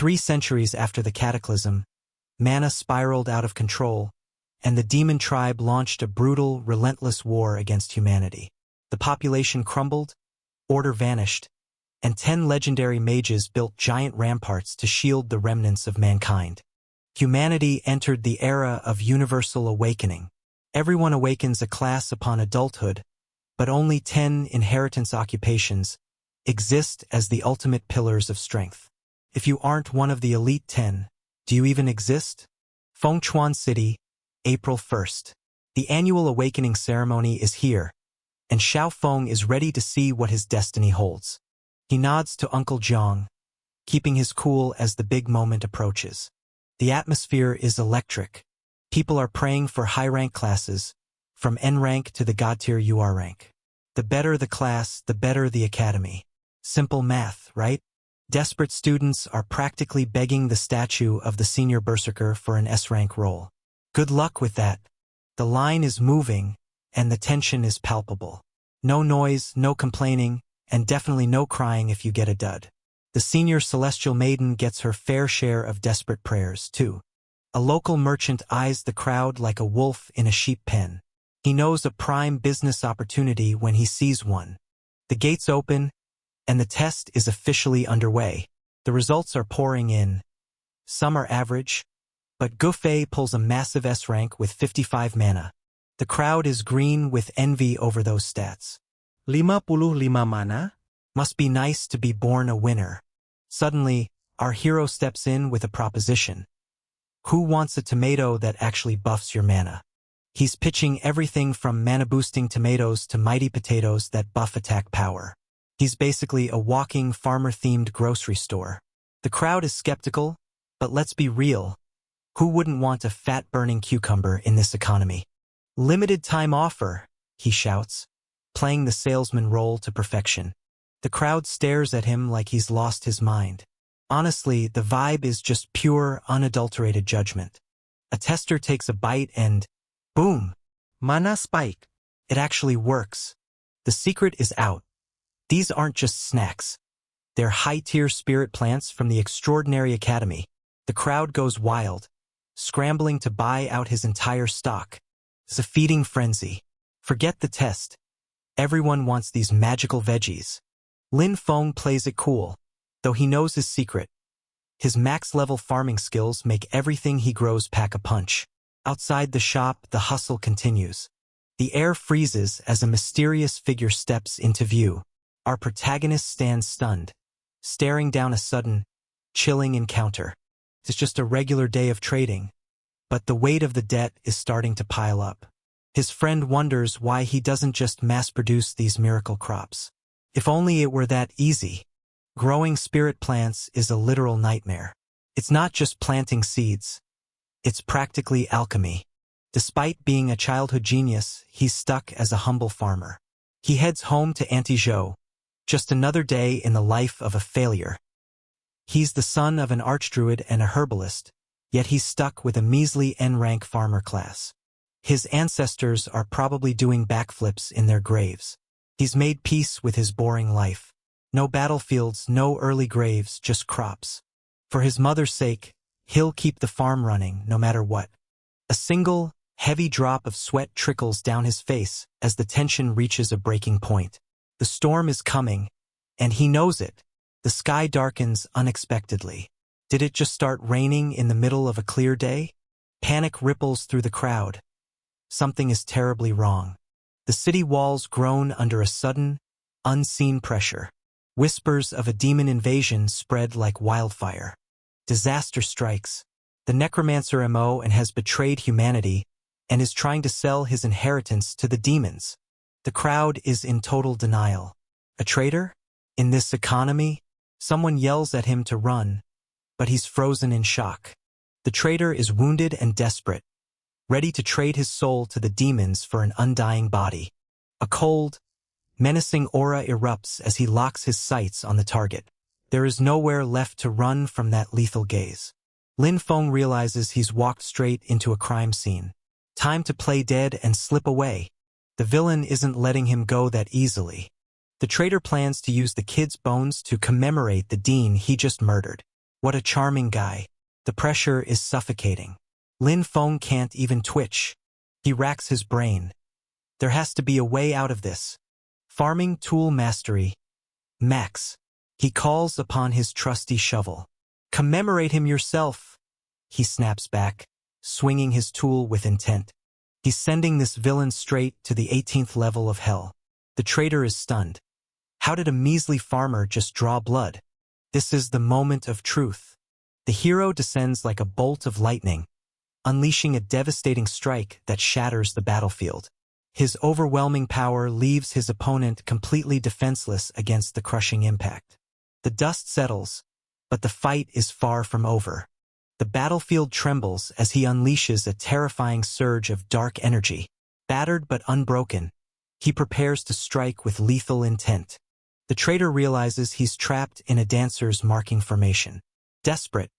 3 centuries after the cataclysm, mana spiraled out of control, and the demon tribe launched a brutal, relentless war against humanity. The population crumbled, order vanished, and 10 legendary mages built giant ramparts to shield the remnants of mankind. Humanity entered the era of universal awakening. Everyone awakens a class upon adulthood, but only 10 inheritance occupations exist as the ultimate pillars of strength. If you aren't one of the elite 10, do you even exist? Fengchuan City, April 1st. The annual awakening ceremony is here, and Xiaofeng is ready to see what his destiny holds. He nods to Uncle Jiang, keeping his cool as the big moment approaches. The atmosphere is electric. People are praying for high-rank classes, from N rank to the God-tier UR rank. The better the class, the better the academy. Simple math, right? Desperate students are practically begging the statue of the senior berserker for an S-rank role. Good luck with that. The line is moving, and the tension is palpable. No noise, no complaining, and definitely no crying if you get a dud. The senior celestial maiden gets her fair share of desperate prayers, too. A local merchant eyes the crowd like a wolf in a sheep pen. He knows a prime business opportunity when he sees one. The gates open, and the test is officially underway. The results are pouring in. Some are average, but Gufei pulls a massive S rank with 55 mana. The crowd is green with envy over those stats. 55 mana? Must be nice to be born a winner. Suddenly, our hero steps in with a proposition. Who wants a tomato that actually buffs your mana? He's pitching everything from mana-boosting tomatoes to mighty potatoes that buff attack power. He's basically a walking farmer-themed grocery store. The crowd is skeptical, but let's be real. Who wouldn't want a fat-burning cucumber in this economy? Limited time offer, he shouts, playing the salesman role to perfection. The crowd stares at him like he's lost his mind. Honestly, the vibe is just pure, unadulterated judgment. A tester takes a bite and, boom! Mana spike. It actually works. The secret is out. These aren't just snacks. They're high-tier spirit plants from the Extraordinary Academy. The crowd goes wild, scrambling to buy out his entire stock. It's a feeding frenzy. Forget the test. Everyone wants these magical veggies. Lin Feng plays it cool, though he knows his secret. His max-level farming skills make everything he grows pack a punch. Outside the shop, the hustle continues. The air freezes as a mysterious figure steps into view. Our protagonist stands stunned, staring down a sudden, chilling encounter. It's just a regular day of trading, but the weight of the debt is starting to pile up. His friend wonders why he doesn't just mass-produce these miracle crops. If only it were that easy. Growing spirit plants is a literal nightmare. It's not just planting seeds. It's practically alchemy. Despite being a childhood genius, he's stuck as a humble farmer. He heads home to Auntie Zhou. Just another day in the life of a failure. He's the son of an archdruid and a herbalist, yet he's stuck with a measly N-rank farmer class. His ancestors are probably doing backflips in their graves. He's made peace with his boring life. No battlefields, no early graves, just crops. For his mother's sake, he'll keep the farm running no matter what. A single, heavy drop of sweat trickles down his face as the tension reaches a breaking point. The storm is coming, and he knows it. The sky darkens unexpectedly. Did it just start raining in the middle of a clear day? Panic ripples through the crowd. Something is terribly wrong. The city walls groan under a sudden, unseen pressure. Whispers of a demon invasion spread like wildfire. Disaster strikes. The necromancer MO and has betrayed humanity and is trying to sell his inheritance to the demons. The crowd is in total denial. A traitor? In this economy? Someone yells at him to run, but he's frozen in shock. The traitor is wounded and desperate, ready to trade his soul to the demons for an undying body. A cold, menacing aura erupts as he locks his sights on the target. There is nowhere left to run from that lethal gaze. Lin Feng realizes he's walked straight into a crime scene. Time to play dead and slip away. The villain isn't letting him go that easily. The traitor plans to use the kid's bones to commemorate the dean he just murdered. What a charming guy. The pressure is suffocating. Lin Feng can't even twitch. He racks his brain. There has to be a way out of this. Farming tool mastery. Max. He calls upon his trusty shovel. Commemorate him yourself. He snaps back, swinging his tool with intent. He's sending this villain straight to the 18th level of hell. The trader is stunned. How did a measly farmer just draw blood? This is the moment of truth. The hero descends like a bolt of lightning, unleashing a devastating strike that shatters the battlefield. His overwhelming power leaves his opponent completely defenseless against the crushing impact. The dust settles, but the fight is far from over. The battlefield trembles as he unleashes a terrifying surge of dark energy. Battered but unbroken, he prepares to strike with lethal intent. The traitor realizes he's trapped in a dancer's marking formation. Desperate,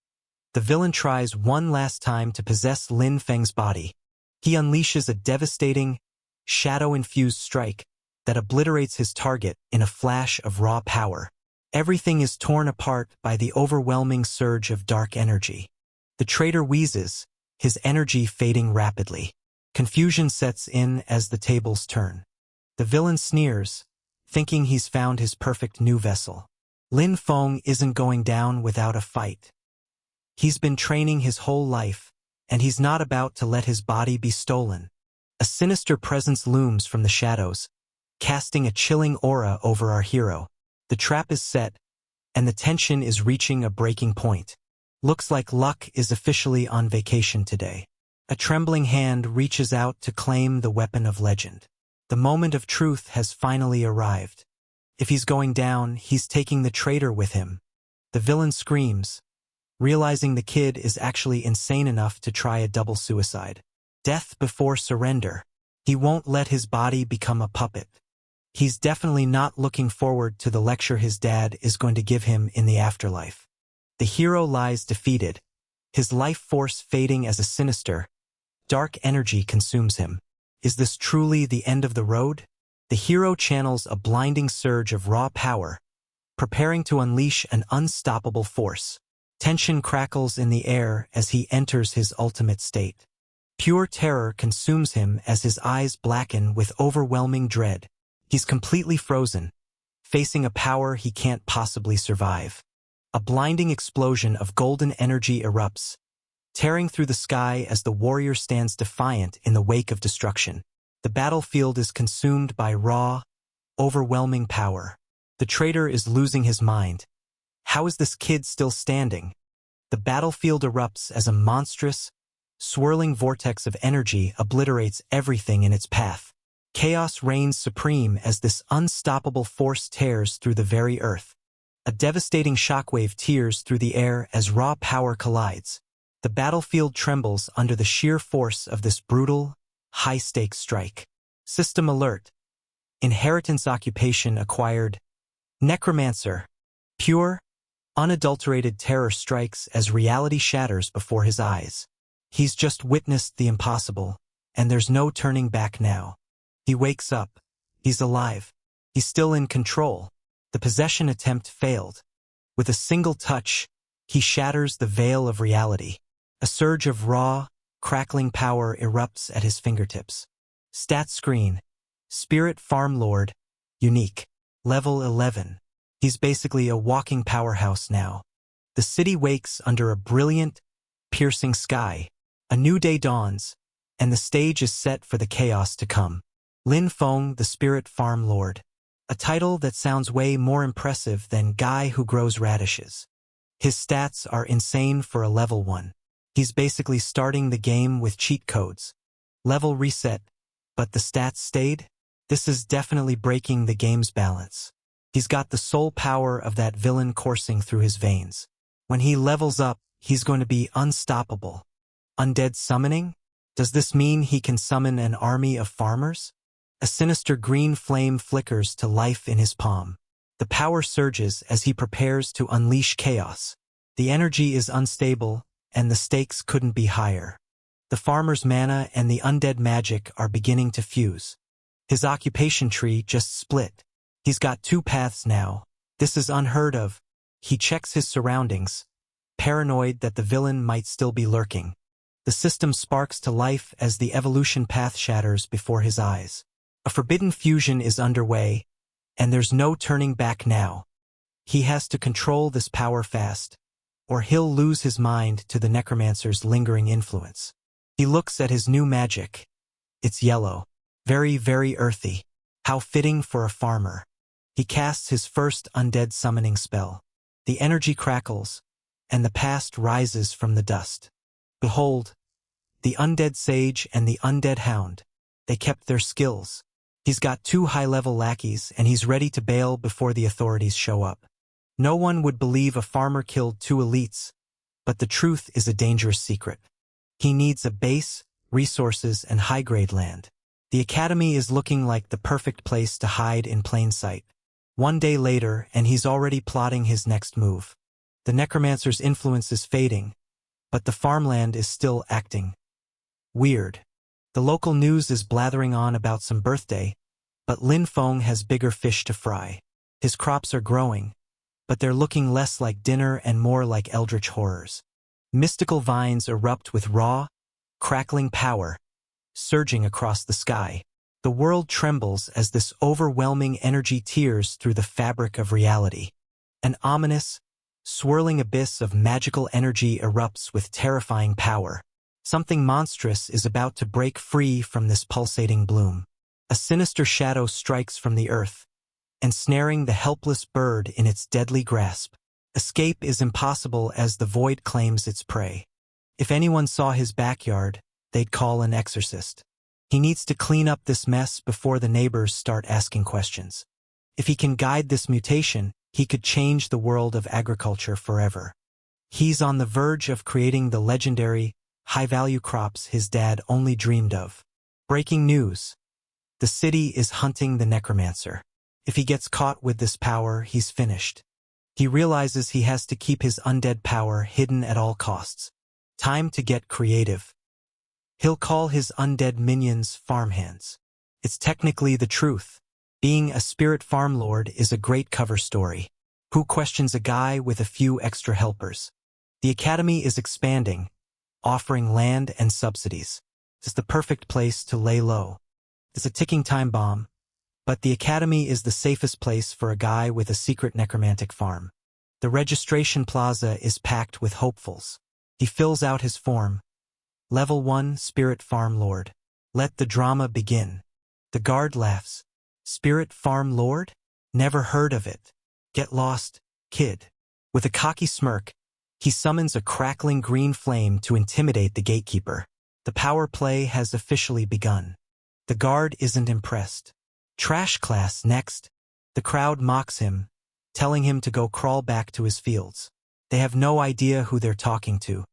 the villain tries one last time to possess Lin Feng's body. He unleashes a devastating, shadow-infused strike that obliterates his target in a flash of raw power. Everything is torn apart by the overwhelming surge of dark energy. The traitor wheezes, his energy fading rapidly. Confusion sets in as the tables turn. The villain sneers, thinking he's found his perfect new vessel. Lin Feng isn't going down without a fight. He's been training his whole life, and he's not about to let his body be stolen. A sinister presence looms from the shadows, casting a chilling aura over our hero. The trap is set, and the tension is reaching a breaking point. Looks like luck is officially on vacation today. A trembling hand reaches out to claim the weapon of legend. The moment of truth has finally arrived. If he's going down, he's taking the traitor with him. The villain screams, realizing the kid is actually insane enough to try a double suicide. Death before surrender. He won't let his body become a puppet. He's definitely not looking forward to the lecture his dad is going to give him in the afterlife. The hero lies defeated, his life force fading as a sinister, dark energy consumes him. Is this truly the end of the road? The hero channels a blinding surge of raw power, preparing to unleash an unstoppable force. Tension crackles in the air as he enters his ultimate state. Pure terror consumes him as his eyes blacken with overwhelming dread. He's completely frozen, facing a power he can't possibly survive. A blinding explosion of golden energy erupts, tearing through the sky as the warrior stands defiant in the wake of destruction. The battlefield is consumed by raw, overwhelming power. The traitor is losing his mind. How is this kid still standing? The battlefield erupts as a monstrous, swirling vortex of energy obliterates everything in its path. Chaos reigns supreme as this unstoppable force tears through the very earth. A devastating shockwave tears through the air as raw power collides. The battlefield trembles under the sheer force of this brutal, high-stakes strike. System alert. Inheritance occupation acquired. Necromancer. Pure, unadulterated terror strikes as reality shatters before his eyes. He's just witnessed the impossible, and there's no turning back now. He wakes up. He's alive. He's still in control. The possession attempt failed. With a single touch, he shatters the veil of reality. A surge of raw, crackling power erupts at his fingertips. Stat screen. Spirit Farm Lord. Unique. Level 11. He's basically a walking powerhouse now. The city wakes under a brilliant, piercing sky. A new day dawns, and the stage is set for the chaos to come. Lin Feng, the Spirit Farm Lord. A title that sounds way more impressive than Guy Who Grows Radishes. His stats are insane for a level 1. He's basically starting the game with cheat codes. Level reset, but the stats stayed? This is definitely breaking the game's balance. He's got the soul power of that villain coursing through his veins. When he levels up, he's going to be unstoppable. Undead summoning? Does this mean he can summon an army of farmers? A sinister green flame flickers to life in his palm. The power surges as he prepares to unleash chaos. The energy is unstable, and the stakes couldn't be higher. The farmer's mana and the undead magic are beginning to fuse. His occupation tree just split. He's got 2 paths now. This is unheard of. He checks his surroundings, paranoid that the villain might still be lurking. The system sparks to life as the evolution path shatters before his eyes. A forbidden fusion is underway, and there's no turning back now. He has to control this power fast, or he'll lose his mind to the necromancer's lingering influence. He looks at his new magic. It's yellow. Very, very earthy. How fitting for a farmer. He casts his first undead summoning spell. The energy crackles, and the past rises from the dust. Behold, the undead sage and the undead hound. They kept their skills. He's got 2 high-level lackeys, and he's ready to bail before the authorities show up. No one would believe a farmer killed 2 elites, but the truth is a dangerous secret. He needs a base, resources, and high-grade land. The academy is looking like the perfect place to hide in plain sight. One day later, and he's already plotting his next move. The necromancer's influence is fading, but the farmland is still acting weird. The local news is blathering on about some birthday, but Lin Feng has bigger fish to fry. His crops are growing, but they're looking less like dinner and more like eldritch horrors. Mystical vines erupt with raw, crackling power, surging across the sky. The world trembles as this overwhelming energy tears through the fabric of reality. An ominous, swirling abyss of magical energy erupts with terrifying power. Something monstrous is about to break free from this pulsating bloom. A sinister shadow strikes from the earth, ensnaring the helpless bird in its deadly grasp. Escape is impossible as the void claims its prey. If anyone saw his backyard, they'd call an exorcist. He needs to clean up this mess before the neighbors start asking questions. If he can guide this mutation, he could change the world of agriculture forever. He's on the verge of creating the legendary, high-value crops his dad only dreamed of. Breaking news. The city is hunting the necromancer. If he gets caught with this power, he's finished. He realizes he has to keep his undead power hidden at all costs. Time to get creative. He'll call his undead minions farmhands. It's technically the truth. Being a spirit farm lord is a great cover story. Who questions a guy with a few extra helpers? The academy is expanding, offering land and subsidies. It's the perfect place to lay low. It's a ticking time bomb, but the academy is the safest place for a guy with a secret necromantic farm. The registration plaza is packed with hopefuls. He fills out his form. Level 1 Spirit Farm Lord. Let the drama begin. The guard laughs. Spirit Farm Lord? Never heard of it. Get lost, kid. With a cocky smirk, he summons a crackling green flame to intimidate the gatekeeper. The power play has officially begun. The guard isn't impressed. Trash class next. The crowd mocks him, telling him to go crawl back to his fields. They have no idea who they're talking to.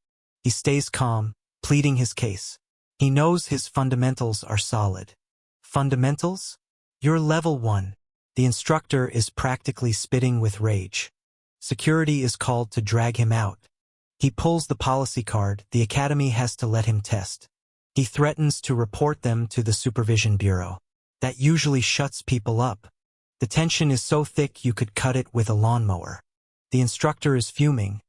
He stays calm, pleading his case. He knows his fundamentals are solid. Fundamentals? You're level 1. The instructor is practically spitting with rage. Security is called to drag him out. He pulls the policy card the academy has to let him test. He threatens to report them to the supervision bureau. That usually shuts people up. The tension is so thick you could cut it with a lawnmower. The instructor is fuming,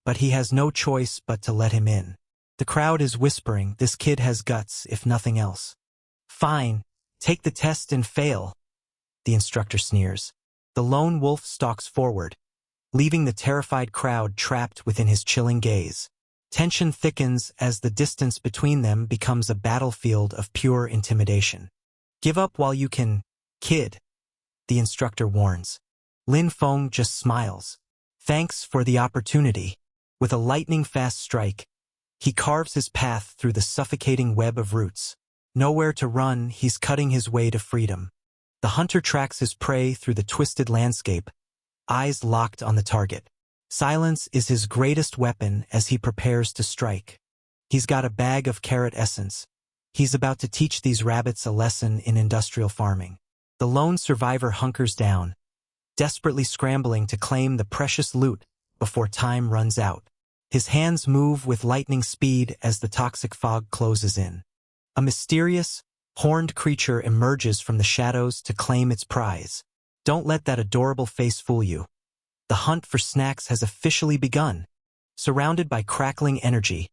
but he has no choice but to let him in. The crowd is whispering, this kid has guts, if nothing else. Fine, take the test and fail. The instructor sneers. The lone wolf stalks forward, leaving the terrified crowd trapped within his chilling gaze. Tension thickens as the distance between them becomes a battlefield of pure intimidation. Give up while you can, kid, the instructor warns. Lin Feng just smiles. Thanks for the opportunity. With a lightning-fast strike, he carves his path through the suffocating web of roots. Nowhere to run, he's cutting his way to freedom. The hunter tracks his prey through the twisted landscape, eyes locked on the target. Silence is his greatest weapon as he prepares to strike. He's got a bag of carrot essence. He's about to teach these rabbits a lesson in industrial farming. The lone survivor hunkers down, desperately scrambling to claim the precious loot before time runs out. His hands move with lightning speed as the toxic fog closes in. A mysterious, horned creature emerges from the shadows to claim its prize. Don't let that adorable face fool you. The hunt for snacks has officially begun. Surrounded by crackling energy,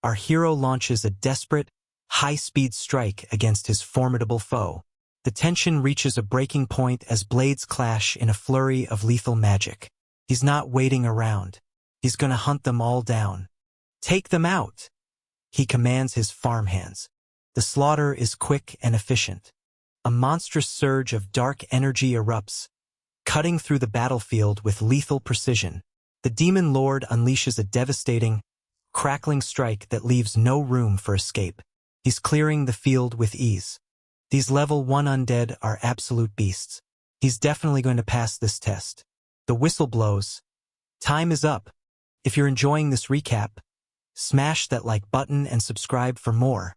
our hero launches a desperate, high-speed strike against his formidable foe. The tension reaches a breaking point as blades clash in a flurry of lethal magic. He's not waiting around. He's gonna hunt them all down. Take them out! He commands his farmhands. The slaughter is quick and efficient. A monstrous surge of dark energy erupts, cutting through the battlefield with lethal precision. The Demon Lord unleashes a devastating, crackling strike that leaves no room for escape. He's clearing the field with ease. These level 1 undead are absolute beasts. He's definitely going to pass this test. The whistle blows. Time is up. If you're enjoying this recap, smash that like button and subscribe for more.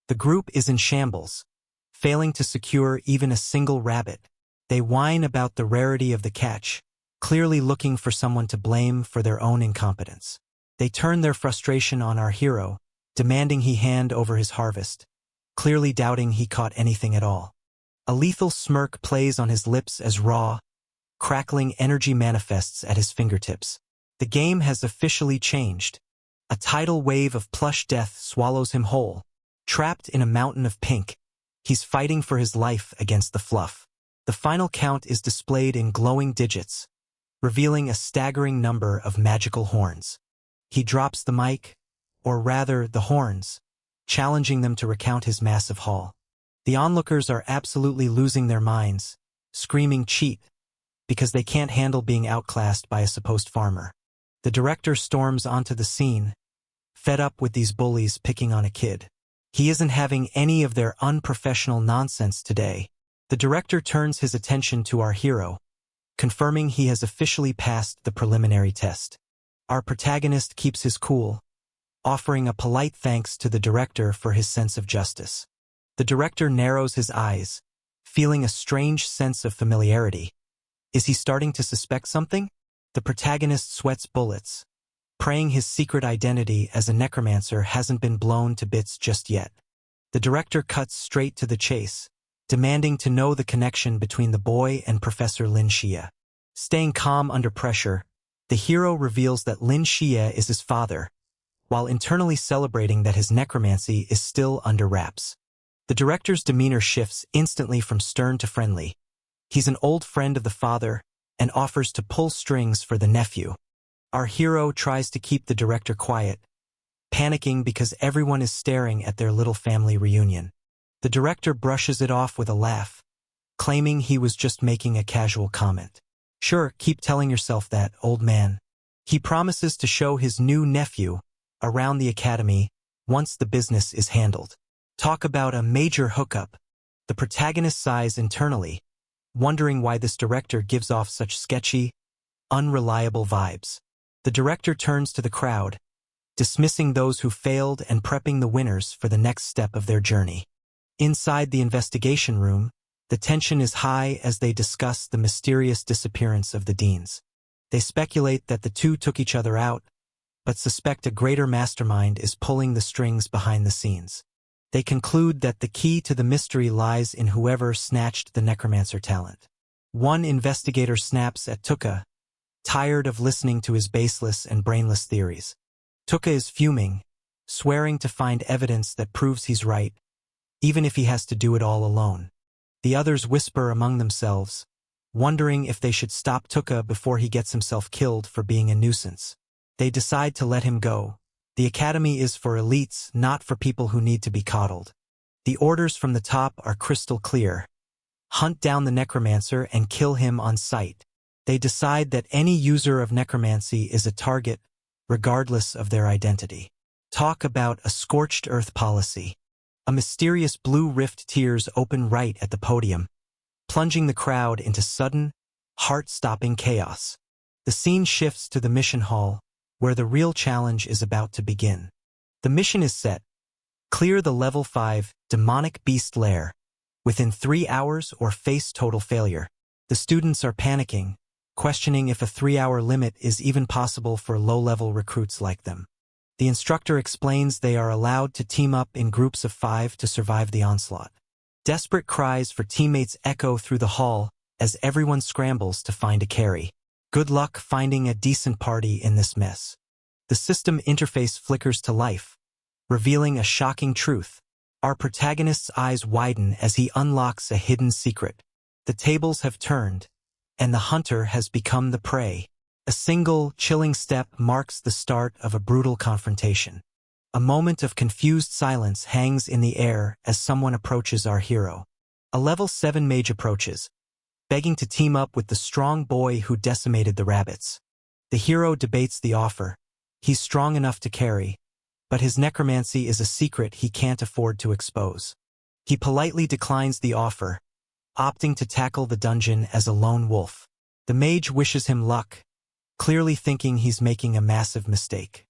The group is in shambles, failing to secure even a single rabbit. They whine about the rarity of the catch, clearly looking for someone to blame for their own incompetence. They turn their frustration on our hero, demanding he hand over his harvest, clearly doubting he caught anything at all. A lethal smirk plays on his lips as raw, crackling energy manifests at his fingertips. The game has officially changed. A tidal wave of plush death swallows him whole. Trapped in a mountain of pink, he's fighting for his life against the fluff. The final count is displayed in glowing digits, revealing a staggering number of magical horns. He drops the mic, or rather the horns, challenging them to recount his massive haul. The onlookers are absolutely losing their minds, screaming cheat, because they can't handle being outclassed by a supposed farmer. The director storms onto the scene, fed up with these bullies picking on a kid. He isn't having any of their unprofessional nonsense today. The director turns his attention to our hero, confirming he has officially passed the preliminary test. Our protagonist keeps his cool, offering a polite thanks to the director for his sense of justice. The director narrows his eyes, feeling a strange sense of familiarity. Is he starting to suspect something? The protagonist sweats bullets, praying his secret identity as a necromancer hasn't been blown to bits just yet. The director cuts straight to the chase, demanding to know the connection between the boy and Professor Lin Xie. Staying calm under pressure, the hero reveals that Lin Xie is his father, while internally celebrating that his necromancy is still under wraps. The director's demeanor shifts instantly from stern to friendly. He's an old friend of the father and offers to pull strings for the nephew. Our hero tries to keep the director quiet, panicking because everyone is staring at their little family reunion. The director brushes it off with a laugh, claiming he was just making a casual comment. Sure, keep telling yourself that, old man. He promises to show his new nephew around the academy once the business is handled. Talk about a major hookup. The protagonist sighs internally, wondering why this director gives off such sketchy, unreliable vibes. The director turns to the crowd, dismissing those who failed and prepping the winners for the next step of their journey. Inside the investigation room, the tension is high as they discuss the mysterious disappearance of the deans. They speculate that the two took each other out, but suspect a greater mastermind is pulling the strings behind the scenes. They conclude that the key to the mystery lies in whoever snatched the necromancer talent. One investigator snaps at Tuka, tired of listening to his baseless and brainless theories. Tuka is fuming, swearing to find evidence that proves he's right, even if he has to do it all alone. The others whisper among themselves, wondering if they should stop Tuka before he gets himself killed for being a nuisance. They decide to let him go. The academy is for elites, not for people who need to be coddled. The orders from the top are crystal clear. Hunt down the necromancer and kill him on sight. They decide that any user of necromancy is a target, regardless of their identity. Talk about a scorched earth policy. A mysterious blue rift tears open right at the podium, plunging the crowd into sudden, heart-stopping chaos. The scene shifts to the mission hall, where the real challenge is about to begin. The mission is set: clear the level 5 demonic beast lair within 3 hours or face total failure. The students are panicking, questioning if a 3-hour limit is even possible for low-level recruits like them. The instructor explains they are allowed to team up in groups of 5 to survive the onslaught. Desperate cries for teammates echo through the hall as everyone scrambles to find a carry. Good luck finding a decent party in this mess. The system interface flickers to life, revealing a shocking truth. Our protagonist's eyes widen as he unlocks a hidden secret. The tables have turned, and the hunter has become the prey. A single, chilling step marks the start of a brutal confrontation. A moment of confused silence hangs in the air as someone approaches our hero. A level 7 mage approaches, begging to team up with the strong boy who decimated the rabbits. The hero debates the offer. He's strong enough to carry, but his necromancy is a secret he can't afford to expose. He politely declines the offer, opting to tackle the dungeon as a lone wolf. The mage wishes him luck, clearly thinking he's making a massive mistake.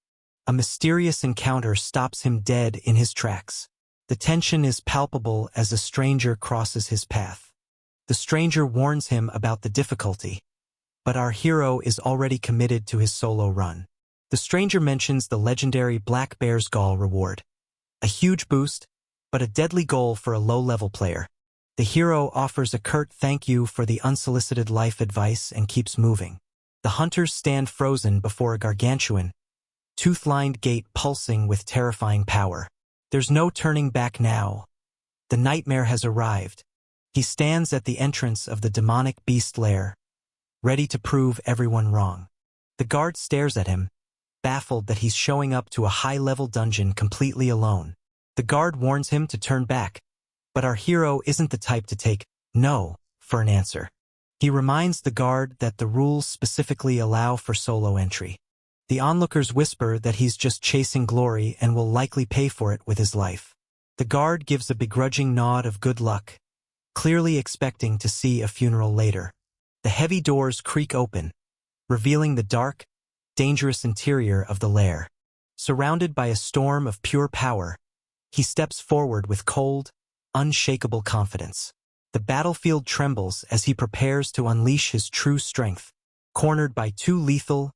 A mysterious encounter stops him dead in his tracks. The tension is palpable as a stranger crosses his path. The stranger warns him about the difficulty, but our hero is already committed to his solo run. The stranger mentions the legendary Black Bear's Gall reward. A huge boost, but a deadly goal for a low-level player. The hero offers a curt thank you for the unsolicited life advice and keeps moving. The hunters stand frozen before a gargantuan, tooth-lined gate pulsing with terrifying power. There's no turning back now. The nightmare has arrived. He stands at the entrance of the demonic beast lair, ready to prove everyone wrong. The guard stares at him, baffled that he's showing up to a high-level dungeon completely alone. The guard warns him to turn back, but our hero isn't the type to take no for an answer. He reminds the guard that the rules specifically allow for solo entry. The onlookers whisper that he's just chasing glory and will likely pay for it with his life. The guard gives a begrudging nod of good luck, clearly expecting to see a funeral later. The heavy doors creak open, revealing the dark, dangerous interior of the lair. Surrounded by a storm of pure power, he steps forward with cold, unshakable confidence. The battlefield trembles as he prepares to unleash his true strength. Cornered by two lethal,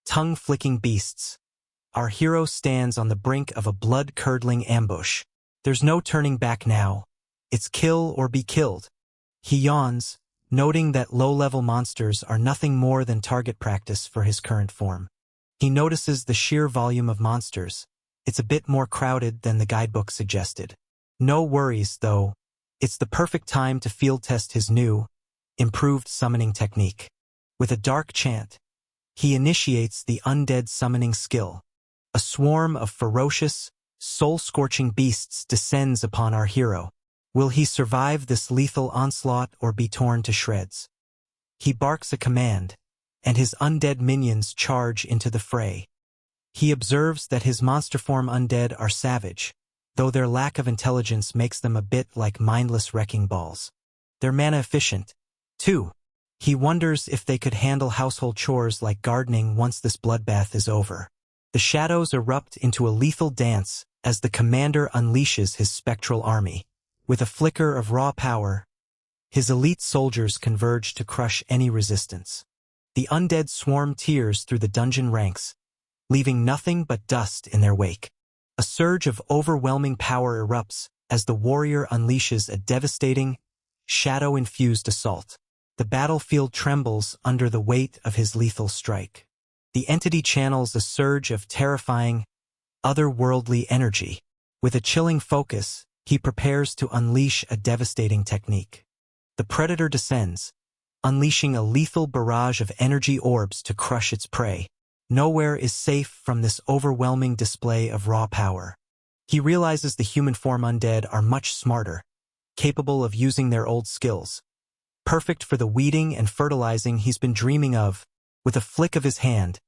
tongue-flicking beasts, our hero stands on the brink of a blood-curdling ambush. There's no turning back now. It's kill or be killed. He yawns, noting that low-level monsters are nothing more than target practice for his current form. He notices the sheer volume of monsters. It's a bit more crowded than the guidebook suggested. No worries, though. It's the perfect time to field test his new, improved summoning technique. With a dark chant, he initiates the Undead summoning skill. A swarm of ferocious, soul-scorching beasts descends upon our hero. Will he survive this lethal onslaught or be torn to shreds? He barks a command, and his undead minions charge into the fray. He observes that his monster form undead are savage, though their lack of intelligence makes them a bit like mindless wrecking balls. They're mana efficient, too. He wonders if they could handle household chores like gardening once this bloodbath is over. The shadows erupt into a lethal dance as the commander unleashes his spectral army. With a flicker of raw power, his elite soldiers converge to crush any resistance. The undead swarm tears through the dungeon ranks, leaving nothing but dust in their wake. A surge of overwhelming power erupts as the warrior unleashes a devastating, shadow-infused assault. The battlefield trembles under the weight of his lethal strike. The entity channels a surge of terrifying, otherworldly energy. With a chilling focus, he prepares to unleash a devastating technique. The predator descends, unleashing a lethal barrage of energy orbs to crush its prey. Nowhere is safe from this overwhelming display of raw power. He realizes the human form undead are much smarter, capable of using their old skills. Perfect for the weeding and fertilizing he's been dreaming of. With a flick of his hand,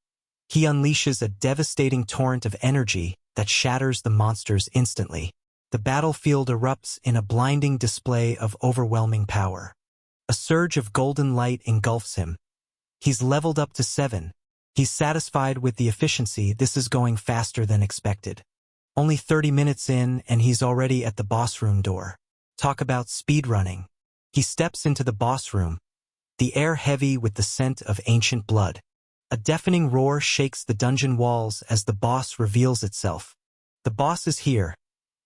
he unleashes a devastating torrent of energy that shatters the monsters instantly. The battlefield erupts in a blinding display of overwhelming power. A surge of golden light engulfs him. He's leveled up to 7. He's satisfied with the efficiency. This is going faster than expected. Only 30 minutes in and he's already at the boss room door. Talk about speedrunning. He steps into the boss room, the air heavy with the scent of ancient blood. A deafening roar shakes the dungeon walls as the boss reveals itself. The boss is here,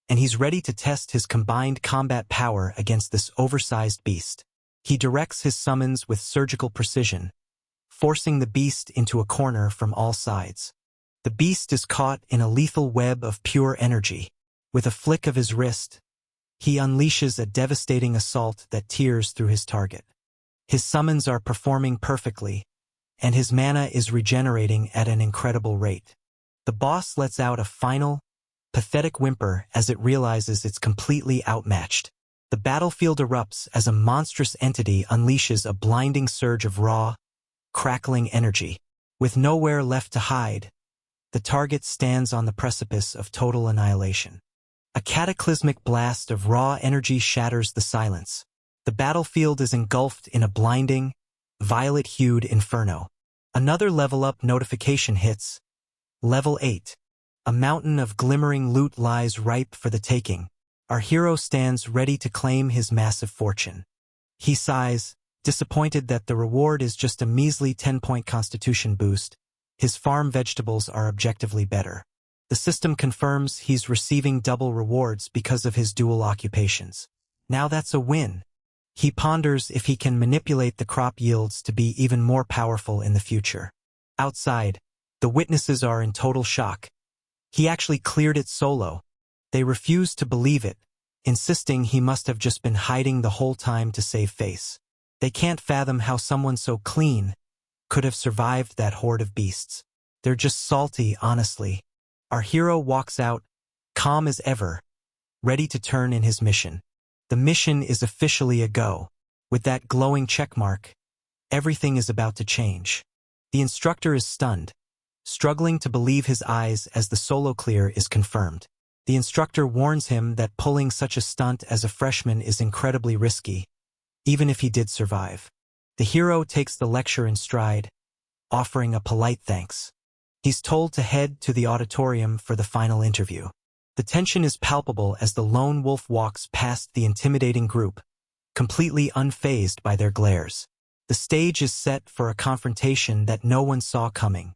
and he's ready to test his combined combat power against this oversized beast. He directs his summons with surgical precision, forcing the beast into a corner from all sides. The beast is caught in a lethal web of pure energy. With a flick of his wrist, he unleashes a devastating assault that tears through his target. His summons are performing perfectly, and his mana is regenerating at an incredible rate. The boss lets out a final, pathetic whimper as it realizes it's completely outmatched. The battlefield erupts as a monstrous entity unleashes a blinding surge of raw, crackling energy. With nowhere left to hide, the target stands on the precipice of total annihilation. A cataclysmic blast of raw energy shatters the silence. The battlefield is engulfed in a blinding, violet-hued inferno. Another level-up notification hits. Level 8. A mountain of glimmering loot lies ripe for the taking. Our hero stands ready to claim his massive fortune. He sighs, disappointed that the reward is just a measly 10-point constitution boost. His farm vegetables are objectively better. The system confirms he's receiving double rewards because of his dual occupations. Now that's a win. He ponders if he can manipulate the crop yields to be even more powerful in the future. Outside, the witnesses are in total shock. He actually cleared it solo. They refuse to believe it, insisting he must have just been hiding the whole time to save face. They can't fathom how someone so clean could have survived that horde of beasts. They're just salty, honestly. Our hero walks out, calm as ever, ready to turn in his mission. The mission is officially a go. With that glowing checkmark, everything is about to change. The instructor is stunned, struggling to believe his eyes as the solo clear is confirmed. The instructor warns him that pulling such a stunt as a freshman is incredibly risky, even if he did survive. The hero takes the lecture in stride, offering a polite thanks. He's told to head to the auditorium for the final interview. The tension is palpable as the lone wolf walks past the intimidating group, completely unfazed by their glares. The stage is set for a confrontation that no one saw coming.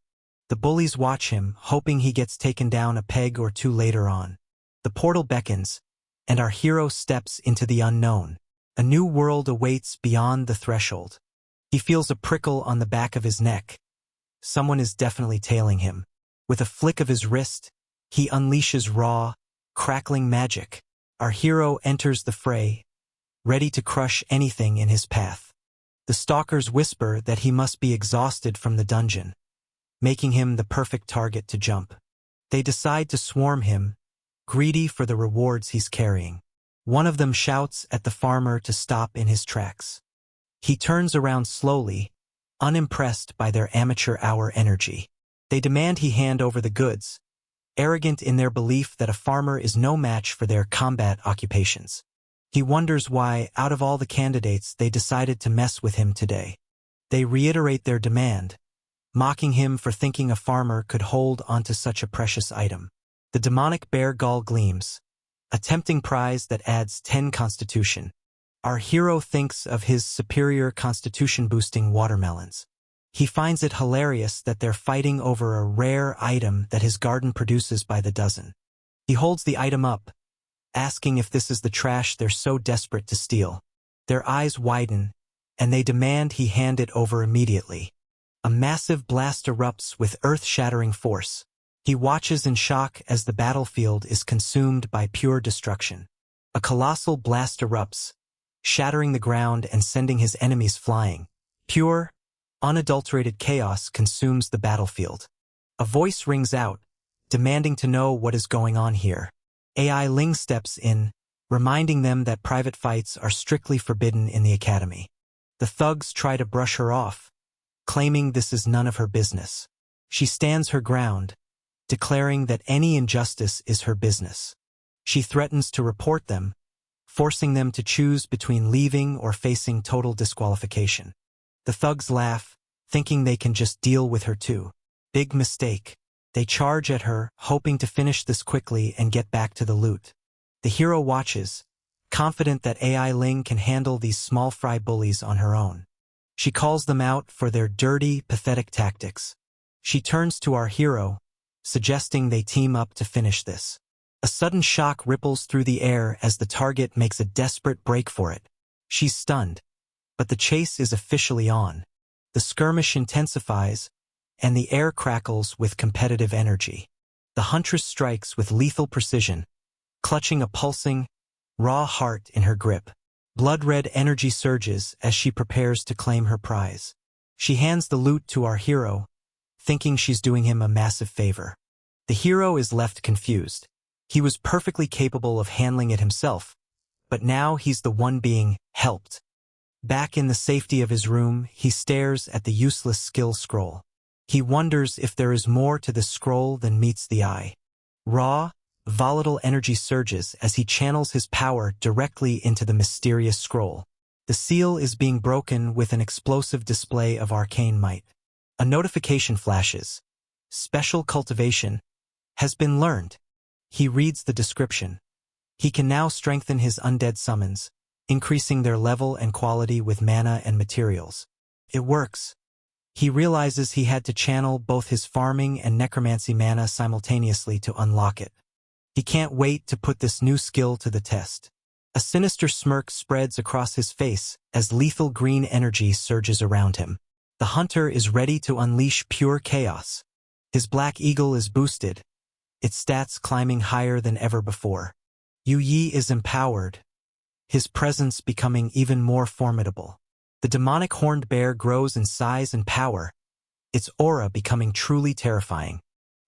The bullies watch him, hoping he gets taken down a peg or two later on. The portal beckons, and our hero steps into the unknown. A new world awaits beyond the threshold. He feels a prickle on the back of his neck. Someone is definitely tailing him. With a flick of his wrist, he unleashes raw, crackling magic. Our hero enters the fray, ready to crush anything in his path. The stalkers whisper that he must be exhausted from the dungeon, making him the perfect target to jump. They decide to swarm him, greedy for the rewards he's carrying. One of them shouts at the farmer to stop in his tracks. He turns around slowly, unimpressed by their amateur hour energy. They demand he hand over the goods, arrogant in their belief that a farmer is no match for their combat occupations. He wonders why, out of all the candidates, they decided to mess with him today. They reiterate their demand, mocking him for thinking a farmer could hold onto such a precious item. The demonic bear gull gleams, a tempting prize that adds 10 constitution. Our hero thinks of his superior constitution-boosting watermelons. He finds it hilarious that they're fighting over a rare item that his garden produces by the dozen. He holds the item up, asking if this is the trash they're so desperate to steal. Their eyes widen, and they demand he hand it over immediately. A massive blast erupts with earth-shattering force. He watches in shock as the battlefield is consumed by pure destruction. A colossal blast erupts, shattering the ground and sending his enemies flying. Pure, unadulterated chaos consumes the battlefield. A voice rings out, demanding to know what is going on here. AI Ling steps in, reminding them that private fights are strictly forbidden in the academy. The thugs try to brush her off, claiming this is none of her business. She stands her ground, declaring that any injustice is her business. She threatens to report them, forcing them to choose between leaving or facing total disqualification. The thugs laugh, thinking they can just deal with her too. Big mistake. They charge at her, hoping to finish this quickly and get back to the loot. The hero watches, confident that AI Ling can handle these small fry bullies on her own. She calls them out for their dirty, pathetic tactics. She turns to our hero, suggesting they team up to finish this. A sudden shock ripples through the air as the target makes a desperate break for it. She's stunned, but the chase is officially on. The skirmish intensifies, and the air crackles with competitive energy. The huntress strikes with lethal precision, clutching a pulsing, raw heart in her grip. Blood-red energy surges as she prepares to claim her prize. She hands the loot to our hero, thinking she's doing him a massive favor. The hero is left confused. He was perfectly capable of handling it himself, but now he's the one being helped. Back in the safety of his room, he stares at the useless skill scroll. He wonders if there is more to this scroll than meets the eye. Raw, volatile energy surges as he channels his power directly into the mysterious scroll. The seal is being broken with an explosive display of arcane might. A notification flashes. Special cultivation has been learned. He reads the description. He can now strengthen his undead summons, increasing their level and quality with mana and materials. It works. He realizes he had to channel both his farming and necromancy mana simultaneously to unlock it. He can't wait to put this new skill to the test. A sinister smirk spreads across his face as lethal green energy surges around him. The hunter is ready to unleash pure chaos. His black eagle is boosted, its stats climbing higher than ever before. Yu Yi is empowered, his presence becoming even more formidable. The demonic horned bear grows in size and power, its aura becoming truly terrifying.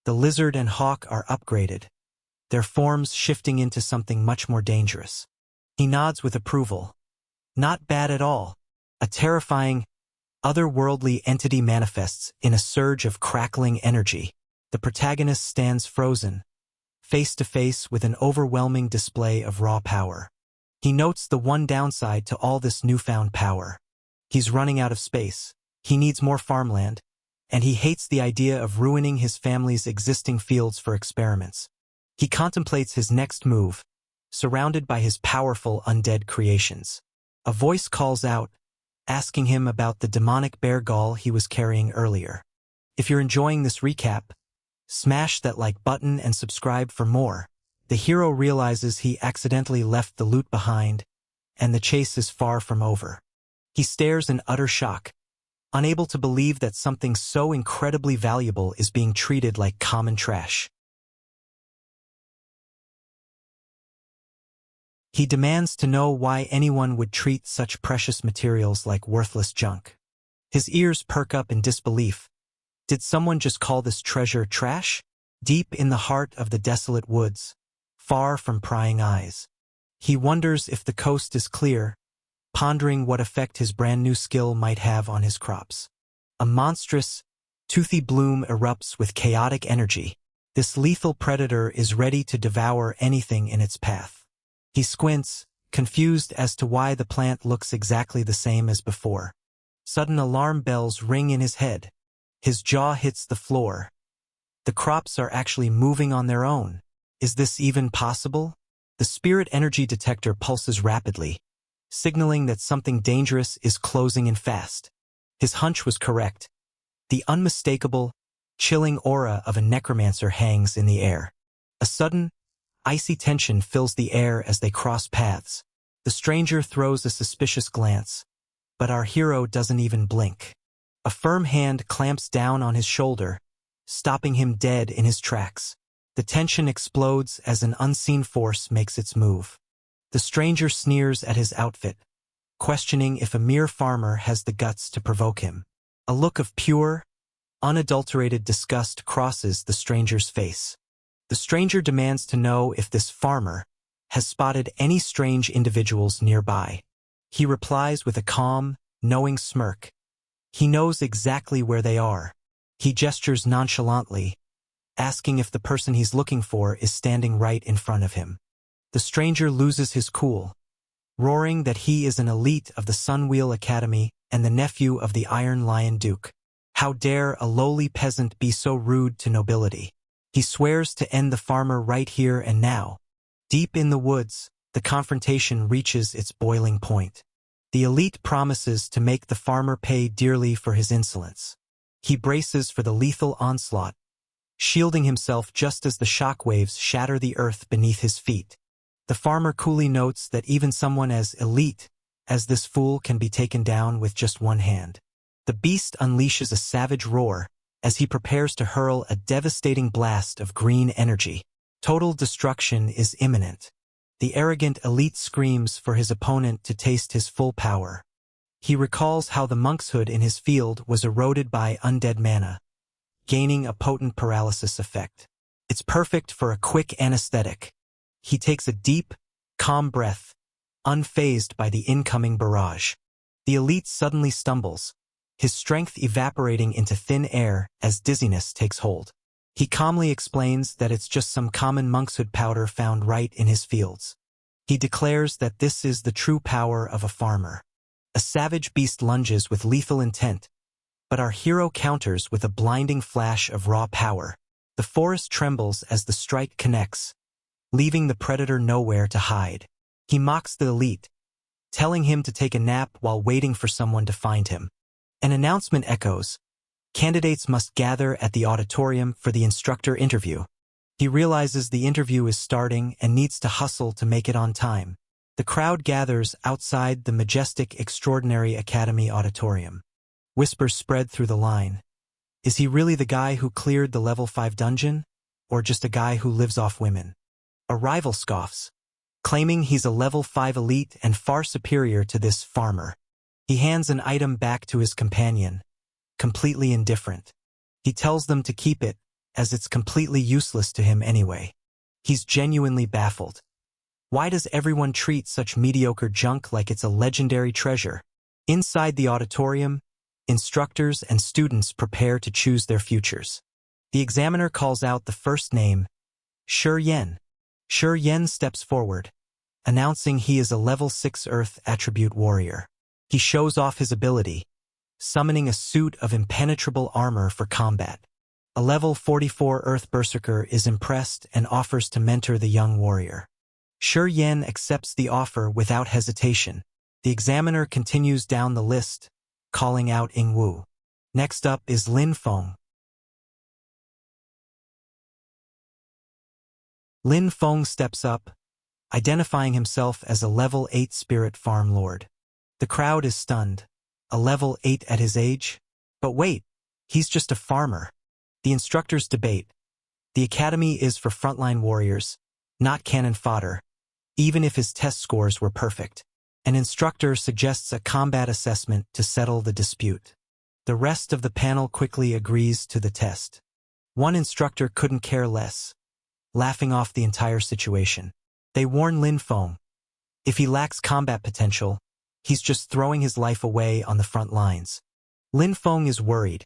The lizard and hawk are upgraded, their forms shifting into something much more dangerous. He nods with approval. Not bad at all. A terrifying, otherworldly entity manifests in a surge of crackling energy. The protagonist stands frozen, face to face with an overwhelming display of raw power. He notes the one downside to all this newfound power. He's running out of space. He needs more farmland, and he hates the idea of ruining his family's existing fields for experiments. He contemplates his next move, surrounded by his powerful undead creations. A voice calls out, asking him about the demonic bear gall he was carrying earlier. If you're enjoying this recap, smash that like button and subscribe for more. The hero realizes he accidentally left the loot behind, and the chase is far from over. He stares in utter shock, unable to believe that something so incredibly valuable is being treated like common trash. He demands to know why anyone would treat such precious materials like worthless junk. His ears perk up in disbelief. Did someone just call this treasure trash? Deep in the heart of the desolate woods, far from prying eyes. He wonders if the coast is clear, pondering what effect his brand new skill might have on his crops. A monstrous, toothy bloom erupts with chaotic energy. This lethal predator is ready to devour anything in its path. He squints, confused as to why the plant looks exactly the same as before. Sudden alarm bells ring in his head. His jaw hits the floor. The crops are actually moving on their own. Is this even possible? The spirit energy detector pulses rapidly, signaling that something dangerous is closing in fast. His hunch was correct. The unmistakable, chilling aura of a necromancer hangs in the air. A sudden, icy tension fills the air as they cross paths. The stranger throws a suspicious glance, but our hero doesn't even blink. A firm hand clamps down on his shoulder, stopping him dead in his tracks. The tension explodes as an unseen force makes its move. The stranger sneers at his outfit, questioning if a mere farmer has the guts to provoke him. A look of pure, unadulterated disgust crosses the stranger's face. The stranger demands to know if this farmer has spotted any strange individuals nearby. He replies with a calm, knowing smirk. He knows exactly where they are. He gestures nonchalantly, asking if the person he's looking for is standing right in front of him. The stranger loses his cool, roaring that he is an elite of the Sunwheel Academy and the nephew of the Iron Lion Duke. How dare a lowly peasant be so rude to nobility? He swears to end the farmer right here and now. Deep in the woods, the confrontation reaches its boiling point. The elite promises to make the farmer pay dearly for his insolence. He braces for the lethal onslaught, shielding himself just as the shockwaves shatter the earth beneath his feet. The farmer coolly notes that even someone as elite as this fool can be taken down with just one hand. The beast unleashes a savage roar as he prepares to hurl a devastating blast of green energy. Total destruction is imminent. The arrogant elite screams for his opponent to taste his full power. He recalls how the monkshood in his field was eroded by undead mana, gaining a potent paralysis effect. It's perfect for a quick anesthetic. He takes a deep, calm breath, unfazed by the incoming barrage. The elite suddenly stumbles, his strength evaporating into thin air as dizziness takes hold. He calmly explains that it's just some common monkshood powder found right in his fields. He declares that this is the true power of a farmer. A savage beast lunges with lethal intent, but our hero counters with a blinding flash of raw power. The forest trembles as the strike connects, leaving the predator nowhere to hide. He mocks the elite, telling him to take a nap while waiting for someone to find him. An announcement echoes. Candidates must gather at the auditorium for the instructor interview. He realizes the interview is starting and needs to hustle to make it on time. The crowd gathers outside the majestic Extraordinary Academy auditorium. Whispers spread through the line. Is he really the guy who cleared the level 5 dungeon? Or just a guy who lives off women? A rival scoffs, claiming he's a level 5 elite and far superior to this farmer. He hands an item back to his companion, completely indifferent. He tells them to keep it, as it's completely useless to him anyway. He's genuinely baffled. Why does everyone treat such mediocre junk like it's a legendary treasure? Inside the auditorium, instructors and students prepare to choose their futures. The examiner calls out the first name, Shi Yen. Shi Yen steps forward, announcing he is a level 6 Earth attribute warrior. He shows off his ability, summoning a suit of impenetrable armor for combat. A level 44 Earth Berserker is impressed and offers to mentor the young warrior. Shi Yen accepts the offer without hesitation. The examiner continues down the list, calling out Ying Wu. Next up is Lin Feng. Lin Feng steps up, identifying himself as a level 8 spirit farm lord. The crowd is stunned. A level 8 at his age? But wait, he's just a farmer. The instructors debate. The academy is for frontline warriors, not cannon fodder, even if his test scores were perfect. An instructor suggests a combat assessment to settle the dispute. The rest of the panel quickly agrees to the test. One instructor couldn't care less, laughing off the entire situation. They warn Lin Feng. If he lacks combat potential, he's just throwing his life away on the front lines. Lin Feng is worried.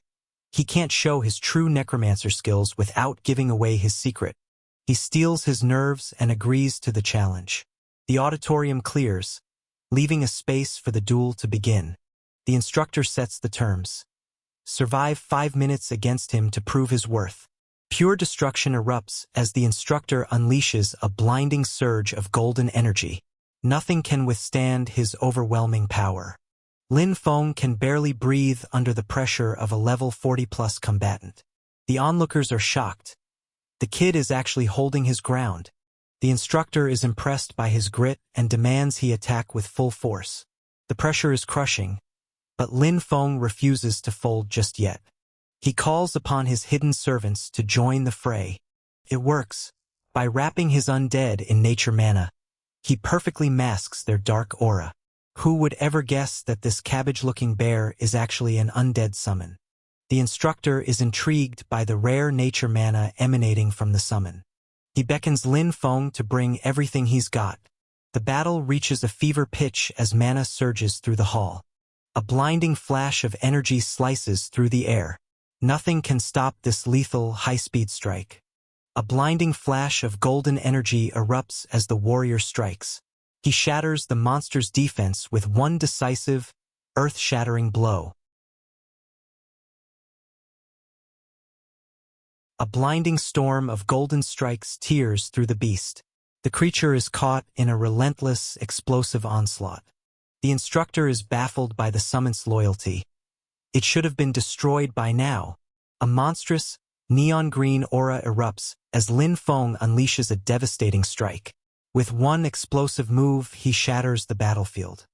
He can't show his true necromancer skills without giving away his secret. He steels his nerves and agrees to the challenge. The auditorium clears, leaving a space for the duel to begin. The instructor sets the terms. Survive 5 minutes against him to prove his worth. Pure destruction erupts as the instructor unleashes a blinding surge of golden energy. Nothing can withstand his overwhelming power. Lin Feng can barely breathe under the pressure of a level 40+ combatant. The onlookers are shocked. The kid is actually holding his ground. The instructor is impressed by his grit and demands he attack with full force. The pressure is crushing, but Lin Feng refuses to fold just yet. He calls upon his hidden servants to join the fray. It works. By wrapping his undead in nature mana, he perfectly masks their dark aura. Who would ever guess that this cabbage-looking bear is actually an undead summon? The instructor is intrigued by the rare nature mana emanating from the summon. He beckons Lin Feng to bring everything he's got. The battle reaches a fever pitch as mana surges through the hall. A blinding flash of energy slices through the air. Nothing can stop this lethal, high-speed strike. A blinding flash of golden energy erupts as the warrior strikes. He shatters the monster's defense with one decisive, earth-shattering blow. A blinding storm of golden strikes tears through the beast. The creature is caught in a relentless, explosive onslaught. The instructor is baffled by the summon's loyalty. It should have been destroyed by now. A monstrous, neon-green aura erupts as Lin Feng unleashes a devastating strike. With one explosive move, he shatters the battlefield.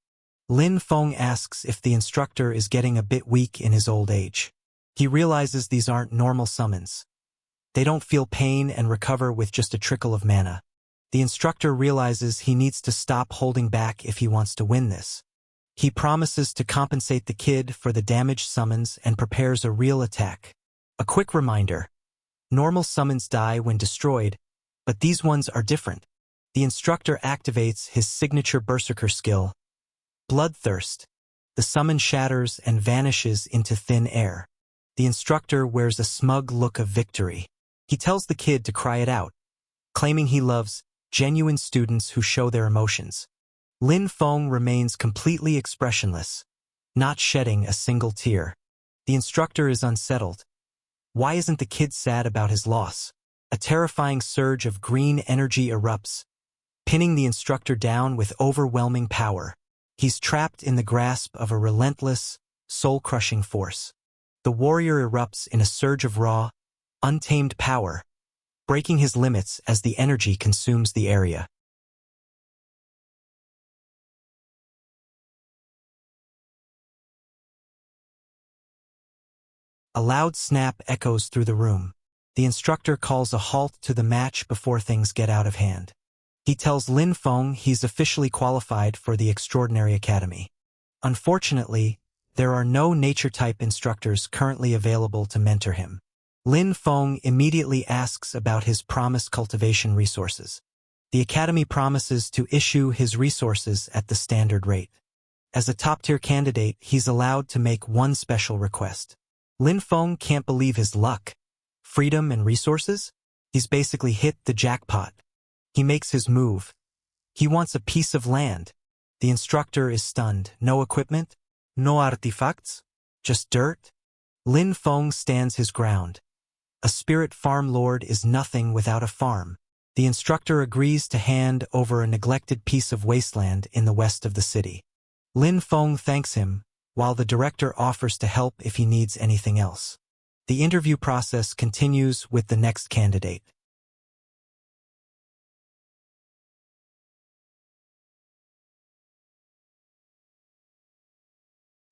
Lin Feng asks if the instructor is getting a bit weak in his old age. He realizes these aren't normal summons. They don't feel pain and recover with just a trickle of mana. The instructor realizes he needs to stop holding back if he wants to win this. He promises to compensate the kid for the damaged summons and prepares a real attack. A quick reminder: normal summons die when destroyed, but these ones are different. The instructor activates his signature berserker skill, Bloodthirst. The summon shatters and vanishes into thin air. The instructor wears a smug look of victory. He tells the kid to cry it out, claiming he loves genuine students who show their emotions. Lin Feng remains completely expressionless, not shedding a single tear. The instructor is unsettled. Why isn't the kid sad about his loss? A terrifying surge of green energy erupts, pinning the instructor down with overwhelming power. He's trapped in the grasp of a relentless, soul-crushing force. The warrior erupts in a surge of raw, untamed power, breaking his limits as the energy consumes the area. A loud snap echoes through the room. The instructor calls a halt to the match before things get out of hand. He tells Lin Feng he's officially qualified for the Extraordinary Academy. Unfortunately, there are no nature-type instructors currently available to mentor him. Lin Feng immediately asks about his promised cultivation resources. The academy promises to issue his resources at the standard rate. As a top-tier candidate, he's allowed to make one special request. Lin Feng can't believe his luck. Freedom and resources? He's basically hit the jackpot. He makes his move. He wants a piece of land. The instructor is stunned. No equipment? No artifacts? Just dirt? Lin Feng stands his ground. A spirit farm lord is nothing without a farm. The instructor agrees to hand over a neglected piece of wasteland in the west of the city. Lin Feng thanks him, while the director offers to help if he needs anything else. The interview process continues with the next candidate.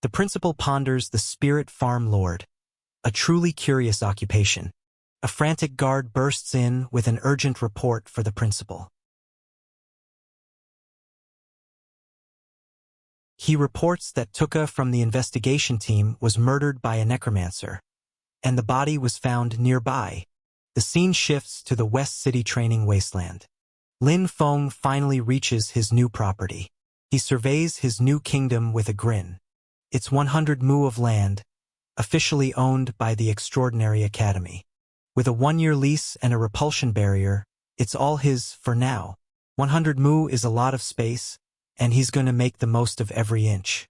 The principal ponders the spirit farm lord, a truly curious occupation. A frantic guard bursts in with an urgent report for the principal. He reports that Tuka from the investigation team was murdered by a necromancer, and the body was found nearby. The scene shifts to the West City training wasteland. Lin Feng finally reaches his new property. He surveys his new kingdom with a grin. It's 100 mu of land, officially owned by the Extraordinary Academy. With a 1-year lease and a repulsion barrier, it's all his for now. 100 mu is a lot of space, and he's going to make the most of every inch.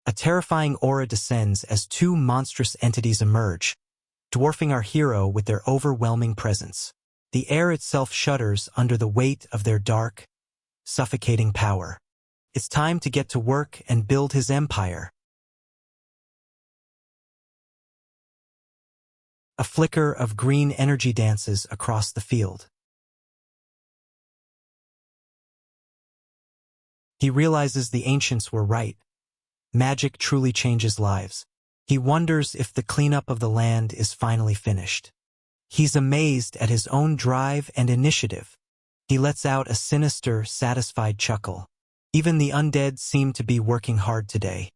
A terrifying aura descends as two monstrous entities emerge, dwarfing our hero with their overwhelming presence. The air itself shudders under the weight of their dark, suffocating power. It's time to get to work and build his empire. A flicker of green energy dances across the field. He realizes the ancients were right. Magic truly changes lives. He wonders if the cleanup of the land is finally finished. He's amazed at his own drive and initiative. He lets out a sinister, satisfied chuckle. Even the undead seem to be working hard today.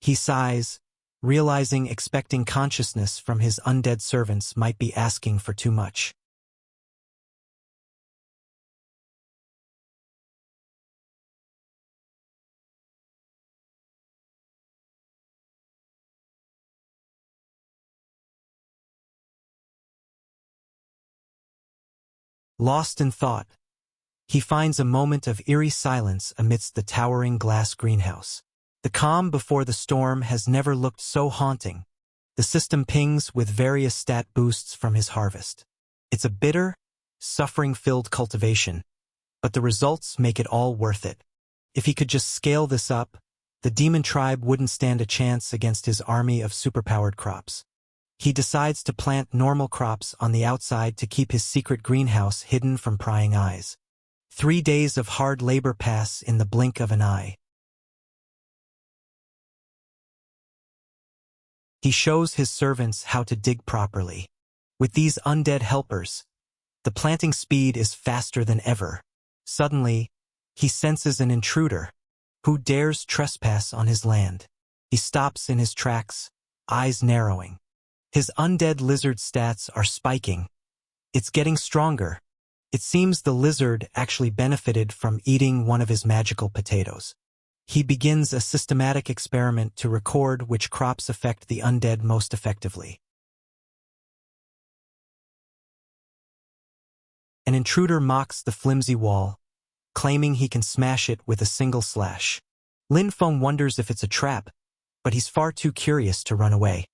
He sighs, realizing expecting consciousness from his undead servants might be asking for too much. Lost in thought, he finds a moment of eerie silence amidst the towering glass greenhouse. The calm before the storm has never looked so haunting. The system pings with various stat boosts from his harvest. It's a bitter, suffering-filled cultivation, but the results make it all worth it. If he could just scale this up, the demon tribe wouldn't stand a chance against his army of superpowered crops. He decides to plant normal crops on the outside to keep his secret greenhouse hidden from prying eyes. 3 days of hard labor pass in the blink of an eye. He shows his servants how to dig properly. With these undead helpers, the planting speed is faster than ever. Suddenly, he senses an intruder. Who dares trespass on his land? He stops in his tracks, eyes narrowing. His undead lizard stats are spiking. It's getting stronger. It seems the lizard actually benefited from eating one of his magical potatoes. He begins a systematic experiment to record which crops affect the undead most effectively. An intruder mocks the flimsy wall, claiming he can smash it with a single slash. Lin Feng wonders if it's a trap, but he's far too curious to run away.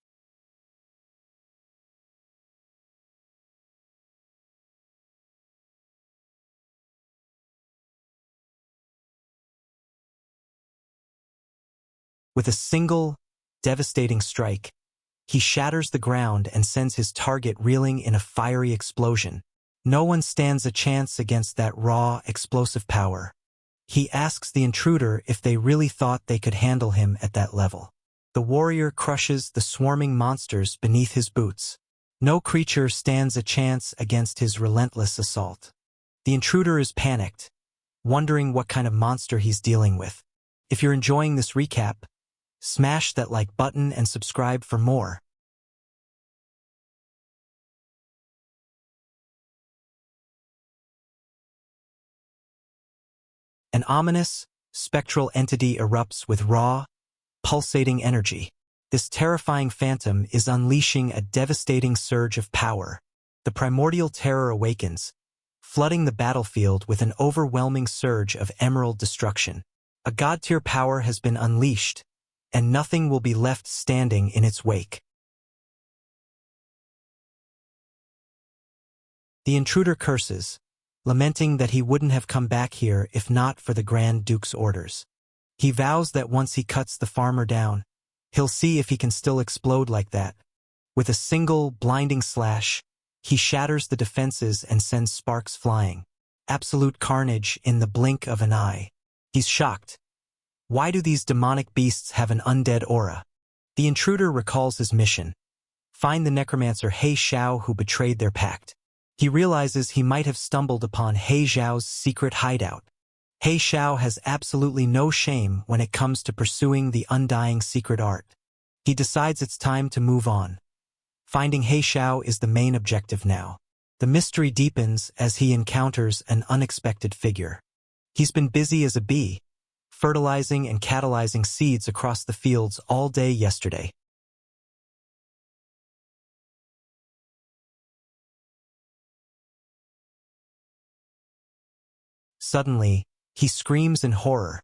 With a single, devastating strike, he shatters the ground and sends his target reeling in a fiery explosion. No one stands a chance against that raw, explosive power. He asks the intruder if they really thought they could handle him at that level. The warrior crushes the swarming monsters beneath his boots. No creature stands a chance against his relentless assault. The intruder is panicked, wondering what kind of monster he's dealing with. If you're enjoying this recap, smash that like button and subscribe for more. An ominous, spectral entity erupts with raw, pulsating energy. This terrifying phantom is unleashing a devastating surge of power. The primordial terror awakens, flooding the battlefield with an overwhelming surge of emerald destruction. A god-tier power has been unleashed, and nothing will be left standing in its wake. The intruder curses, lamenting that he wouldn't have come back here if not for the Grand Duke's orders. He vows that once he cuts the farmer down, he'll see if he can still explode like that. With a single, blinding slash, he shatters the defenses and sends sparks flying. Absolute carnage in the blink of an eye. He's shocked. Why do these demonic beasts have an undead aura? The intruder recalls his mission. Find the necromancer He Xiao who betrayed their pact. He realizes he might have stumbled upon He Xiao's secret hideout. He Xiao has absolutely no shame when it comes to pursuing the undying secret art. He decides it's time to move on. Finding He Xiao is the main objective now. The mystery deepens as he encounters an unexpected figure. He's been busy as a bee, fertilizing and catalyzing seeds across the fields all day yesterday. Suddenly, he screams in horror.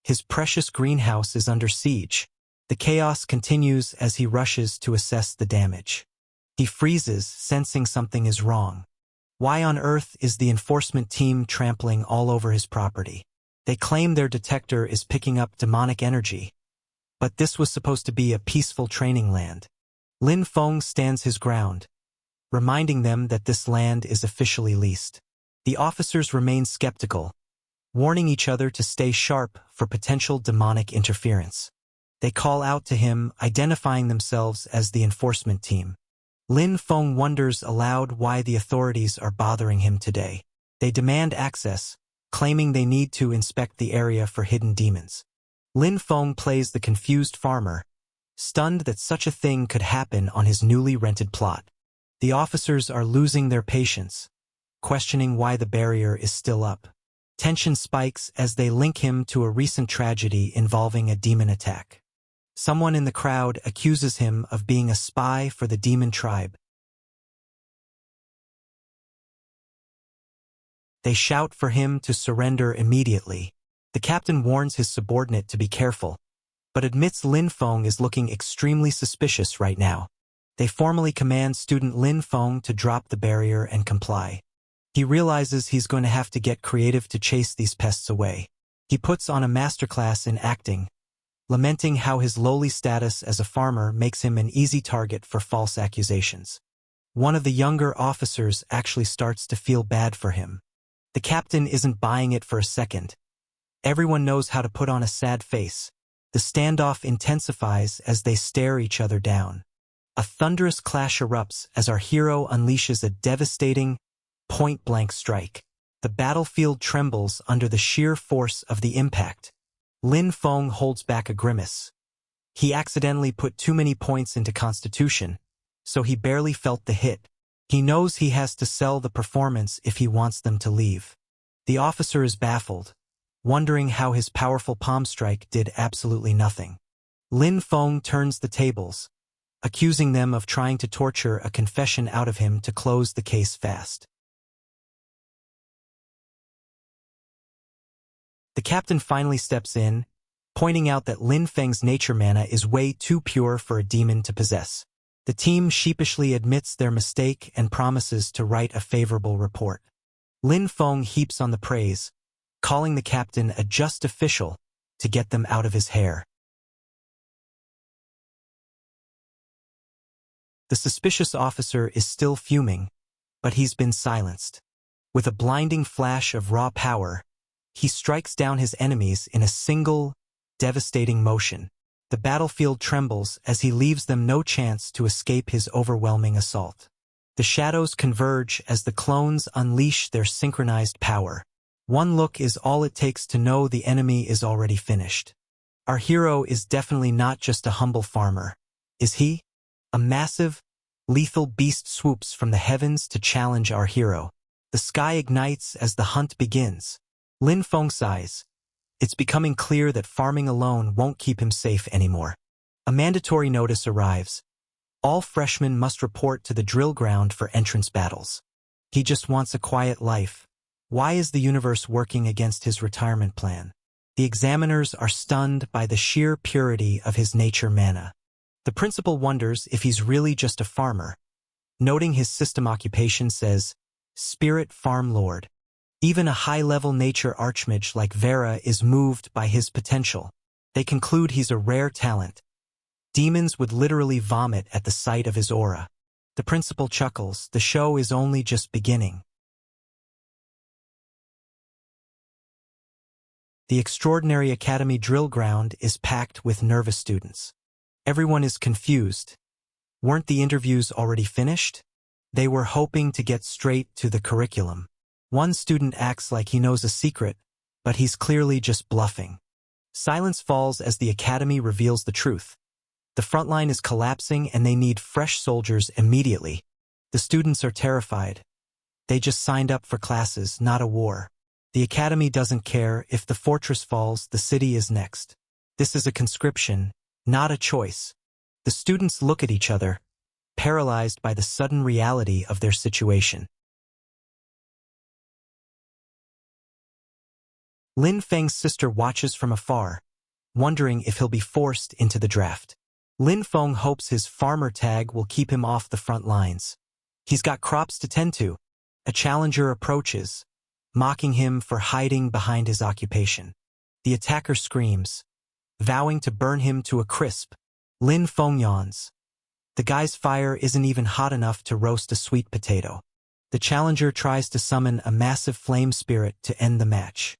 His precious greenhouse is under siege. The chaos continues as he rushes to assess the damage. He freezes, sensing something is wrong. Why on earth is the enforcement team trampling all over his property? They claim their detector is picking up demonic energy. But this was supposed to be a peaceful training land. Lin Feng stands his ground, reminding them that this land is officially leased. The officers remain skeptical, warning each other to stay sharp for potential demonic interference. They call out to him, identifying themselves as the enforcement team. Lin Feng wonders aloud why the authorities are bothering him today. They demand access, claiming they need to inspect the area for hidden demons. Lin Feng plays the confused farmer, stunned that such a thing could happen on his newly rented plot. The officers are losing their patience, questioning why the barrier is still up. Tension spikes as they link him to a recent tragedy involving a demon attack. Someone in the crowd accuses him of being a spy for the demon tribe. They shout for him to surrender immediately. The captain warns his subordinate to be careful, but admits Lin Feng is looking extremely suspicious right now. They formally command student Lin Feng to drop the barrier and comply. He realizes he's going to have to get creative to chase these pests away. He puts on a masterclass in acting, lamenting how his lowly status as a farmer makes him an easy target for false accusations. One of the younger officers actually starts to feel bad for him. The captain isn't buying it for a second. Everyone knows how to put on a sad face, The standoff intensifies as they stare each other down. A thunderous clash erupts as our hero unleashes a devastating, point-blank strike. The battlefield trembles under the sheer force of the impact. Lin Feng holds back a grimace. He accidentally put too many points into Constitution, so he barely felt the hit. He knows he has to sell the performance if he wants them to leave. The officer is baffled, wondering how his powerful palm strike did absolutely nothing. Lin Feng turns the tables, accusing them of trying to torture a confession out of him to close the case fast. The captain finally steps in, pointing out that Lin Feng's nature mana is way too pure for a demon to possess. The team sheepishly admits their mistake and promises to write a favorable report. Lin Feng heaps on the praise, calling the captain a just official to get them out of his hair. The suspicious officer is still fuming, but he's been silenced. With a blinding flash of raw power, he strikes down his enemies in a single, devastating motion. The battlefield trembles as he leaves them no chance to escape his overwhelming assault. The shadows converge as the clones unleash their synchronized power. One look is all it takes to know the enemy is already finished. Our hero is definitely not just a humble farmer, is he? A massive, lethal beast swoops from the heavens to challenge our hero. The sky ignites as the hunt begins. Lin Feng sighs. It's becoming clear that farming alone won't keep him safe anymore. A mandatory notice arrives. All freshmen must report to the drill ground for entrance battles. He just wants a quiet life. Why is the universe working against his retirement plan? The examiners are stunned by the sheer purity of his nature mana. The principal wonders if he's really just a farmer. Noting his system occupation says, Spirit Farm Lord. Even a high-level nature archmage like Vera is moved by his potential. They conclude he's a rare talent. Demons would literally vomit at the sight of his aura. The principal chuckles, the show is only just beginning. The Extraordinary Academy drill ground is packed with nervous students. Everyone is confused. Weren't the interviews already finished? They were hoping to get straight to the curriculum. One student acts like he knows a secret, but he's clearly just bluffing. Silence falls as the academy reveals the truth. The front line is collapsing and they need fresh soldiers immediately. The students are terrified. They just signed up for classes, not a war. The academy doesn't care. If the fortress falls, the city is next. This is a conscription, not a choice. The students look at each other, paralyzed by the sudden reality of their situation. Lin Feng's sister watches from afar, wondering if he'll be forced into the draft. Lin Feng hopes his farmer tag will keep him off the front lines. He's got crops to tend to. A challenger approaches, mocking him for hiding behind his occupation. The attacker screams, vowing to burn him to a crisp. Lin Feng yawns. The guy's fire isn't even hot enough to roast a sweet potato. The challenger tries to summon a massive flame spirit to end the match.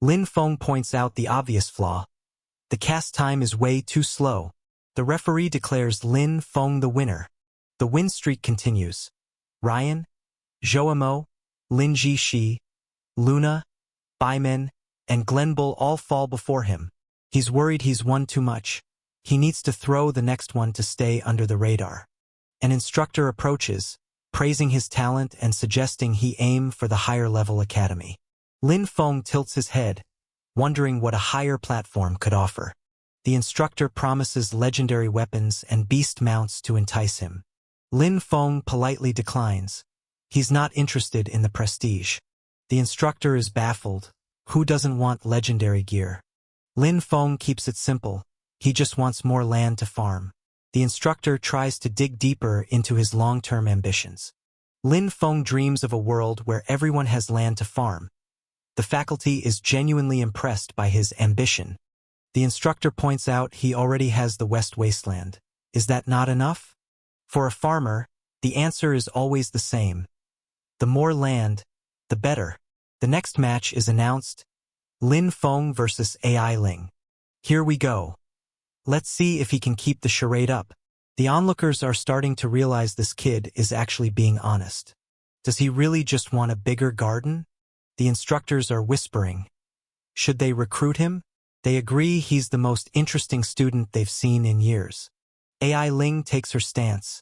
Lin Feng points out the obvious flaw. The cast time is way too slow. The referee declares Lin Feng the winner. The win streak continues. Ryan, Zhou Lin Ji-shi, Luna, Baimen, and Glenbull all fall before him. He's worried he's won too much. He needs to throw the next one to stay under the radar. An instructor approaches, praising his talent and suggesting he aim for the higher-level academy. Lin Feng tilts his head, wondering what a higher platform could offer. The instructor promises legendary weapons and beast mounts to entice him. Lin Feng politely declines. He's not interested in the prestige. The instructor is baffled. Who doesn't want legendary gear? Lin Feng keeps it simple. He just wants more land to farm. The instructor tries to dig deeper into his long-term ambitions. Lin Feng dreams of a world where everyone has land to farm. The faculty is genuinely impressed by his ambition. The instructor points out he already has the West Wasteland. Is that not enough? For a farmer, the answer is always the same. The more land, the better. The next match is announced. Lin Feng versus AI Ling. Here we go. Let's see if he can keep the charade up. The onlookers are starting to realize this kid is actually being honest. Does he really just want a bigger garden? The instructors are whispering. Should they recruit him? They agree he's the most interesting student they've seen in years. AI Ling takes her stance,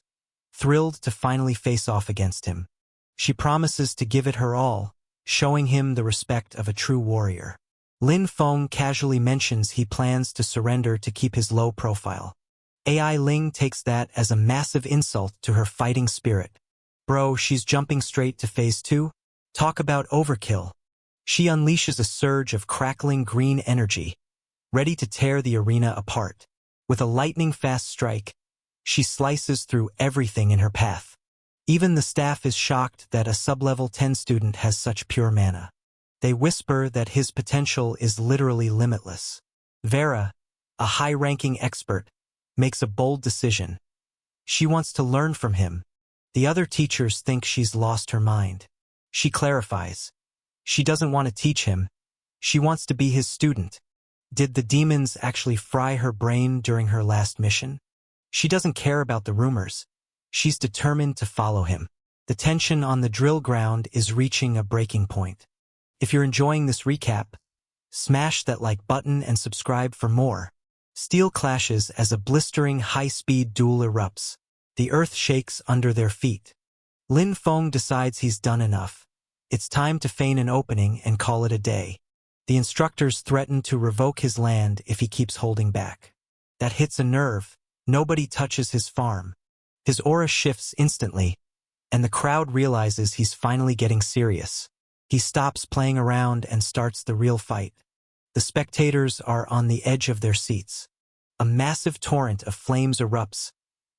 thrilled to finally face off against him. She promises to give it her all, showing him the respect of a true warrior. Lin Feng casually mentions he plans to surrender to keep his low profile. AI Ling takes that as a massive insult to her fighting spirit. Bro, she's jumping straight to phase 2? Talk about overkill. She unleashes a surge of crackling green energy, ready to tear the arena apart. With a lightning-fast strike, she slices through everything in her path. Even the staff is shocked that a sub-level 10 student has such pure mana. They whisper that his potential is literally limitless. Vera, a high-ranking expert, makes a bold decision. She wants to learn from him. The other teachers think she's lost her mind. She clarifies. She doesn't want to teach him. She wants to be his student. Did the demons actually fry her brain during her last mission? She doesn't care about the rumors. She's determined to follow him. The tension on the drill ground is reaching a breaking point. If you're enjoying this recap, smash that like button and subscribe for more. Steel clashes as a blistering high-speed duel erupts. The earth shakes under their feet. Lin Feng decides he's done enough. It's time to feign an opening and call it a day. The instructors threaten to revoke his land if he keeps holding back. That hits a nerve. Nobody touches his farm. His aura shifts instantly, and the crowd realizes he's finally getting serious. He stops playing around and starts the real fight. The spectators are on the edge of their seats. A massive torrent of flames erupts,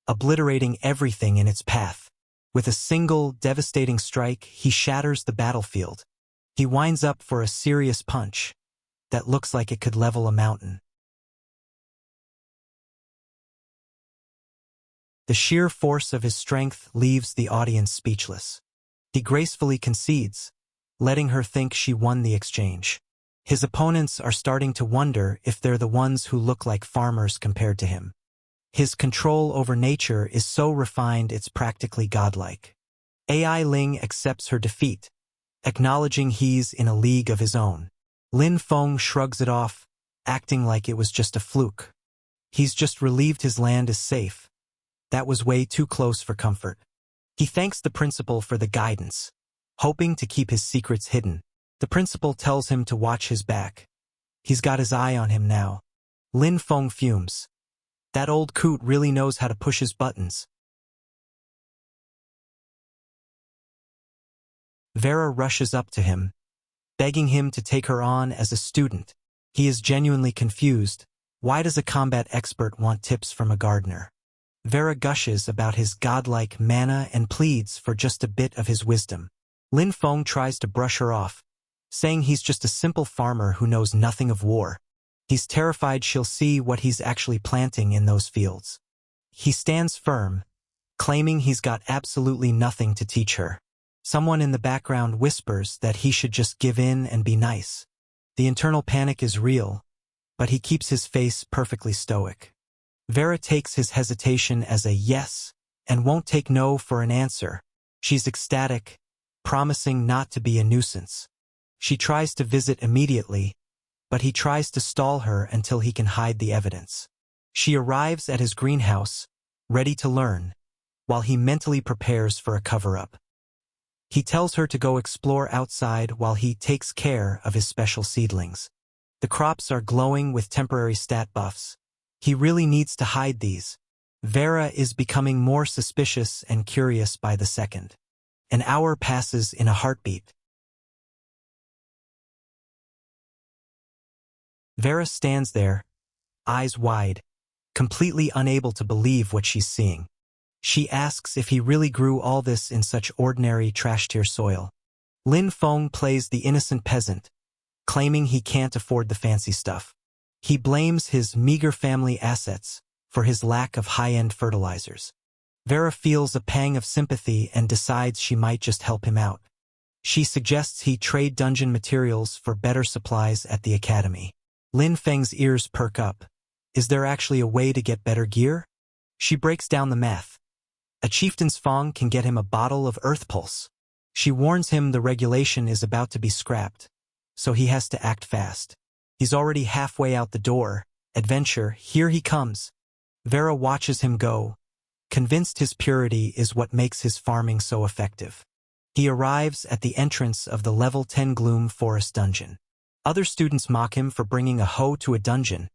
obliterating everything in its path. With a single, devastating strike, he shatters the battlefield. He winds up for a serious punch that looks like it could level a mountain. The sheer force of his strength leaves the audience speechless. He gracefully concedes, letting her think she won the exchange. His opponents are starting to wonder if they're the ones who look like farmers compared to him. His control over nature is so refined it's practically godlike. AI Ling accepts her defeat, acknowledging he's in a league of his own. Lin Feng shrugs it off, acting like it was just a fluke. He's just relieved his land is safe. That was way too close for comfort. He thanks the principal for the guidance, hoping to keep his secrets hidden. The principal tells him to watch his back. He's got his eye on him now. Lin Feng fumes. That old coot really knows how to push his buttons. Vera rushes up to him, begging him to take her on as a student. He is genuinely confused. Why does a combat expert want tips from a gardener? Vera gushes about his godlike mana and pleads for just a bit of his wisdom. Lin Feng tries to brush her off, saying he's just a simple farmer who knows nothing of war. He's terrified she'll see what he's actually planting in those fields. He stands firm, claiming he's got absolutely nothing to teach her. Someone in the background whispers that he should just give in and be nice. The internal panic is real, but he keeps his face perfectly stoic. Vera takes his hesitation as a yes and won't take no for an answer. She's ecstatic, promising not to be a nuisance. She tries to visit immediately, but he tries to stall her until he can hide the evidence. She arrives at his greenhouse, ready to learn, while he mentally prepares for a cover-up. He tells her to go explore outside while he takes care of his special seedlings. The crops are glowing with temporary stat buffs. He really needs to hide these. Vera is becoming more suspicious and curious by the second. An hour passes in a heartbeat. Vera stands there, eyes wide, completely unable to believe what she's seeing. She asks if he really grew all this in such ordinary trash-tier soil. Lin Feng plays the innocent peasant, claiming he can't afford the fancy stuff. He blames his meager family assets for his lack of high-end fertilizers. Vera feels a pang of sympathy and decides she might just help him out. She suggests he trade dungeon materials for better supplies at the academy. Lin Feng's ears perk up. Is there actually a way to get better gear? She breaks down the math. A chieftain's Fong can get him a bottle of Earth Pulse. She warns him the regulation is about to be scrapped, so he has to act fast. He's already halfway out the door. Adventure, here he comes. Vera watches him go, convinced his purity is what makes his farming so effective. He arrives at the entrance of the level 10 Gloom Forest dungeon. Other students mock him for bringing a hoe to a dungeon,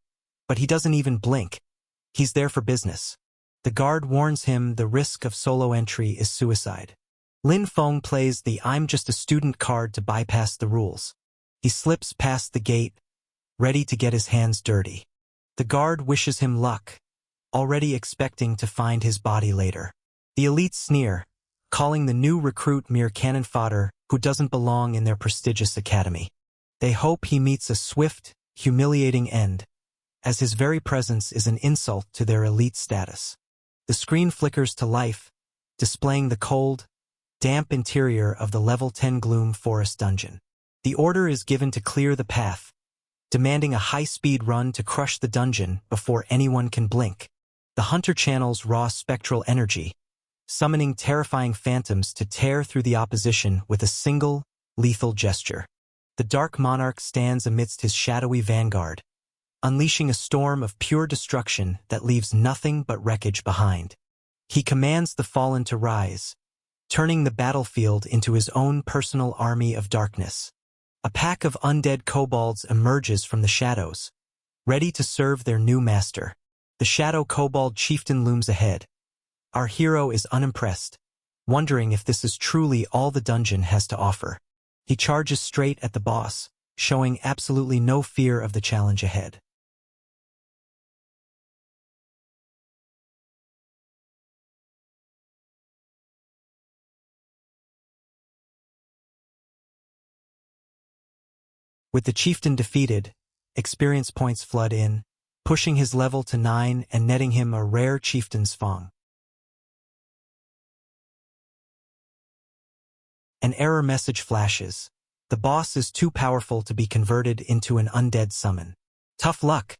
but he doesn't even blink. He's there for business. The guard warns him the risk of solo entry is suicide. Lin Feng plays the "I'm just a student" card to bypass the rules. He slips past the gate, ready to get his hands dirty. The guard wishes him luck, already expecting to find his body later. The elites sneer, calling the new recruit mere cannon fodder who doesn't belong in their prestigious academy. They hope he meets a swift, humiliating end, as his very presence is an insult to their elite status. The screen flickers to life, displaying the cold, damp interior of the level 10 Gloom Forest dungeon. The order is given to clear the path, demanding a high-speed run to crush the dungeon before anyone can blink. The hunter channels raw spectral energy, summoning terrifying phantoms to tear through the opposition with a single, lethal gesture. The Dark Monarch stands amidst his shadowy vanguard, unleashing a storm of pure destruction that leaves nothing but wreckage behind. He commands the fallen to rise, turning the battlefield into his own personal army of darkness. A pack of undead kobolds emerges from the shadows, ready to serve their new master. The Shadow Kobold Chieftain looms ahead. Our hero is unimpressed, wondering if this is truly all the dungeon has to offer. He charges straight at the boss, showing absolutely no fear of the challenge ahead. With the chieftain defeated, experience points flood in, pushing his level to 9 and netting him a rare chieftain's Fong. An error message flashes. The boss is too powerful to be converted into an undead summon. Tough luck,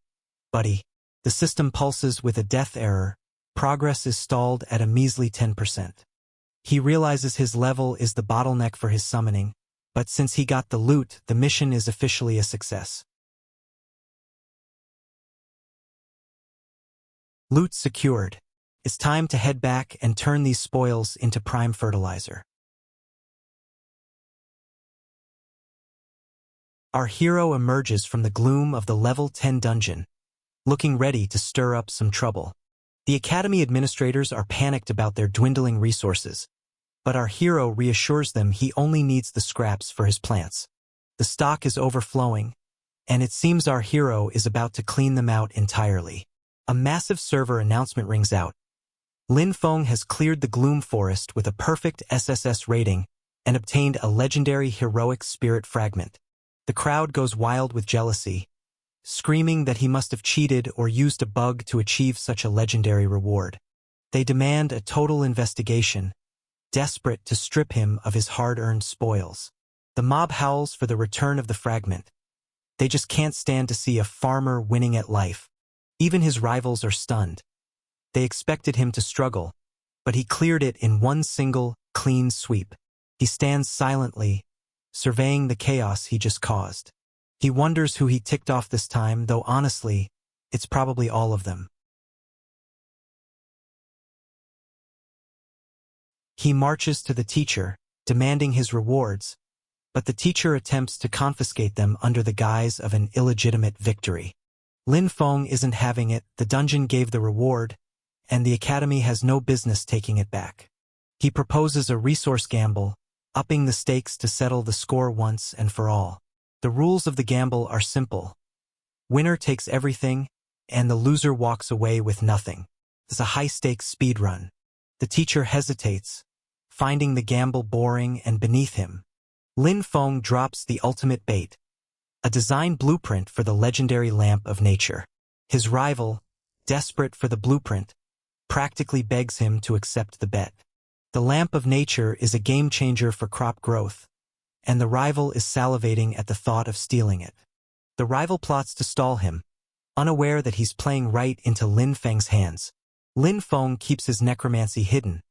buddy. The system pulses with a death error. Progress is stalled at a measly 10%. He realizes his level is the bottleneck for his summoning, but since he got the loot, the mission is officially a success. Loot secured. It's time to head back and turn these spoils into prime fertilizer. Our hero emerges from the gloom of the level 10 dungeon, looking ready to stir up some trouble. The academy administrators are panicked about their dwindling resources, but our hero reassures them he only needs the scraps for his plants. The stock is overflowing, and it seems our hero is about to clean them out entirely. A massive server announcement rings out. Lin Feng has cleared the Gloom Forest with a perfect SSS rating and obtained a legendary heroic spirit fragment. The crowd goes wild with jealousy, screaming that he must have cheated or used a bug to achieve such a legendary reward. They demand a total investigation, desperate to strip him of his hard-earned spoils. The mob howls for the return of the fragment. They just can't stand to see a farmer winning at life. Even his rivals are stunned. They expected him to struggle, but he cleared it in one single, clean sweep. He stands silently, surveying the chaos he just caused. He wonders who he ticked off this time, though honestly, it's probably all of them. He marches to the teacher, demanding his rewards, but the teacher attempts to confiscate them under the guise of an illegitimate victory. Lin Feng isn't having it. The dungeon gave the reward, and the academy has no business taking it back. He proposes a resource gamble, upping the stakes to settle the score once and for all. The rules of the gamble are simple. Winner takes everything, and the loser walks away with nothing. It's a high-stakes speedrun. The teacher hesitates, finding the gamble boring and beneath him. Lin Feng drops the ultimate bait, a design blueprint for the legendary Lamp of Nature. His rival, desperate for the blueprint, practically begs him to accept the bet. The Lamp of Nature is a game-changer for crop growth, and the rival is salivating at the thought of stealing it. The rival plots to stall him, unaware that he's playing right into Lin Feng's hands. Lin Feng keeps his necromancy hidden,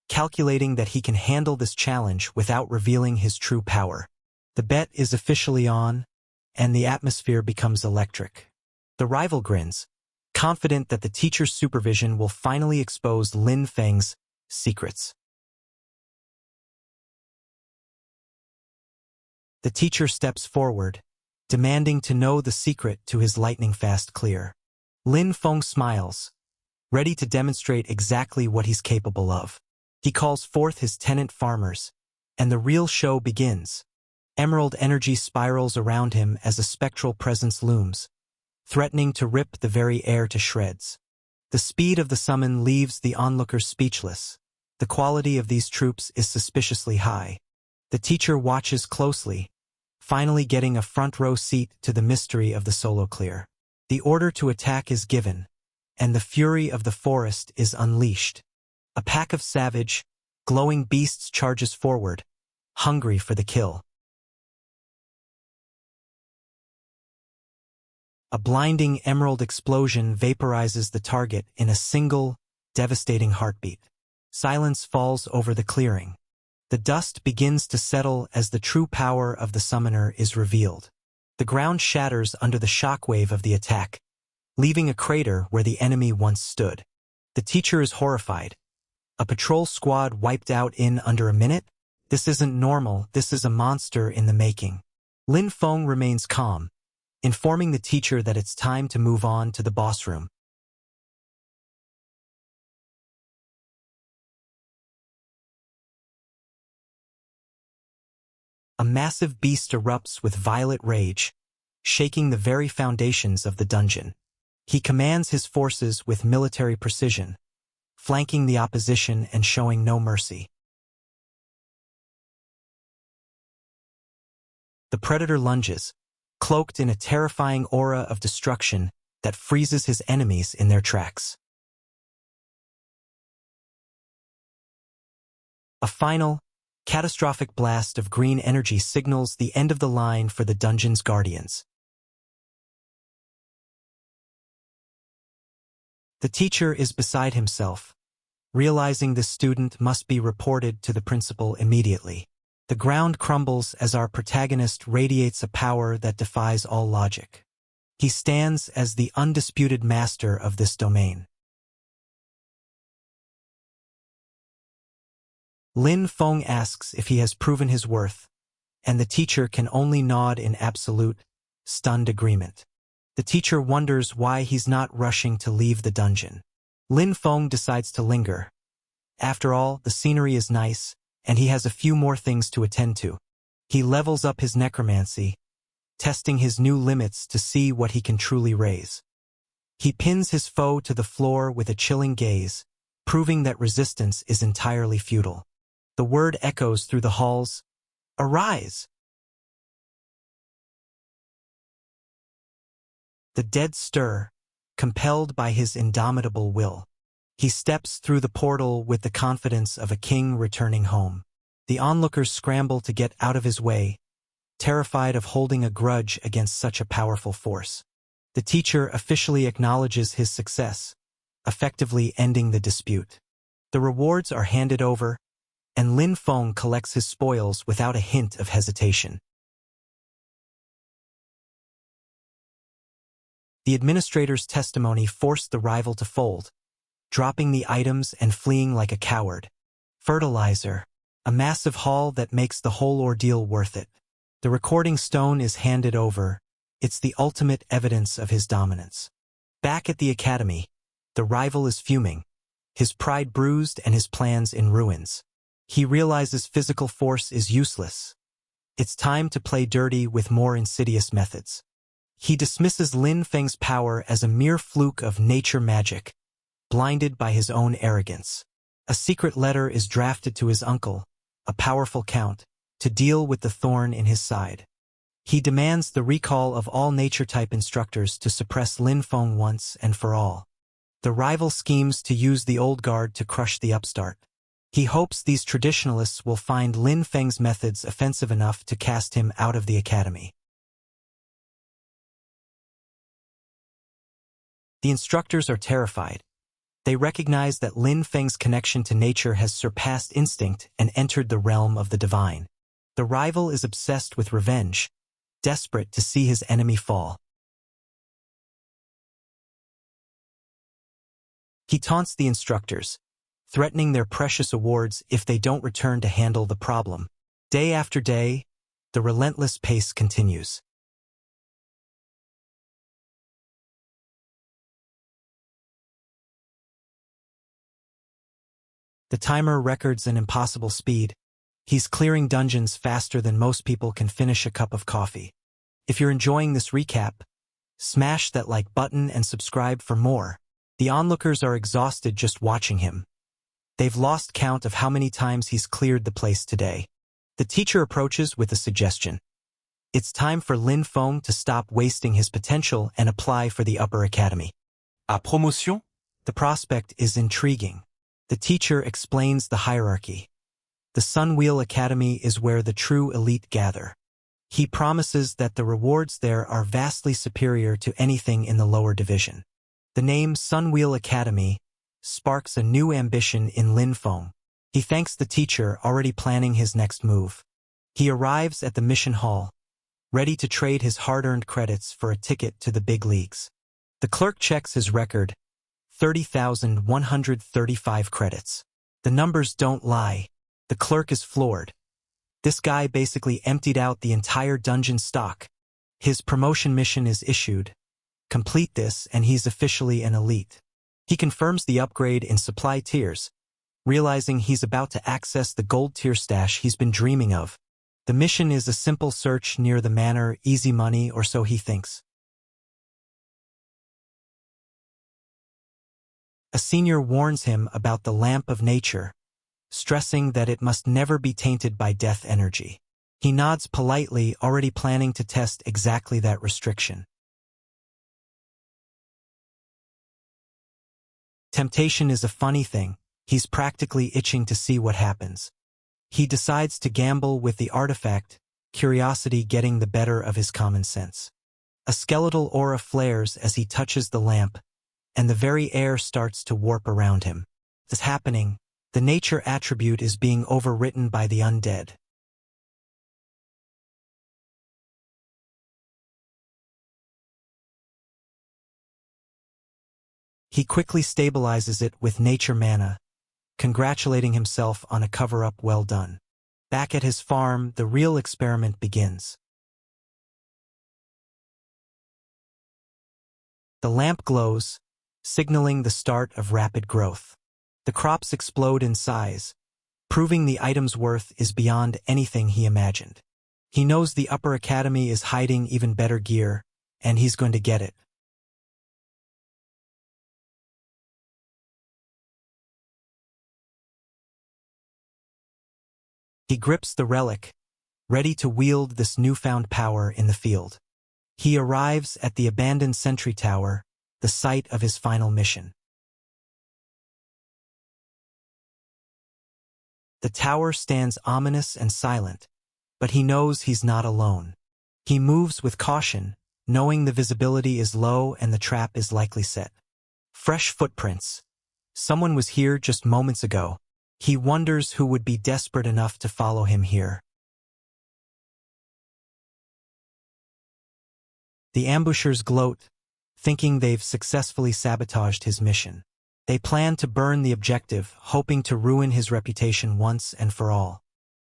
calculating that he can handle this challenge without revealing his true power. The bet is officially on, and the atmosphere becomes electric. The rival grins, confident that the teacher's supervision will finally expose Lin Feng's secrets. The teacher steps forward, demanding to know the secret to his lightning-fast clear. Lin Feng smiles, ready to demonstrate exactly what he's capable of. He calls forth his tenant farmers, and the real show begins. Emerald energy spirals around him as a spectral presence looms, threatening to rip the very air to shreds. The speed of the summon leaves the onlookers speechless. The quality of these troops is suspiciously high. The teacher watches closely, finally getting a front-row seat to the mystery of the solo clear. The order to attack is given, and the fury of the forest is unleashed. A pack of savage, glowing beasts charges forward, hungry for the kill. A blinding emerald explosion vaporizes the target in a single, devastating heartbeat. Silence falls over the clearing. The dust begins to settle as the true power of the summoner is revealed. The ground shatters under the shockwave of the attack, leaving a crater where the enemy once stood. The teacher is horrified. A patrol squad wiped out in under a minute? This isn't normal, this is a monster in the making. Lin Feng remains calm, informing the teacher that it's time to move on to the boss room. A massive beast erupts with violent rage, shaking the very foundations of the dungeon. He commands his forces with military precision, flanking the opposition and showing no mercy. The predator lunges, cloaked in a terrifying aura of destruction that freezes his enemies in their tracks. A final, catastrophic blast of green energy signals the end of the line for the dungeon's guardians. The teacher is beside himself, realizing the student must be reported to the principal immediately. The ground crumbles as our protagonist radiates a power that defies all logic. He stands as the undisputed master of this domain. Lin Feng asks if he has proven his worth, and the teacher can only nod in absolute, stunned agreement. The teacher wonders why he's not rushing to leave the dungeon. Lin Feng decides to linger. After all, the scenery is nice, and he has a few more things to attend to. He levels up his necromancy, testing his new limits to see what he can truly raise. He pins his foe to the floor with a chilling gaze, proving that resistance is entirely futile. The word echoes through the halls, "Arise!" The dead stir, compelled by his indomitable will. He steps through the portal with the confidence of a king returning home. The onlookers scramble to get out of his way, terrified of holding a grudge against such a powerful force. The teacher officially acknowledges his success, effectively ending the dispute. The rewards are handed over, and Lin Feng collects his spoils without a hint of hesitation. The administrator's testimony forced the rival to fold, dropping the items and fleeing like a coward. Fertilizer, a massive haul that makes the whole ordeal worth it. The recording stone is handed over. It's the ultimate evidence of his dominance. Back at the academy, the rival is fuming, his pride bruised and his plans in ruins. He realizes physical force is useless. It's time to play dirty with more insidious methods. He dismisses Lin Feng's power as a mere fluke of nature magic, blinded by his own arrogance. A secret letter is drafted to his uncle, a powerful count, to deal with the thorn in his side. He demands the recall of all nature-type instructors to suppress Lin Feng once and for all. The rival schemes to use the old guard to crush the upstart. He hopes these traditionalists will find Lin Feng's methods offensive enough to cast him out of the academy. The instructors are terrified. They recognize that Lin Feng's connection to nature has surpassed instinct and entered the realm of the divine. The rival is obsessed with revenge, desperate to see his enemy fall. He taunts the instructors, threatening their precious awards if they don't return to handle the problem. Day after day, the relentless pace continues. The timer records an impossible speed. He's clearing dungeons faster than most people can finish a cup of coffee. If you're enjoying this recap, smash that like button and subscribe for more. The onlookers are exhausted just watching him. They've lost count of how many times he's cleared the place today. The teacher approaches with a suggestion. It's time for Lin Feng to stop wasting his potential and apply for the upper academy. À promotion? The prospect is intriguing. The teacher explains the hierarchy. The Sunwheel Academy is where the true elite gather. He promises that the rewards there are vastly superior to anything in the lower division. The name Sunwheel Academy sparks a new ambition in Lin Feng. He thanks the teacher, already planning his next move. He arrives at the mission hall, ready to trade his hard-earned credits for a ticket to the big leagues. The clerk checks his record, 30,135 credits. The numbers don't lie. The clerk is floored. This guy basically emptied out the entire dungeon stock. His promotion mission is issued. Complete this and he's officially an elite. He confirms the upgrade in supply tiers, realizing he's about to access the gold tier stash he's been dreaming of. The mission is a simple search near the manor, easy money, or so he thinks. A senior warns him about the lamp of nature, stressing that it must never be tainted by death energy. He nods politely, already planning to test exactly that restriction. Temptation is a funny thing. He's practically itching to see what happens. He decides to gamble with the artifact, curiosity getting the better of his common sense. A skeletal aura flares as he touches the lamp, and the very air starts to warp around him. This is happening. The nature attribute is being overwritten by the undead. He quickly stabilizes it with nature mana, congratulating himself on a cover-up well done. Back at his farm, the real experiment begins. The lamp glows, signaling the start of rapid growth. The crops explode in size, proving the item's worth is beyond anything he imagined. He knows the upper academy is hiding even better gear, and he's going to get it. He grips the relic, ready to wield this newfound power in the field. He arrives at the abandoned sentry tower, the site of his final mission. The tower stands ominous and silent, but he knows he's not alone. He moves with caution, knowing the visibility is low and the trap is likely set. Fresh footprints. Someone was here just moments ago. He wonders who would be desperate enough to follow him here. The ambushers gloat, thinking they've successfully sabotaged his mission. They plan to burn the objective, hoping to ruin his reputation once and for all.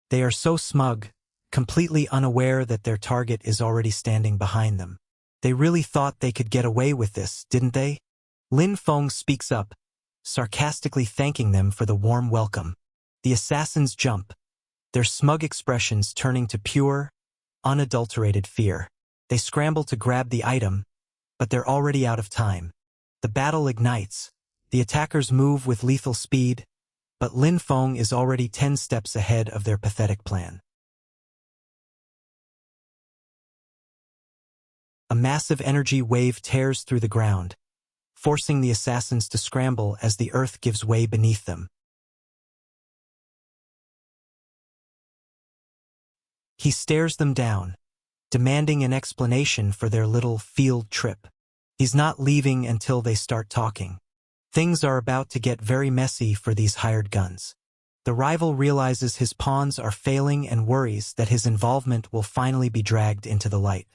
They are so smug, completely unaware that their target is already standing behind them. They really thought they could get away with this, didn't they? Lin Feng speaks up, sarcastically thanking them for the warm welcome. The assassins jump, their smug expressions turning to pure, unadulterated fear. They scramble to grab the item, but they're already out of time. The battle ignites. The attackers move with lethal speed, but Lin Feng is already 10 steps ahead of their pathetic plan. A massive energy wave tears through the ground, forcing the assassins to scramble as the earth gives way beneath them. He stares them down, demanding an explanation for their little field trip. He's not leaving until they start talking. Things are about to get very messy for these hired guns. The rival realizes his pawns are failing and worries that his involvement will finally be dragged into the light.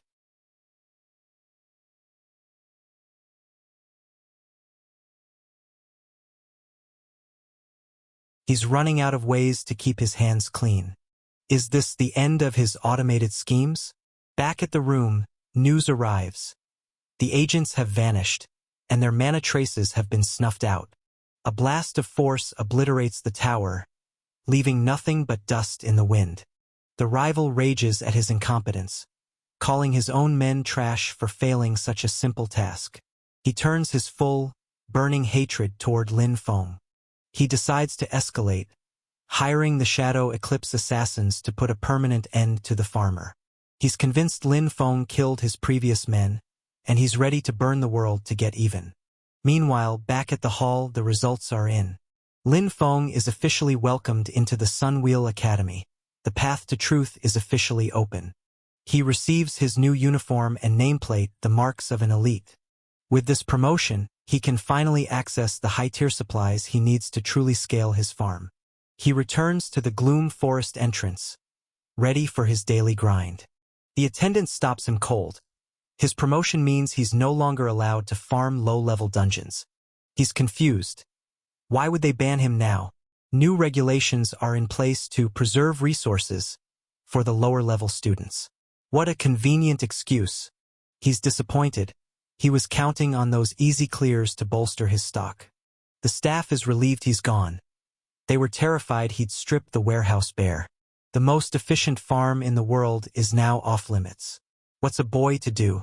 He's running out of ways to keep his hands clean. Is this the end of his automated schemes? Back at the room, news arrives. The agents have vanished, and their mana traces have been snuffed out. A blast of force obliterates the tower, leaving nothing but dust in the wind. The rival rages at his incompetence, calling his own men trash for failing such a simple task. He turns his full, burning hatred toward Lin Feng. He decides to escalate, hiring the Shadow Eclipse assassins to put a permanent end to the farmer. He's convinced Lin Feng killed his previous men, and he's ready to burn the world to get even. Meanwhile, back at the hall, the results are in. Lin Feng is officially welcomed into the Sunwheel Academy. The path to truth is officially open. He receives his new uniform and nameplate, the marks of an elite. With this promotion, he can finally access the high-tier supplies he needs to truly scale his farm. He returns to the Gloom Forest entrance, ready for his daily grind. The attendant stops him cold. His promotion means he's no longer allowed to farm low-level dungeons. He's confused. Why would they ban him now? New regulations are in place to preserve resources for the lower-level students. What a convenient excuse. He's disappointed. He was counting on those easy clears to bolster his stock. The staff is relieved he's gone. They were terrified he'd strip the warehouse bare. The most efficient farm in the world is now off-limits. What's a boy to do?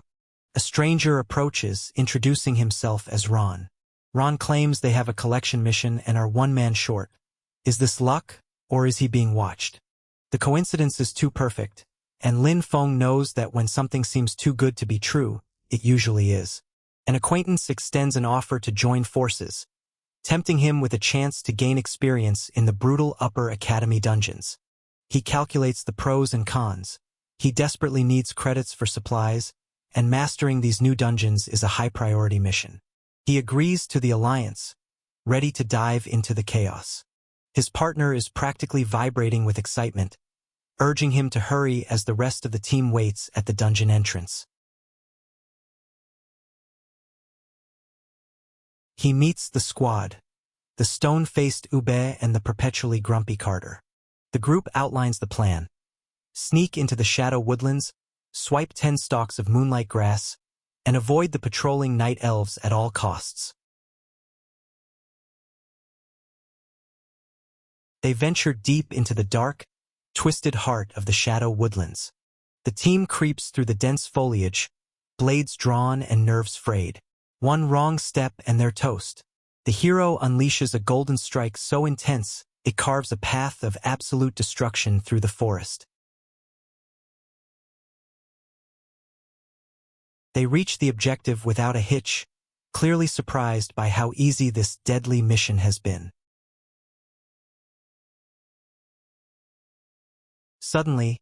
A stranger approaches, introducing himself as Ron. Ron claims they have a collection mission and are one man short. Is this luck, or is he being watched? The coincidence is too perfect, and Lin Feng knows that when something seems too good to be true, it usually is. An acquaintance extends an offer to join forces, tempting him with a chance to gain experience in the brutal Upper Academy dungeons. He calculates the pros and cons. He desperately needs credits for supplies, and mastering these new dungeons is a high-priority mission. He agrees to the alliance, ready to dive into the chaos. His partner is practically vibrating with excitement, urging him to hurry as the rest of the team waits at the dungeon entrance. He meets the squad, the stone-faced Ube and the perpetually grumpy Carter. The group outlines the plan. Sneak into the shadow woodlands, swipe 10 stalks of moonlight grass, and avoid the patrolling night elves at all costs. They venture deep into the dark, twisted heart of the shadow woodlands. The team creeps through the dense foliage, blades drawn and nerves frayed. One wrong step and they're toast. The hero unleashes a golden strike so intense, it carves a path of absolute destruction through the forest. They reach the objective without a hitch, clearly surprised by how easy this deadly mission has been. Suddenly,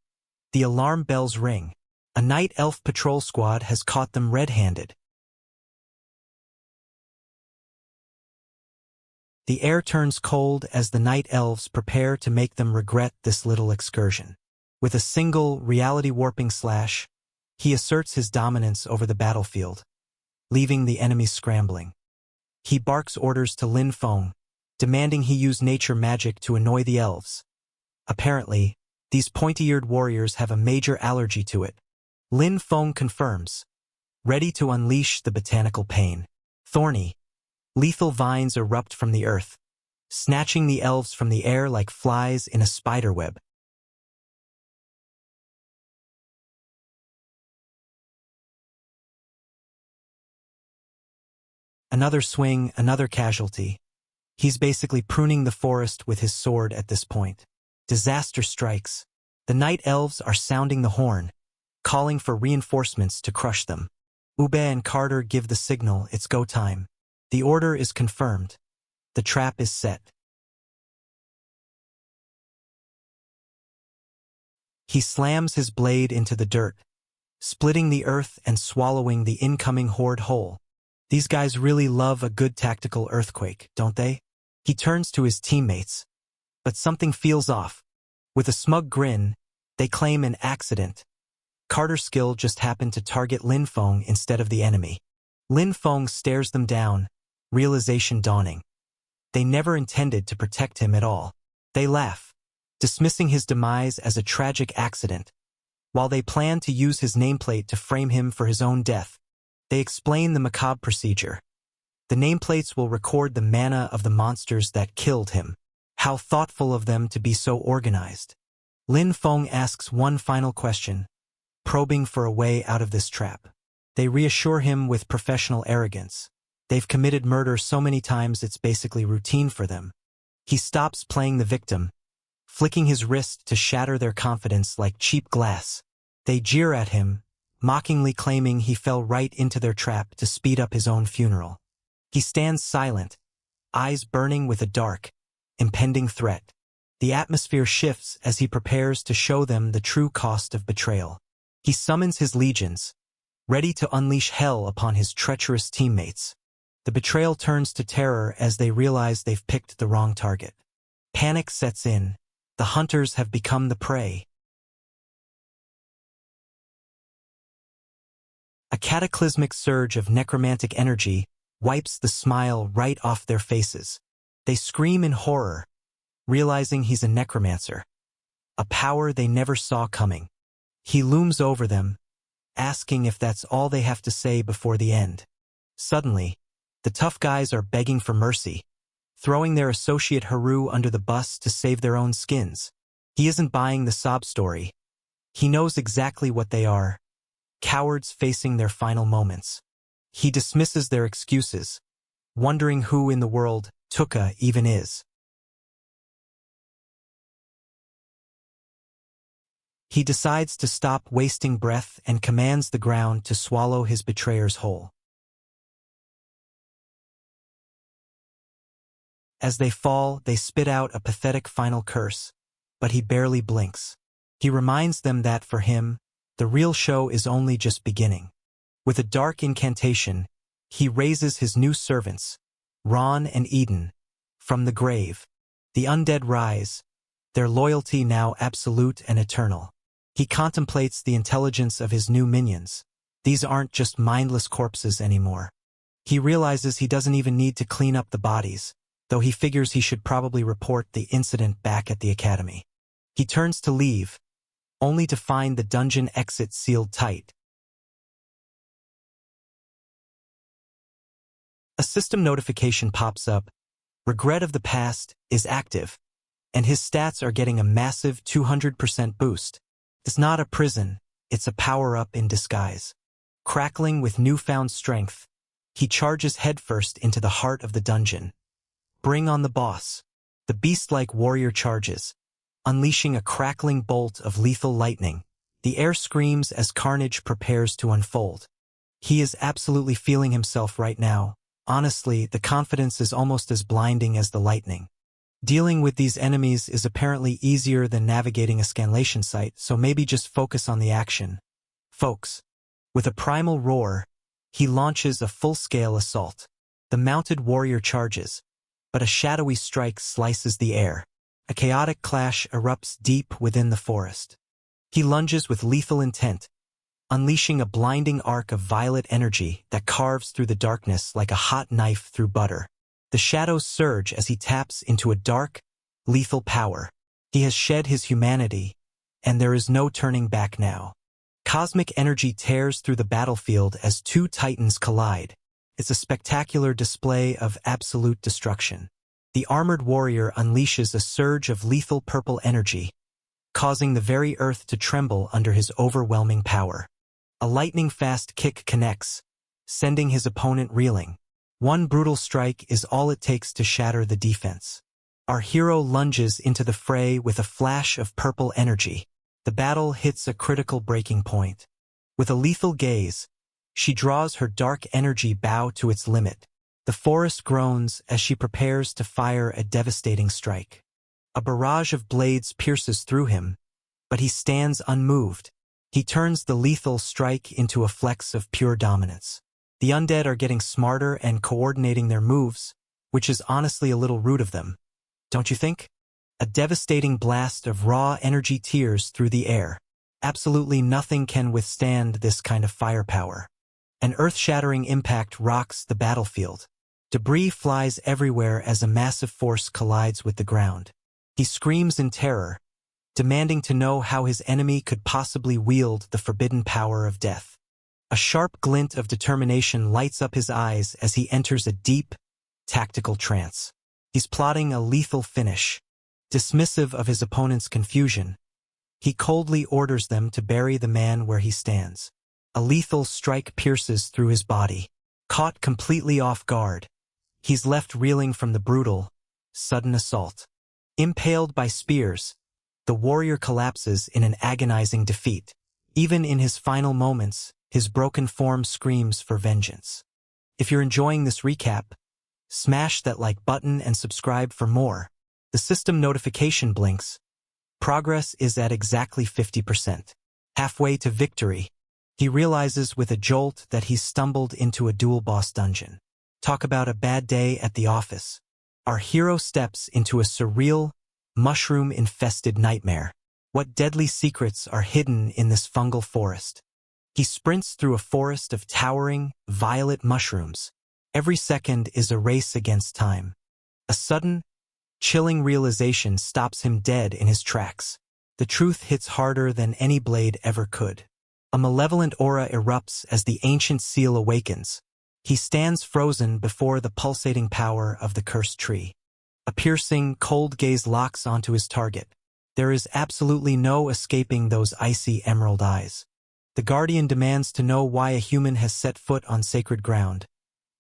the alarm bells ring. A night elf patrol squad has caught them red-handed. The air turns cold as the night elves prepare to make them regret this little excursion. With a single reality-warping slash, he asserts his dominance over the battlefield, leaving the enemy scrambling. He barks orders to Lin Feng, demanding he use nature magic to annoy the elves. Apparently, these pointy-eared warriors have a major allergy to it. Lin Feng confirms, ready to unleash the botanical pain. Thorny, lethal vines erupt from the earth, snatching the elves from the air like flies in a spiderweb. Another swing, another casualty. He's basically pruning the forest with his sword at this point. Disaster strikes. The night elves are sounding the horn, calling for reinforcements to crush them. Ube and Carter give the signal, it's go time. The order is confirmed. The trap is set. He slams his blade into the dirt, splitting the earth and swallowing the incoming horde whole. These guys really love a good tactical earthquake, don't they? He turns to his teammates. But something feels off. With a smug grin, they claim an accident. Carter's skill just happened to target Lin Feng instead of the enemy. Lin Feng stares them down, realization dawning. They never intended to protect him at all. They laugh, dismissing his demise as a tragic accident. While they plan to use his nameplate to frame him for his own death, they explain the macabre procedure. The nameplates will record the mana of the monsters that killed him. How thoughtful of them to be so organized. Lin Feng asks one final question, probing for a way out of this trap. They reassure him with professional arrogance. They've committed murder so many times it's basically routine for them. He stops playing the victim, flicking his wrist to shatter their confidence like cheap glass. They jeer at him, mockingly claiming he fell right into their trap to speed up his own funeral. He stands silent, eyes burning with a dark, impending threat. The atmosphere shifts as he prepares to show them the true cost of betrayal. He summons his legions, ready to unleash hell upon his treacherous teammates. The betrayal turns to terror as they realize they've picked the wrong target. Panic sets in. The hunters have become the prey. A cataclysmic surge of necromantic energy wipes the smile right off their faces. They scream in horror, realizing he's a necromancer, a power they never saw coming. He looms over them, asking if that's all they have to say before the end. Suddenly, the tough guys are begging for mercy, throwing their associate Haru under the bus to save their own skins. He isn't buying the sob story. He knows exactly what they are, cowards facing their final moments. He dismisses their excuses, wondering who in the world Tuka even is. He decides to stop wasting breath and commands the ground to swallow his betrayers whole. As they fall, they spit out a pathetic final curse, but he barely blinks. He reminds them that for him, the real show is only just beginning. With a dark incantation, he raises his new servants, Ron and Eden, from the grave. The undead rise, their loyalty now absolute and eternal. He contemplates the intelligence of his new minions. These aren't just mindless corpses anymore. He realizes he doesn't even need to clean up the bodies, though he figures he should probably report the incident back at the academy. He turns to leave, only to find the dungeon exit sealed tight. A system notification pops up. Regret of the past is active, and his stats are getting a massive 200% boost. It's not a prison, it's a power-up in disguise. Crackling with newfound strength, he charges headfirst into the heart of the dungeon. Bring on the boss. The beast-like warrior charges, unleashing a crackling bolt of lethal lightning. The air screams as carnage prepares to unfold. He is absolutely feeling himself right now. Honestly, the confidence is almost as blinding as the lightning. Dealing with these enemies is apparently easier than navigating a scanlation site, so maybe just focus on the action. Folks. With a primal roar, he launches a full-scale assault. The mounted warrior charges, but a shadowy strike slices the air. A chaotic clash erupts deep within the forest. He lunges with lethal intent, unleashing a blinding arc of violet energy that carves through the darkness like a hot knife through butter. The shadows surge as he taps into a dark, lethal power. He has shed his humanity, and there is no turning back now. Cosmic energy tears through the battlefield as two titans collide. It's a spectacular display of absolute destruction. The armored warrior unleashes a surge of lethal purple energy, causing the very earth to tremble under his overwhelming power. A lightning-fast kick connects, sending his opponent reeling. One brutal strike is all it takes to shatter the defense. Our hero lunges into the fray with a flash of purple energy. The battle hits a critical breaking point. With a lethal gaze, she draws her dark energy bow to its limit. The forest groans as she prepares to fire a devastating strike. A barrage of blades pierces through him, but he stands unmoved. He turns the lethal strike into a flex of pure dominance. The undead are getting smarter and coordinating their moves, which is honestly a little rude of them. Don't you think? A devastating blast of raw energy tears through the air. Absolutely nothing can withstand this kind of firepower. An earth-shattering impact rocks the battlefield. Debris flies everywhere as a massive force collides with the ground. He screams in terror, demanding to know how his enemy could possibly wield the forbidden power of death. A sharp glint of determination lights up his eyes as he enters a deep, tactical trance. He's plotting a lethal finish. Dismissive of his opponent's confusion, he coldly orders them to bury the man where he stands. A lethal strike pierces through his body. Caught completely off guard, he's left reeling from the brutal, sudden assault. Impaled by spears, the warrior collapses in an agonizing defeat. Even in his final moments, his broken form screams for vengeance. If you're enjoying this recap, smash that like button and subscribe for more. The system notification blinks. Progress is at exactly 50%. Halfway to victory, he realizes with a jolt that he's stumbled into a dual boss dungeon. Talk about a bad day at the office. Our hero steps into a surreal, mushroom-infested nightmare. What deadly secrets are hidden in this fungal forest? He sprints through a forest of towering, violet mushrooms. Every second is a race against time. A sudden, chilling realization stops him dead in his tracks. The truth hits harder than any blade ever could. A malevolent aura erupts as the ancient seal awakens. He stands frozen before the pulsating power of the cursed tree. A piercing, cold gaze locks onto his target. There is absolutely no escaping those icy emerald eyes. The Guardian demands to know why a human has set foot on sacred ground,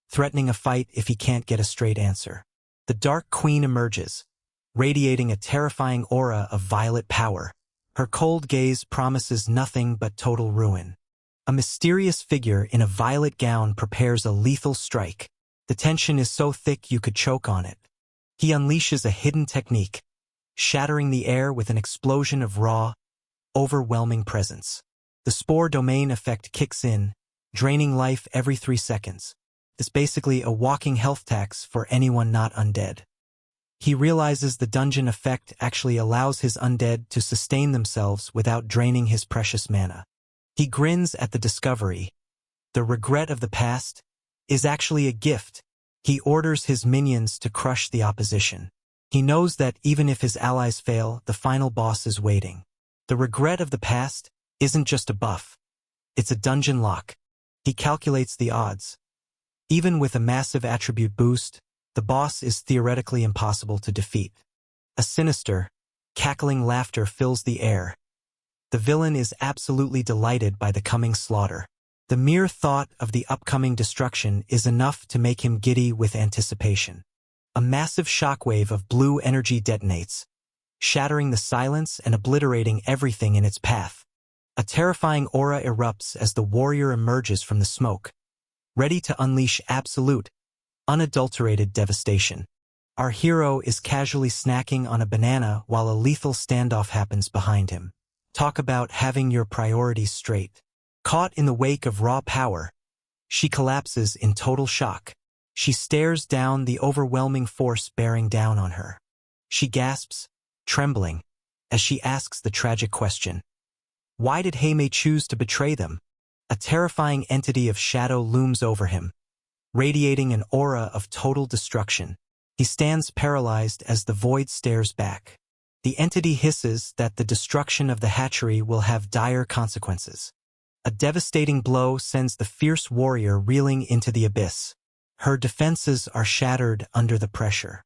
threatening a fight if he can't get a straight answer. The Dark Queen emerges, radiating a terrifying aura of violet power. Her cold gaze promises nothing but total ruin. A mysterious figure in a violet gown prepares a lethal strike. The tension is so thick you could choke on it. He unleashes a hidden technique, shattering the air with an explosion of raw, overwhelming presence. The spore domain effect kicks in, draining life every 3 seconds. It's basically a walking health tax for anyone not undead. He realizes the dungeon effect actually allows his undead to sustain themselves without draining his precious mana. He grins at the discovery. The regret of the past is actually a gift. He orders his minions to crush the opposition. He knows that even if his allies fail, the final boss is waiting. The regret of the past isn't just a buff. It's a dungeon lock. He calculates the odds. Even with a massive attribute boost, the boss is theoretically impossible to defeat. A sinister, cackling laughter fills the air. The villain is absolutely delighted by the coming slaughter. The mere thought of the upcoming destruction is enough to make him giddy with anticipation. A massive shockwave of blue energy detonates, shattering the silence and obliterating everything in its path. A terrifying aura erupts as the warrior emerges from the smoke, ready to unleash absolute, unadulterated devastation. Our hero is casually snacking on a banana while a lethal standoff happens behind him. Talk about having your priorities straight. Caught in the wake of raw power, she collapses in total shock. She stares down the overwhelming force bearing down on her. She gasps, trembling, as she asks the tragic question. Why did Heimei choose to betray them? A terrifying entity of shadow looms over him, radiating an aura of total destruction. He stands paralyzed as the void stares back. The entity hisses that the destruction of the hatchery will have dire consequences. A devastating blow sends the fierce warrior reeling into the abyss. Her defenses are shattered under the pressure.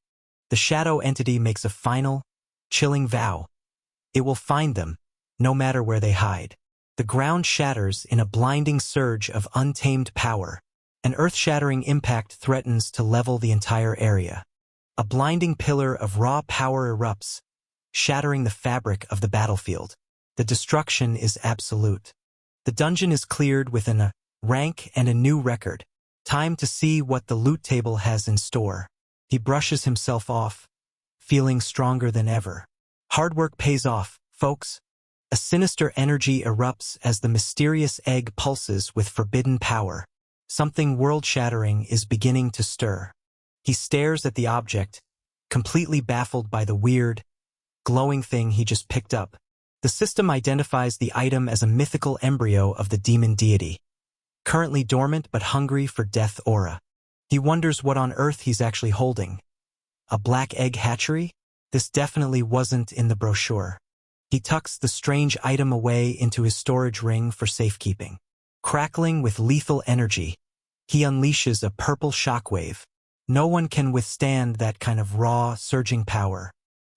The shadow entity makes a final, chilling vow. It will find them, no matter where they hide. The ground shatters in a blinding surge of untamed power. An earth-shattering impact threatens to level the entire area. A blinding pillar of raw power erupts, shattering the fabric of the battlefield. The destruction is absolute. The dungeon is cleared with a rank and a new record. Time to see what the loot table has in store. He brushes himself off, feeling stronger than ever. Hard work pays off, folks. A sinister energy erupts as the mysterious egg pulses with forbidden power. Something world-shattering is beginning to stir. He stares at the object, completely baffled by the weird, glowing thing he just picked up. The system identifies the item as a mythical embryo of the demon deity, currently dormant but hungry for death aura. He wonders what on earth he's actually holding. A black egg hatchery? This definitely wasn't in the brochure. He tucks the strange item away into his storage ring for safekeeping. Crackling with lethal energy, he unleashes a purple shockwave. No one can withstand that kind of raw, surging power.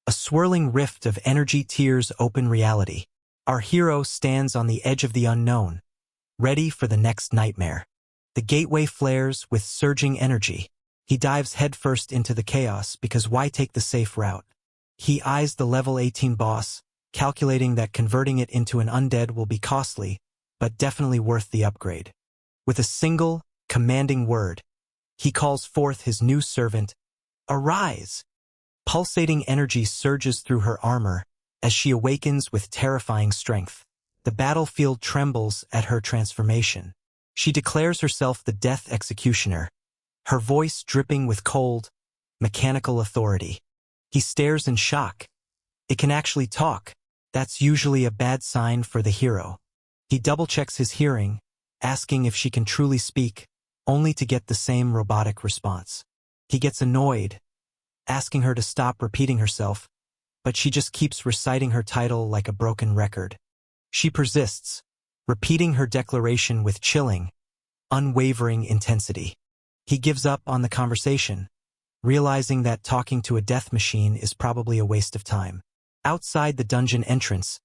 A swirling rift of energy tears open reality. Our hero stands on the edge of the unknown, ready for the next nightmare. The gateway flares with surging energy. He dives headfirst into the chaos because why take the safe route? He eyes the level 18 boss, calculating that converting it into an undead will be costly, but definitely worth the upgrade. With a single, commanding word, he calls forth his new servant, Arise! Pulsating energy surges through her armor as she awakens with terrifying strength. The battlefield trembles at her transformation. She declares herself the Death Executioner, her voice dripping with cold, mechanical authority. He stares in shock. It can actually talk. That's usually a bad sign for the hero. He double-checks his hearing, asking if she can truly speak, only to get the same robotic response. He gets annoyed, asking her to stop repeating herself, but she just keeps reciting her title like a broken record. She persists, repeating her declaration with chilling, unwavering intensity. He gives up on the conversation, realizing that talking to a death machine is probably a waste of time. Outside the dungeon entrance,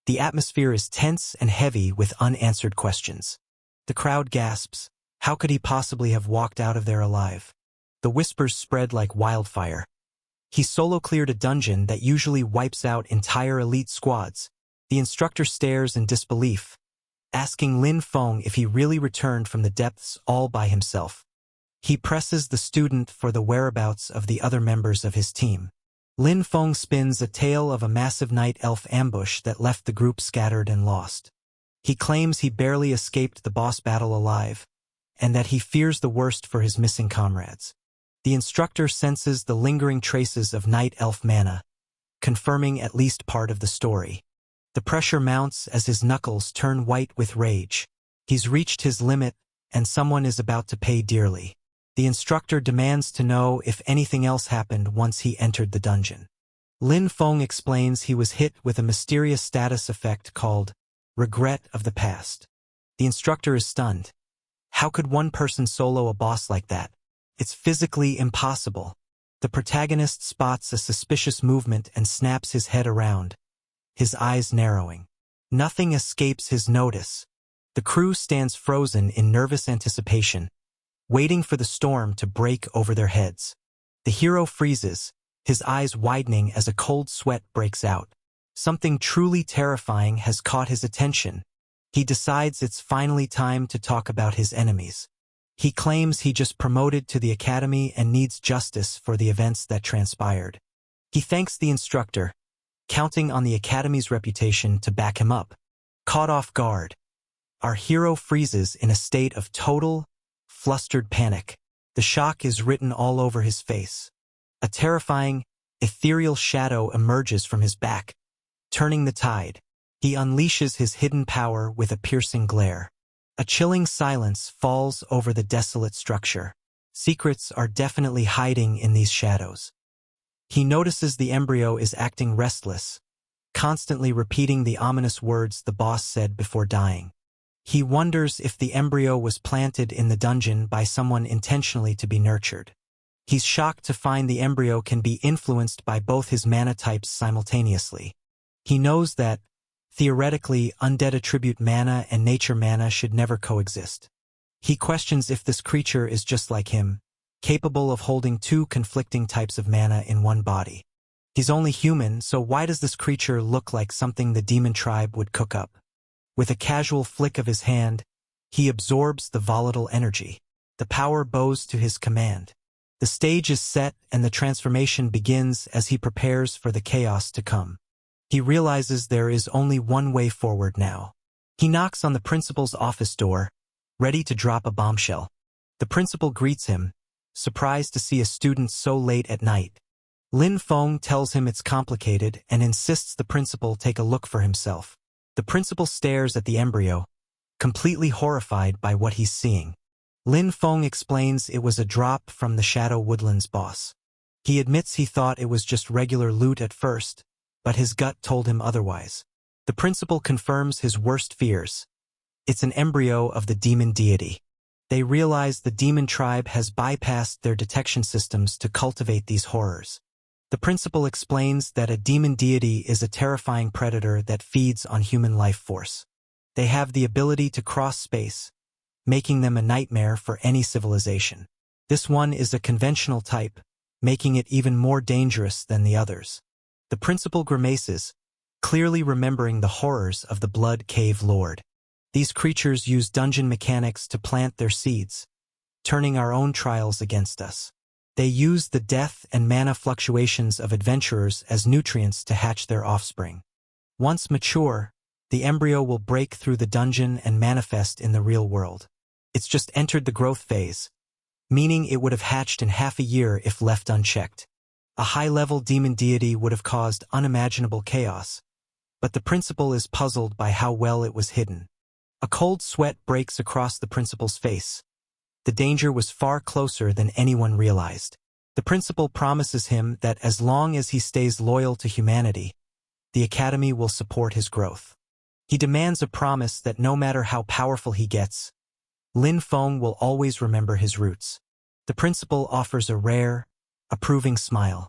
the atmosphere is tense and heavy with unanswered questions. The crowd gasps. How could he possibly have walked out of there alive? The whispers spread like wildfire. He solo cleared a dungeon that usually wipes out entire elite squads. The instructor stares in disbelief, asking Lin Feng if he really returned from the depths all by himself. He presses the student for the whereabouts of the other members of his team. Lin Feng spins a tale of a massive night elf ambush that left the group scattered and lost. He claims he barely escaped the boss battle alive, and that he fears the worst for his missing comrades. The instructor senses the lingering traces of night elf mana, confirming at least part of the story. The pressure mounts as his knuckles turn white with rage. He's reached his limit, and someone is about to pay dearly. The instructor demands to know if anything else happened once he entered the dungeon. Lin Feng explains he was hit with a mysterious status effect called regret of the past. The instructor is stunned. How could one person solo a boss like that? It's physically impossible. The protagonist spots a suspicious movement and snaps his head around, his eyes narrowing. Nothing escapes his notice. The crew stands frozen in nervous anticipation, waiting for the storm to break over their heads. The hero freezes, his eyes widening as a cold sweat breaks out. Something truly terrifying has caught his attention. He decides it's finally time to talk about his enemies. He claims he just promoted to the academy and needs justice for the events that transpired. He thanks the instructor, counting on the academy's reputation to back him up. Caught off guard, our hero freezes in a state of total, flustered panic. The shock is written all over his face. A terrifying, ethereal shadow emerges from his back, turning the tide. He unleashes his hidden power with a piercing glare. A chilling silence falls over the desolate structure. Secrets are definitely hiding in these shadows. He notices the embryo is acting restless, constantly repeating the ominous words the boss said before dying. He wonders if the embryo was planted in the dungeon by someone intentionally to be nurtured. He's shocked to find the embryo can be influenced by both his mana types simultaneously. He knows that, theoretically, undead attribute mana and nature mana should never coexist. He questions if this creature is just like him, capable of holding two conflicting types of mana in one body. He's only human, so why does this creature look like something the demon tribe would cook up? With a casual flick of his hand, he absorbs the volatile energy. The power bows to his command. The stage is set and the transformation begins as he prepares for the chaos to come. He realizes there is only one way forward now. He knocks on the principal's office door, ready to drop a bombshell. The principal greets him, surprised to see a student so late at night. Lin Feng tells him it's complicated and insists the principal take a look for himself. The principal stares at the embryo, completely horrified by what he's seeing. Lin Feng explains it was a drop from the Shadow Woodlands boss. He admits he thought it was just regular loot at first, but his gut told him otherwise. The principal confirms his worst fears. It's an embryo of the demon deity. They realize the demon tribe has bypassed their detection systems to cultivate these horrors. The principal explains that a demon deity is a terrifying predator that feeds on human life force. They have the ability to cross space, making them a nightmare for any civilization. This one is a conventional type, making it even more dangerous than the others. The principal grimaces, clearly remembering the horrors of the Blood Cave Lord. These creatures use dungeon mechanics to plant their seeds, turning our own trials against us. They use the death and mana fluctuations of adventurers as nutrients to hatch their offspring. Once mature, the embryo will break through the dungeon and manifest in the real world. It's just entered the growth phase, meaning it would have hatched in half a year if left unchecked. A high-level demon deity would have caused unimaginable chaos, but the principal is puzzled by how well it was hidden. A cold sweat breaks across the principal's face. The danger was far closer than anyone realized. The principal promises him that as long as he stays loyal to humanity, the academy will support his growth. He demands a promise that no matter how powerful he gets, Lin Feng will always remember his roots. The principal offers a rare, approving smile.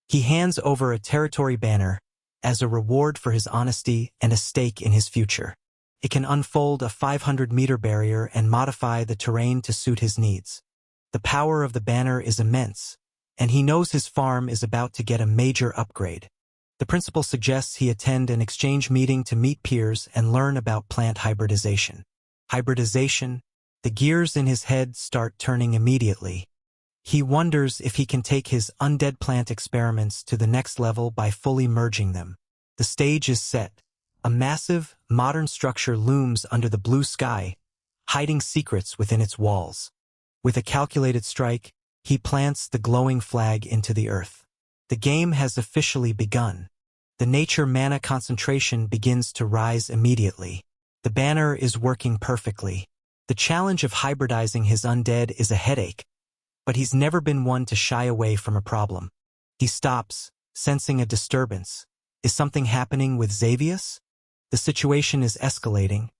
He hands over a territory banner as a reward for his honesty and a stake in his future. It can unfold a 500-meter barrier and modify the terrain to suit his needs. The power of the banner is immense, and he knows his farm is about to get a major upgrade. The principal suggests he attend an exchange meeting to meet peers and learn about plant hybridization. Hybridization, the gears in his head start turning immediately. He wonders if he can take his undead plant experiments to the next level by fully merging them. The stage is set. A massive, modern structure looms under the blue sky, hiding secrets within its walls. With a calculated strike, he plants the glowing flag into the earth. The game has officially begun. The nature mana concentration begins to rise immediately. The banner is working perfectly. The challenge of hybridizing his undead is a headache, but he's never been one to shy away from a problem. He stops, sensing a disturbance. Is something happening with Xavius? The situation is escalating,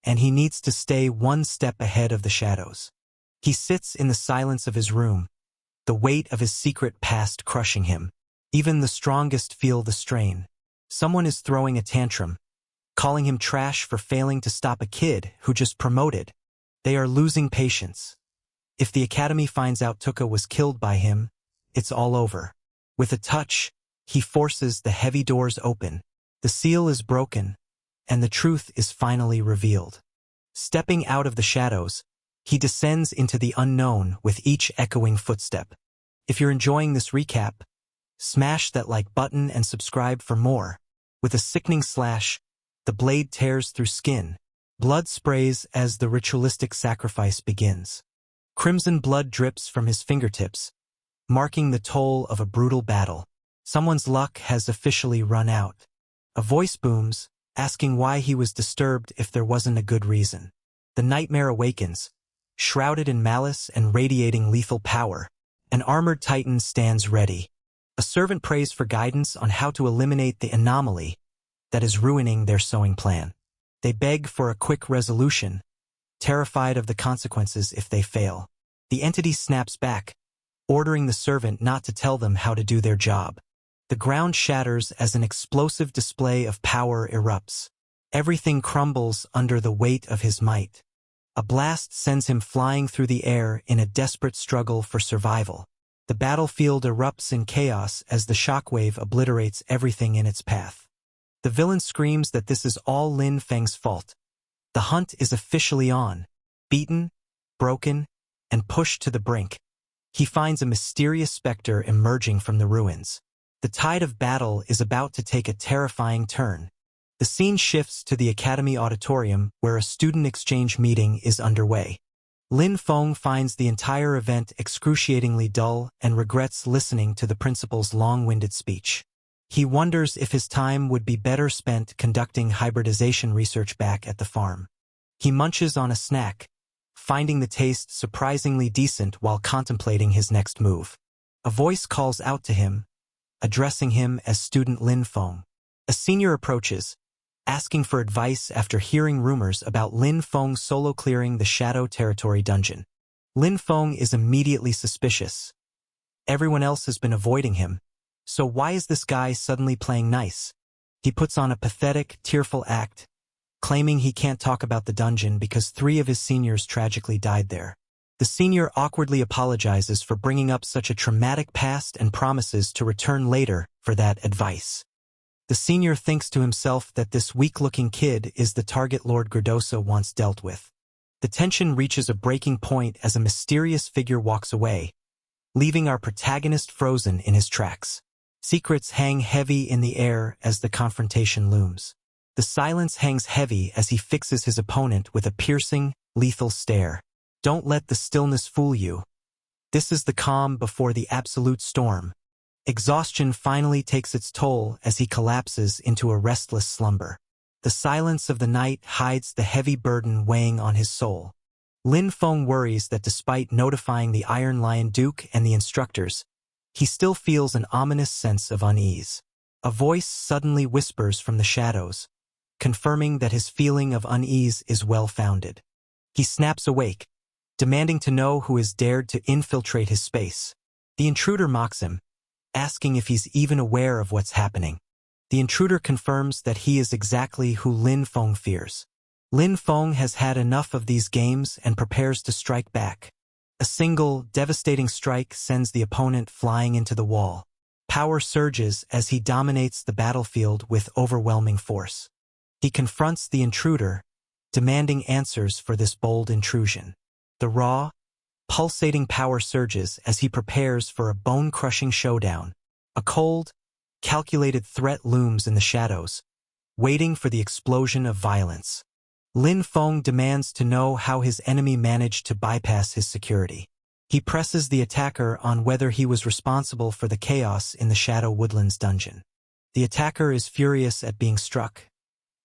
and he needs to stay one step ahead of the shadows. He sits in the silence of his room, the weight of his secret past crushing him. Even the strongest feel the strain. Someone is throwing a tantrum, calling him trash for failing to stop a kid who just promoted. They are losing patience. If the academy finds out Tuka was killed by him, it's all over. With a touch, he forces the heavy doors open. The seal is broken, and the truth is finally revealed. Stepping out of the shadows, he descends into the unknown with each echoing footstep. If you're enjoying this recap, smash that like button and subscribe for more. With a sickening slash, the blade tears through skin. Blood sprays as the ritualistic sacrifice begins. Crimson blood drips from his fingertips, marking the toll of a brutal battle. Someone's luck has officially run out. A voice booms, asking why he was disturbed if there wasn't a good reason. The nightmare awakens, shrouded in malice and radiating lethal power. An armored titan stands ready. A servant prays for guidance on how to eliminate the anomaly that is ruining their sowing plan. They beg for a quick resolution, terrified of the consequences if they fail. The entity snaps back, ordering the servant not to tell them how to do their job. The ground shatters as an explosive display of power erupts. Everything crumbles under the weight of his might. A blast sends him flying through the air in a desperate struggle for survival. The battlefield erupts in chaos as the shockwave obliterates everything in its path. The villain screams that this is all Lin Feng's fault. The hunt is officially on. Beaten, broken, and pushed to the brink, he finds a mysterious specter emerging from the ruins. The tide of battle is about to take a terrifying turn. The scene shifts to the Academy Auditorium where a student exchange meeting is underway. Lin Feng finds the entire event excruciatingly dull and regrets listening to the principal's long-winded speech. He wonders if his time would be better spent conducting hybridization research back at the farm. He munches on a snack, finding the taste surprisingly decent while contemplating his next move. A voice calls out to him, addressing him as student Lin Feng. A senior approaches, asking for advice after hearing rumors about Lin Feng solo clearing the Shadow Territory dungeon. Lin Feng is immediately suspicious. Everyone else has been avoiding him, so why is this guy suddenly playing nice? He puts on a pathetic, tearful act, claiming he can't talk about the dungeon because 3 of his seniors tragically died there. The senior awkwardly apologizes for bringing up such a traumatic past and promises to return later for that advice. The senior thinks to himself that this weak-looking kid is the target Lord Gredosa once dealt with. The tension reaches a breaking point as a mysterious figure walks away, leaving our protagonist frozen in his tracks. Secrets hang heavy in the air as the confrontation looms. The silence hangs heavy as he fixes his opponent with a piercing, lethal stare. Don't let the stillness fool you. This is the calm before the absolute storm. Exhaustion finally takes its toll as he collapses into a restless slumber. The silence of the night hides the heavy burden weighing on his soul. Lin Feng worries that despite notifying the Iron Lion Duke and the instructors, he still feels an ominous sense of unease. A voice suddenly whispers from the shadows, confirming that his feeling of unease is well-founded. He snaps awake, demanding to know who has dared to infiltrate his space. The intruder mocks him, asking if he's even aware of what's happening. The intruder confirms that he is exactly who Lin Feng fears. Lin Feng has had enough of these games and prepares to strike back. A single, devastating strike sends the opponent flying into the wall. Power surges as he dominates the battlefield with overwhelming force. He confronts the intruder, demanding answers for this bold intrusion. The raw, pulsating power surges as he prepares for a bone-crushing showdown. A cold, calculated threat looms in the shadows, waiting for the explosion of violence. Lin Feng demands to know how his enemy managed to bypass his security. He presses the attacker on whether he was responsible for the chaos in the Shadow Woodlands dungeon. The attacker is furious at being struck,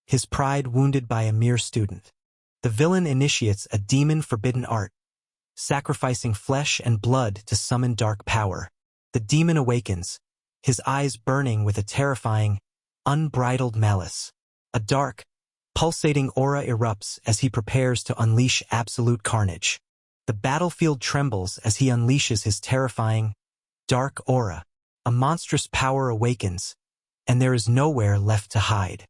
his pride wounded by a mere student. The villain initiates a demon-forbidden art, sacrificing flesh and blood to summon dark power. The demon awakens, his eyes burning with a terrifying, unbridled malice. A dark, pulsating aura erupts as he prepares to unleash absolute carnage. The battlefield trembles as he unleashes his terrifying, dark aura. A monstrous power awakens, and there is nowhere left to hide.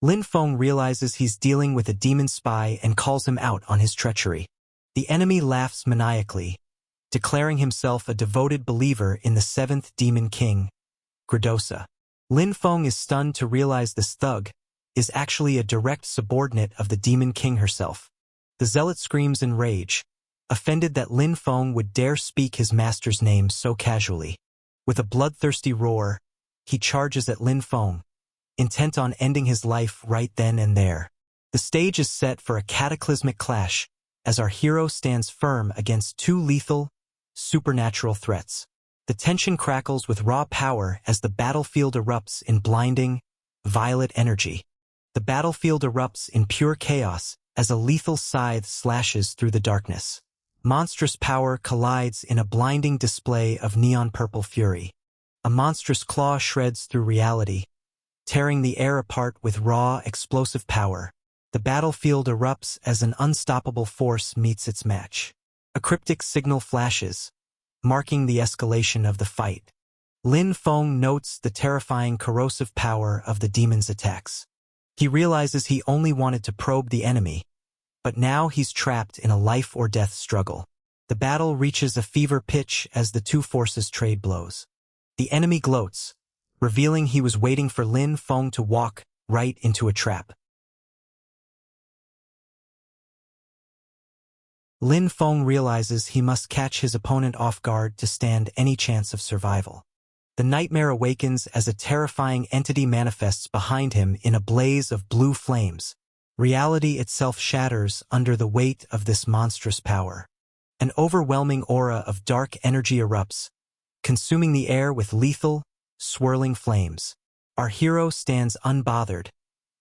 Lin Feng realizes he's dealing with a demon spy and calls him out on his treachery. The enemy laughs maniacally, declaring himself a devoted believer in the 7th Demon King, Gredosa. Lin Feng is stunned to realize this thug is actually a direct subordinate of the Demon King herself. The zealot screams in rage, offended that Lin Feng would dare speak his master's name so casually. With a bloodthirsty roar, he charges at Lin Feng, intent on ending his life right then and there. The stage is set for a cataclysmic clash, as our hero stands firm against 2 lethal, supernatural threats. The tension crackles with raw power as the battlefield erupts in blinding, violet energy. The battlefield erupts in pure chaos as a lethal scythe slashes through the darkness. Monstrous power collides in a blinding display of neon-purple fury. A monstrous claw shreds through reality, tearing the air apart with raw, explosive power. The battlefield erupts as an unstoppable force meets its match. A cryptic signal flashes, marking the escalation of the fight. Lin Feng notes the terrifying corrosive power of the demon's attacks. He realizes he only wanted to probe the enemy, but now he's trapped in a life-or-death struggle. The battle reaches a fever pitch as the 2 forces trade blows. The enemy gloats, revealing he was waiting for Lin Feng to walk right into a trap. Lin Feng realizes he must catch his opponent off guard to stand any chance of survival. The nightmare awakens as a terrifying entity manifests behind him in a blaze of blue flames. Reality itself shatters under the weight of this monstrous power. An overwhelming aura of dark energy erupts, consuming the air with lethal, swirling flames. Our hero stands unbothered,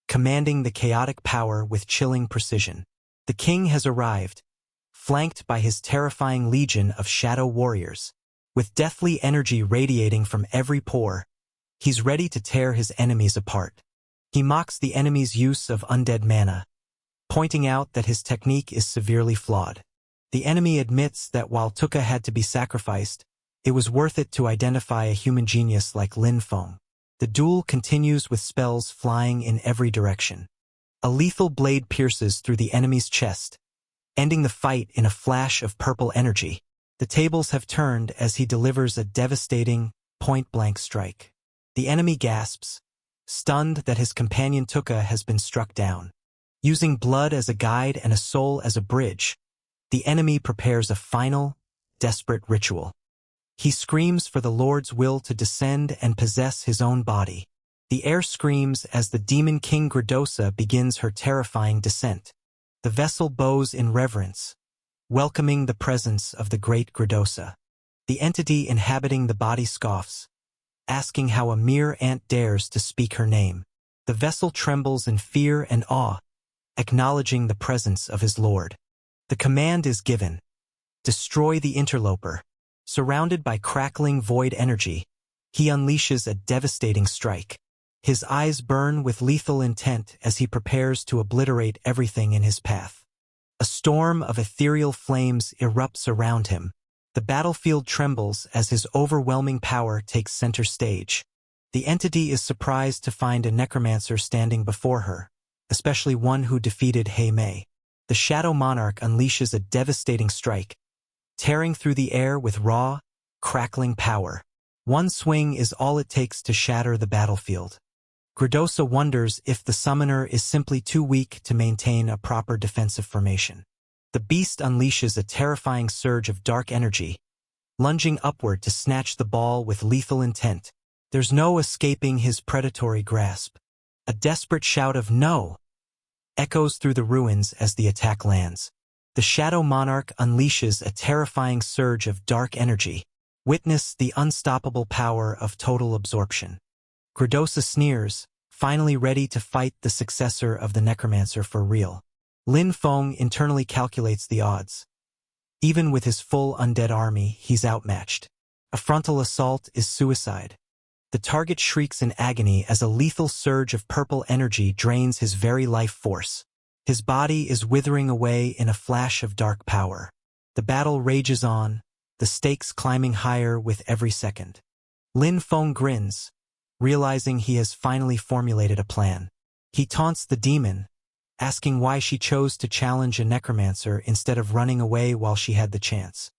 commanding the chaotic power with chilling precision. The king has arrived, flanked by his terrifying legion of shadow warriors. With deathly energy radiating from every pore, he's ready to tear his enemies apart. He mocks the enemy's use of undead mana, pointing out that his technique is severely flawed. The enemy admits that while Tuka had to be sacrificed, it was worth it to identify a human genius like Lin Feng. The duel continues with spells flying in every direction. A lethal blade pierces through the enemy's chest, ending the fight in a flash of purple energy. The tables have turned as he delivers a devastating, point-blank strike. The enemy gasps, stunned that his companion Tuka has been struck down. Using blood as a guide and a soul as a bridge, the enemy prepares a final, desperate ritual. He screams for the Lord's will to descend and possess his own body. The air screams as the demon king Gradosa begins her terrifying descent. The vessel bows in reverence, welcoming the presence of the great Gradosa. The entity inhabiting the body scoffs, asking how a mere ant dares to speak her name. The vessel trembles in fear and awe, acknowledging the presence of his lord. The command is given: destroy the interloper. Surrounded by crackling void energy, he unleashes a devastating strike. His eyes burn with lethal intent as he prepares to obliterate everything in his path. A storm of ethereal flames erupts around him. The battlefield trembles as his overwhelming power takes center stage. The entity is surprised to find a necromancer standing before her, especially one who defeated Hei Mei. The Shadow Monarch unleashes a devastating strike, tearing through the air with raw, crackling power. One swing is all it takes to shatter the battlefield. Gradosa wonders if the summoner is simply too weak to maintain a proper defensive formation. The beast unleashes a terrifying surge of dark energy, lunging upward to snatch the ball with lethal intent. There's no escaping his predatory grasp. A desperate shout of "No!" echoes through the ruins as the attack lands. The Shadow Monarch unleashes a terrifying surge of dark energy. Witness the unstoppable power of total absorption. Gradosa sneers, finally ready to fight the successor of the necromancer for real. Lin Feng internally calculates the odds. Even with his full undead army, he's outmatched. A frontal assault is suicide. The target shrieks in agony as a lethal surge of purple energy drains his very life force. His body is withering away in a flash of dark power. The battle rages on, the stakes climbing higher with every second. Lin Feng grins, realizing he has finally formulated a plan. He taunts the demon, asking why she chose to challenge a necromancer instead of running away while she had the chance.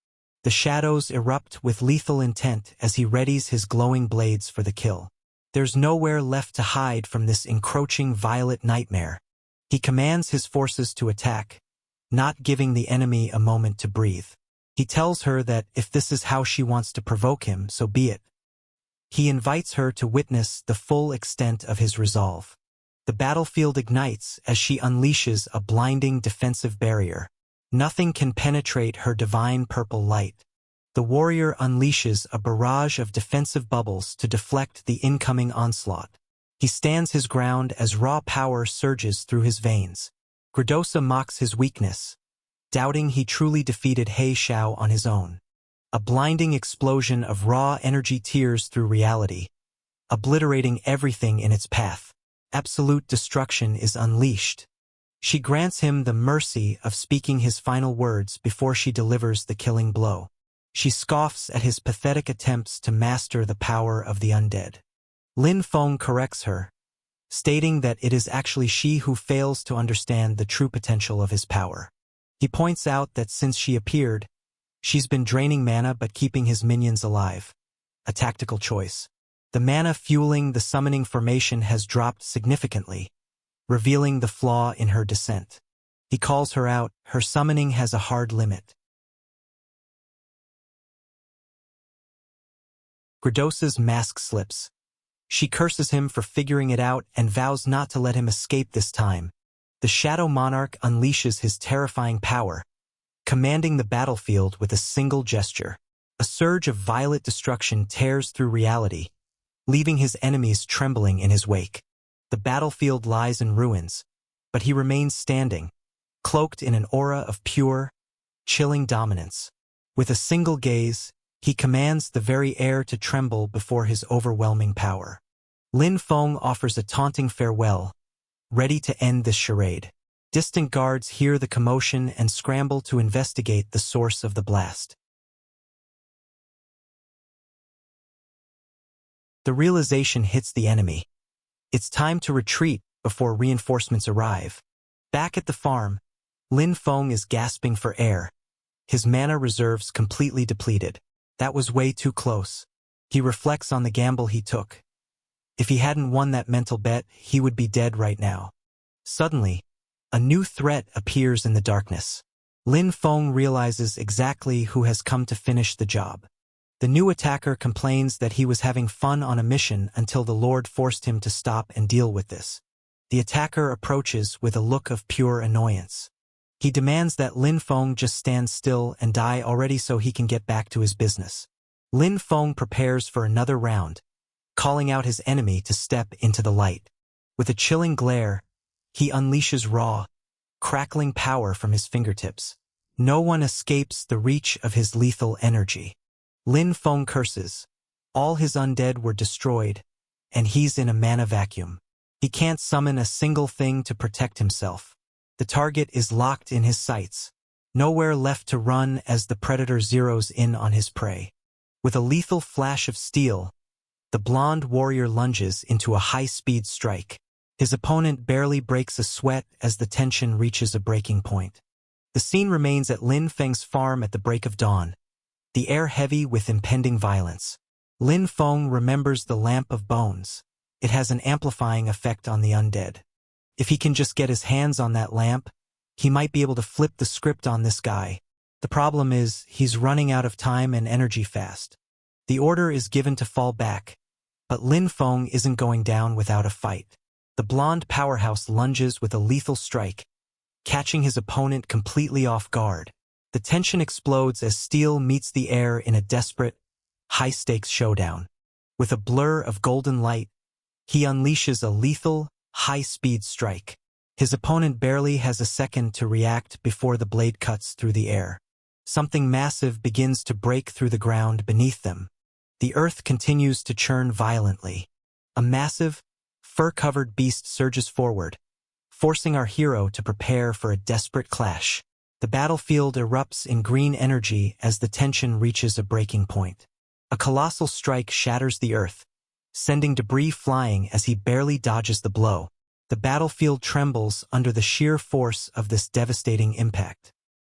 The shadows erupt with lethal intent as he readies his glowing blades for the kill. There's nowhere left to hide from this encroaching violet nightmare. He commands his forces to attack, not giving the enemy a moment to breathe. He tells her that if this is how she wants to provoke him, so be it. He invites her to witness the full extent of his resolve. The battlefield ignites as she unleashes a blinding defensive barrier. Nothing can penetrate her divine purple light. The warrior unleashes a barrage of defensive bubbles to deflect the incoming onslaught. He stands his ground as raw power surges through his veins. Gradosa mocks his weakness, doubting he truly defeated Hei Xiao on his own. A blinding explosion of raw energy tears through reality, obliterating everything in its path. Absolute destruction is unleashed. She grants him the mercy of speaking his final words before she delivers the killing blow. She scoffs at his pathetic attempts to master the power of the undead. Lin Feng corrects her, stating that it is actually she who fails to understand the true potential of his power. He points out that since she appeared, she's been draining mana but keeping his minions alive. A tactical choice. The mana fueling the summoning formation has dropped significantly, revealing the flaw in her descent. He calls her out. Her summoning has a hard limit. Gradosa's mask slips. She curses him for figuring it out and vows not to let him escape this time. The Shadow Monarch unleashes his terrifying power, commanding the battlefield with a single gesture. A surge of violent destruction tears through reality, leaving his enemies trembling in his wake. The battlefield lies in ruins, but he remains standing, cloaked in an aura of pure, chilling dominance. With a single gaze, he commands the very air to tremble before his overwhelming power. Lin Feng offers a taunting farewell, ready to end this charade. Distant guards hear the commotion and scramble to investigate the source of the blast. The realization hits the enemy. It's time to retreat before reinforcements arrive. Back at the farm, Lin Feng is gasping for air, his mana reserves completely depleted. That was way too close. He reflects on the gamble he took. If he hadn't won that mental bet, he would be dead right now. Suddenly, a new threat appears in the darkness. Lin Feng realizes exactly who has come to finish the job. The new attacker complains that he was having fun on a mission until the Lord forced him to stop and deal with this. The attacker approaches with a look of pure annoyance. He demands that Lin Feng just stand still and die already so he can get back to his business. Lin Feng prepares for another round, calling out his enemy to step into the light. With a chilling glare, he unleashes raw, crackling power from his fingertips. No one escapes the reach of his lethal energy. Lin Feng curses. All his undead were destroyed, and he's in a mana vacuum. He can't summon a single thing to protect himself. The target is locked in his sights. Nowhere left to run as the predator zeroes in on his prey. With a lethal flash of steel, the blonde warrior lunges into a high-speed strike. His opponent barely breaks a sweat as the tension reaches a breaking point. The scene remains at Lin Feng's farm at the break of dawn, the air heavy with impending violence. Lin Feng remembers the Lamp of Bones. It has an amplifying effect on the undead. If he can just get his hands on that lamp, he might be able to flip the script on this guy. The problem is, he's running out of time and energy fast. The order is given to fall back, but Lin Feng isn't going down without a fight. The blonde powerhouse lunges with a lethal strike, catching his opponent completely off guard. The tension explodes as steel meets the air in a desperate, high-stakes showdown. With a blur of golden light, he unleashes a lethal, high-speed strike. His opponent barely has a second to react before the blade cuts through the air. Something massive begins to break through the ground beneath them. The earth continues to churn violently. A massive, fur-covered beast surges forward, forcing our hero to prepare for a desperate clash. The battlefield erupts in green energy as the tension reaches a breaking point. A colossal strike shatters the earth, sending debris flying as he barely dodges the blow. The battlefield trembles under the sheer force of this devastating impact.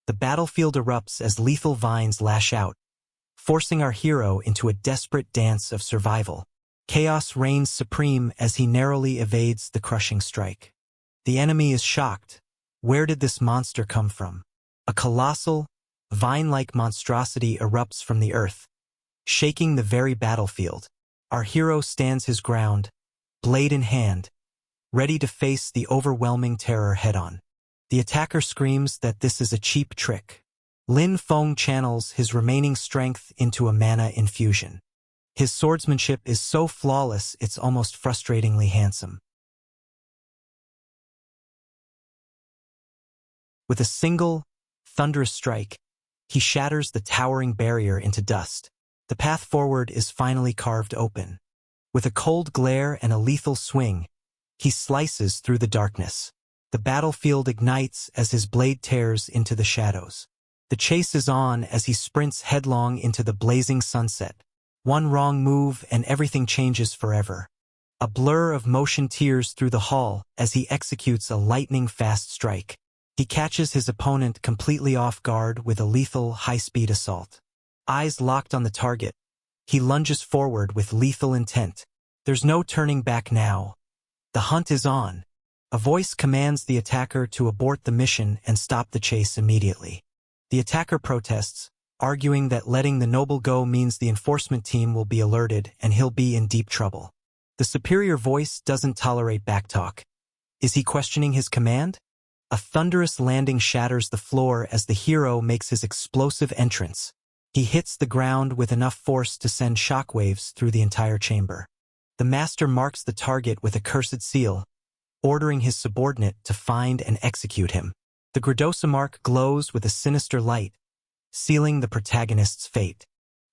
The battlefield erupts as lethal vines lash out, forcing our hero into a desperate dance of survival. Chaos reigns supreme as he narrowly evades the crushing strike. The enemy is shocked. Where did this monster come from? A colossal, vine-like monstrosity erupts from the earth, shaking the very battlefield. Our hero stands his ground, blade in hand, ready to face the overwhelming terror head-on. The attacker screams that this is a cheap trick. Lin Feng channels his remaining strength into a mana infusion. His swordsmanship is so flawless it's almost frustratingly handsome. With a single, thunderous strike, he shatters the towering barrier into dust. The path forward is finally carved open. With a cold glare and a lethal swing, he slices through the darkness. The battlefield ignites as his blade tears into the shadows. The chase is on as he sprints headlong into the blazing sunset. One wrong move and everything changes forever. A blur of motion tears through the hall as he executes a lightning-fast strike. He catches his opponent completely off guard with a lethal, high-speed assault. Eyes locked on the target, he lunges forward with lethal intent. There's no turning back now. The hunt is on. A voice commands the attacker to abort the mission and stop the chase immediately. The attacker protests, arguing that letting the noble go means the enforcement team will be alerted and he'll be in deep trouble. The superior voice doesn't tolerate backtalk. Is he questioning his command? A thunderous landing shatters the floor as the hero makes his explosive entrance. He hits the ground with enough force to send shockwaves through the entire chamber. The master marks the target with a cursed seal, ordering his subordinate to find and execute him. The Gredosa mark glows with a sinister light, sealing the protagonist's fate.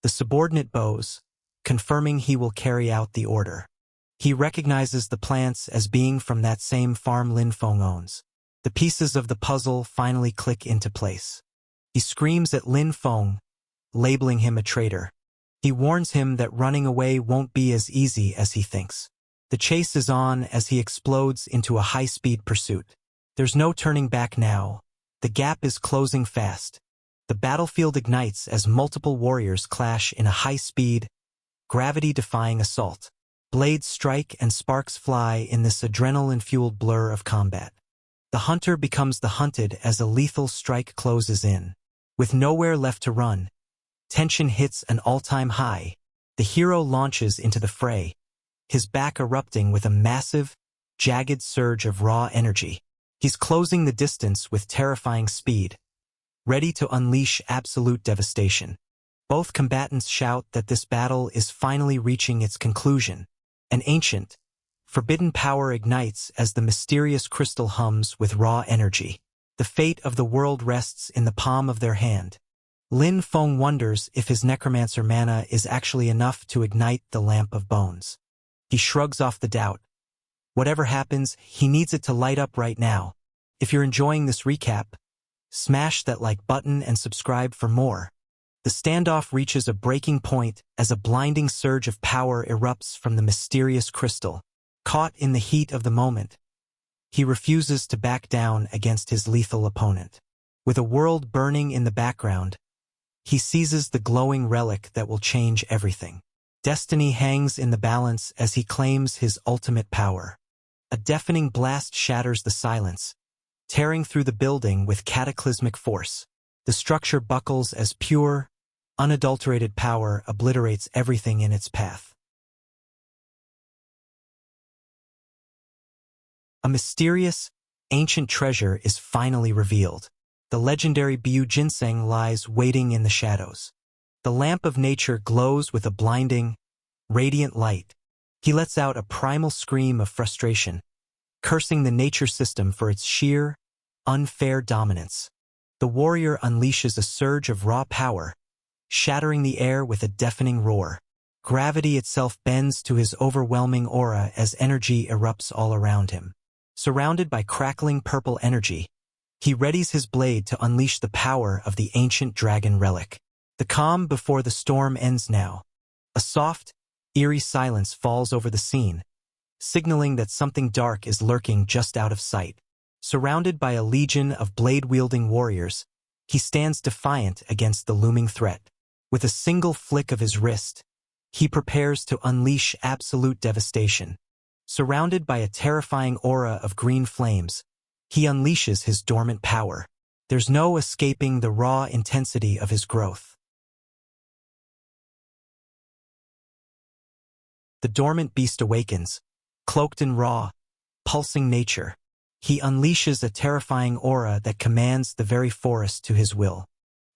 The subordinate bows, confirming he will carry out the order. He recognizes the plants as being from that same farm Lin Feng owns. The pieces of the puzzle finally click into place. He screams at Lin Feng, labeling him a traitor. He warns him that running away won't be as easy as he thinks. The chase is on as he explodes into a high-speed pursuit. There's no turning back now. The gap is closing fast. The battlefield ignites as multiple warriors clash in a high-speed, gravity-defying assault. Blades strike and sparks fly in this adrenaline-fueled blur of combat. The hunter becomes the hunted as a lethal strike closes in. With nowhere left to run, tension hits an all-time high. The hero launches into the fray, his back erupting with a massive, jagged surge of raw energy. He's closing the distance with terrifying speed, ready to unleash absolute devastation. Both combatants shout that this battle is finally reaching its conclusion. An ancient, forbidden power ignites as the mysterious crystal hums with raw energy. The fate of the world rests in the palm of their hand. Lin Feng wonders if his necromancer mana is actually enough to ignite the lamp of bones. He shrugs off the doubt. Whatever happens, he needs it to light up right now. If you're enjoying this recap, smash that like button and subscribe for more. The standoff reaches a breaking point as a blinding surge of power erupts from the mysterious crystal. Caught in the heat of the moment, he refuses to back down against his lethal opponent. With a world burning in the background, he seizes the glowing relic that will change everything. Destiny hangs in the balance as he claims his ultimate power. A deafening blast shatters the silence, tearing through the building with cataclysmic force. The structure buckles as pure, unadulterated power obliterates everything in its path. A mysterious, ancient treasure is finally revealed. The legendary Biu Ginseng lies waiting in the shadows. The lamp of nature glows with a blinding, radiant light. He lets out a primal scream of frustration, cursing the nature system for its sheer, unfair dominance. The warrior unleashes a surge of raw power, shattering the air with a deafening roar. Gravity itself bends to his overwhelming aura as energy erupts all around him. Surrounded by crackling purple energy, he readies his blade to unleash the power of the ancient dragon relic. The calm before the storm ends now. A soft, eerie silence falls over the scene, signaling that something dark is lurking just out of sight. Surrounded by a legion of blade-wielding warriors, he stands defiant against the looming threat. With a single flick of his wrist, he prepares to unleash absolute devastation. Surrounded by a terrifying aura of green flames, he unleashes his dormant power. There's no escaping the raw intensity of his growth. The dormant beast awakens, cloaked in raw, pulsing nature. He unleashes a terrifying aura that commands the very forest to his will.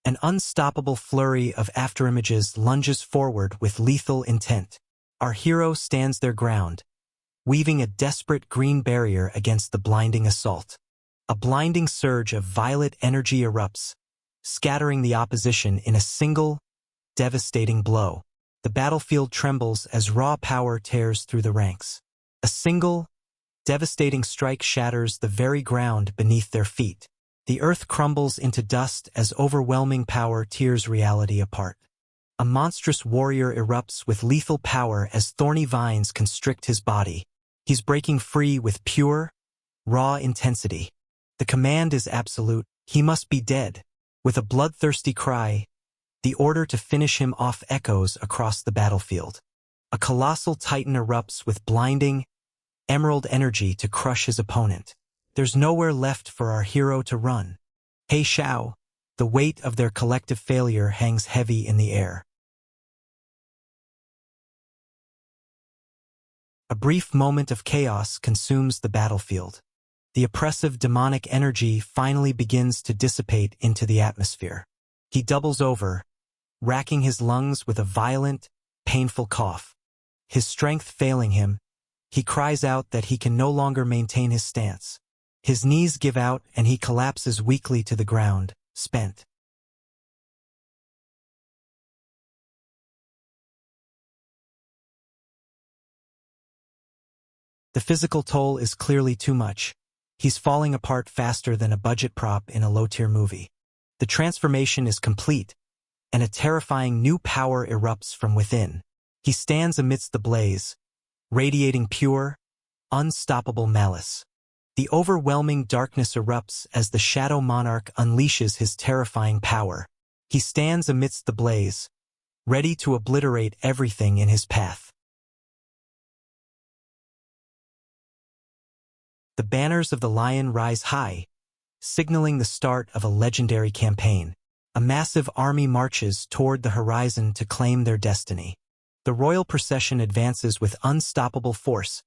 An unstoppable flurry of afterimages lunges forward with lethal intent. Our hero stands their ground, weaving a desperate green barrier against the blinding assault. A blinding surge of violet energy erupts, scattering the opposition in a single, devastating blow. The battlefield trembles as raw power tears through the ranks. A single, devastating strike shatters the very ground beneath their feet. The earth crumbles into dust as overwhelming power tears reality apart. A monstrous warrior erupts with lethal power as thorny vines constrict his body. He's breaking free with pure, raw intensity. The command is absolute. He must be dead. With a bloodthirsty cry, the order to finish him off echoes across the battlefield. A colossal titan erupts with blinding, emerald energy to crush his opponent. There's nowhere left for our hero to run. He Shao, the weight of their collective failure hangs heavy in the air. A brief moment of chaos consumes the battlefield. The oppressive demonic energy finally begins to dissipate into the atmosphere. He doubles over, racking his lungs with a violent, painful cough. His strength failing him, he cries out that he can no longer maintain his stance. His knees give out and he collapses weakly to the ground, spent. The physical toll is clearly too much. He's falling apart faster than a budget prop in a low-tier movie. The transformation is complete, and a terrifying new power erupts from within. He stands amidst the blaze, radiating pure, unstoppable malice. The overwhelming darkness erupts as the Shadow Monarch unleashes his terrifying power. He stands amidst the blaze, ready to obliterate everything in his path. The banners of the lion rise high, signaling the start of a legendary campaign. A massive army marches toward the horizon to claim their destiny. The royal procession advances with unstoppable force,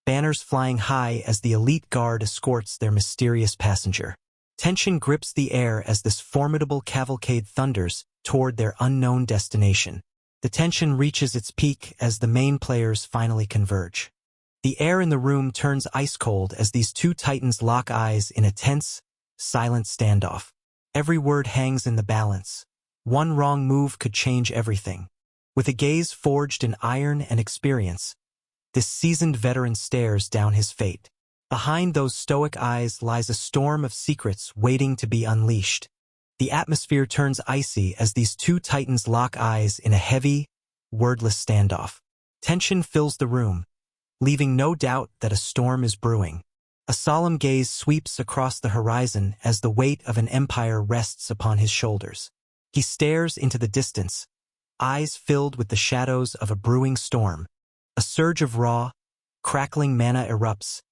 banners flying high as the elite guard escorts their mysterious passenger. Tension grips the air as this formidable cavalcade thunders toward their unknown destination. The tension reaches its peak as the main players finally converge. The air in the room turns ice-cold as these two titans lock eyes in a tense, silent standoff. Every word hangs in the balance. One wrong move could change everything. With a gaze forged in iron and experience, this seasoned veteran stares down his fate. Behind those stoic eyes lies a storm of secrets waiting to be unleashed. The atmosphere turns icy as these two titans lock eyes in a heavy, wordless standoff. Tension fills the room, leaving no doubt that a storm is brewing. A solemn gaze sweeps across the horizon as the weight of an empire rests upon his shoulders. He stares into the distance, eyes filled with the shadows of a brewing storm. A surge of raw, crackling mana erupts,